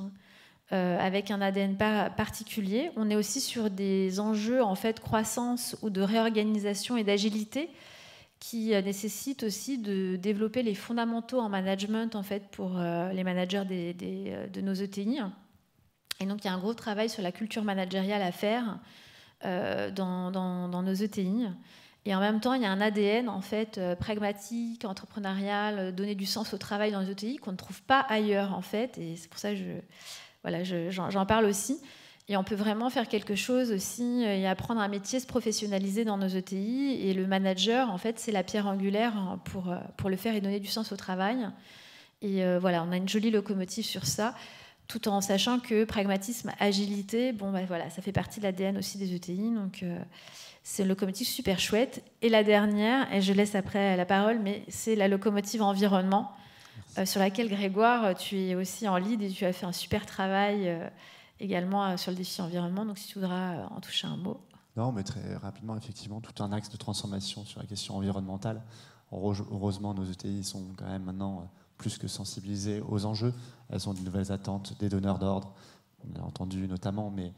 avec un ADN particulier. On est aussi sur des enjeux en fait, de croissance ou de réorganisation et d'agilité, qui nécessite aussi de développer les fondamentaux en management en fait, pour les managers de nos ETI. Et donc il y a un gros travail sur la culture managériale à faire dans nos ETI. Et en même temps, il y a un ADN en fait, pragmatique, entrepreneurial, donner du sens au travail dans les ETI qu'on ne trouve pas ailleurs. En fait, et c'est pour ça que j'en parle aussi. Et on peut vraiment faire quelque chose aussi et apprendre un métier, se professionnaliser dans nos ETI. Et le manager, en fait, c'est la pierre angulaire pour le faire et donner du sens au travail. Et voilà, on a une jolie locomotive sur ça, tout en sachant que pragmatisme, agilité, ça fait partie de l'ADN aussi des ETI. Donc, c'est une locomotive super chouette. Et la dernière, et je laisse après la parole, mais c'est la locomotive environnement, sur laquelle, Grégoire, tu es aussi en lead et tu as fait un super travail également sur le défi environnement, donc si tu voudras en toucher un mot. Non, mais très rapidement, effectivement, tout un axe de transformation sur la question environnementale. Heureusement, nos ETI sont quand même maintenant plus que sensibilisées aux enjeux. Elles ont de nouvelles attentes des donneurs d'ordre, on a entendu notamment, mais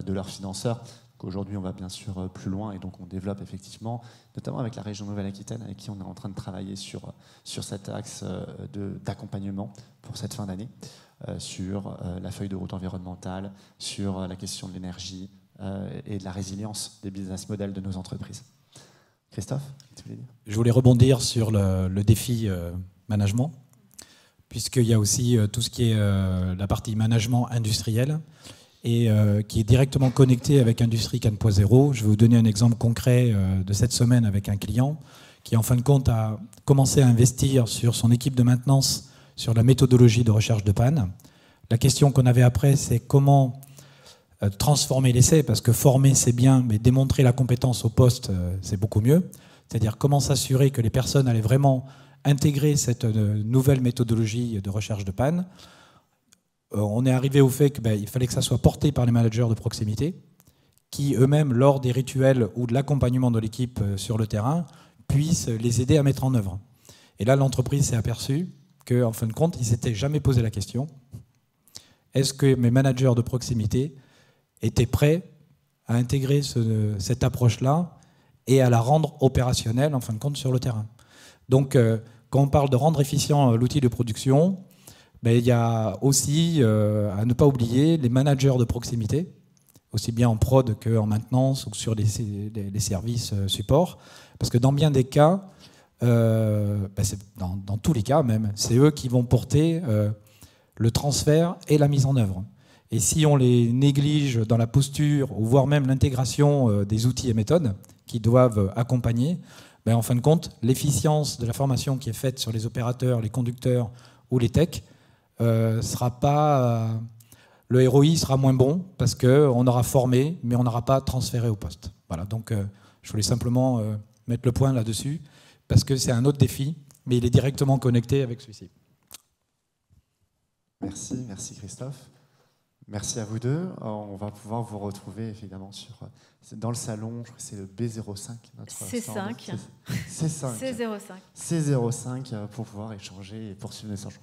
de leurs financeurs. Aujourd'hui, on va bien sûr plus loin et donc on développe effectivement, notamment avec la région Nouvelle-Aquitaine, avec qui on est en train de travailler sur cet axe d'accompagnement pour cette fin d'année. Sur la feuille de route environnementale, sur la question de l'énergie et de la résilience des business models de nos entreprises. Christophe, tu voulais dire ? Je voulais rebondir sur le défi management, puisqu'il y a aussi tout ce qui est la partie management industriel et qui est directement connecté avec Industrie 4.0. Je vais vous donner un exemple concret de cette semaine avec un client qui, en fin de compte, a commencé à investir sur son équipe de maintenance sur la méthodologie de recherche de panne. La question qu'on avait après, c'est comment transformer l'essai, parce que former, c'est bien, mais démontrer la compétence au poste, c'est beaucoup mieux. C'est-à-dire comment s'assurer que les personnes allaient vraiment intégrer cette nouvelle méthodologie de recherche de panne. On est arrivé au fait qu'il fallait que ça soit porté par les managers de proximité, qui eux-mêmes, lors des rituels ou de l'accompagnement de l'équipe sur le terrain, puissent les aider à mettre en œuvre. Et là, l'entreprise s'est aperçue qu'en fin de compte, ils ne s'étaient jamais posé la question, est-ce que mes managers de proximité étaient prêts à intégrer cette approche-là et à la rendre opérationnelle, en fin de compte, sur le terrain. Donc, quand on parle de rendre efficient l'outil de production, il y a aussi, à ne pas oublier, les managers de proximité, aussi bien en prod qu'en maintenance ou sur les services support. Parce que dans bien des cas, dans tous les cas même, c'est eux qui vont porter le transfert et la mise en œuvre. Et si on les néglige dans la posture, ou voire même l'intégration des outils et méthodes qui doivent accompagner, en fin de compte, l'efficience de la formation qui est faite sur les opérateurs, les conducteurs ou les techs sera pas... le ROI sera moins bon parce qu'on aura formé, mais on n'aura pas transféré au poste. Voilà, donc je voulais simplement mettre le point là-dessus, parce que c'est un autre défi, mais il est directement connecté avec celui-ci. Merci Christophe. Merci à vous deux. On va pouvoir vous retrouver évidemment dans le salon, je crois que c'est le B05. C5. C05. C05 pour pouvoir échanger et poursuivre les échanges.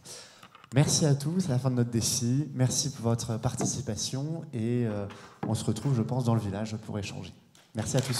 Merci à tous, c'est la fin de notre défi. Merci pour votre participation et on se retrouve, je pense, dans le village pour échanger. Merci à tous.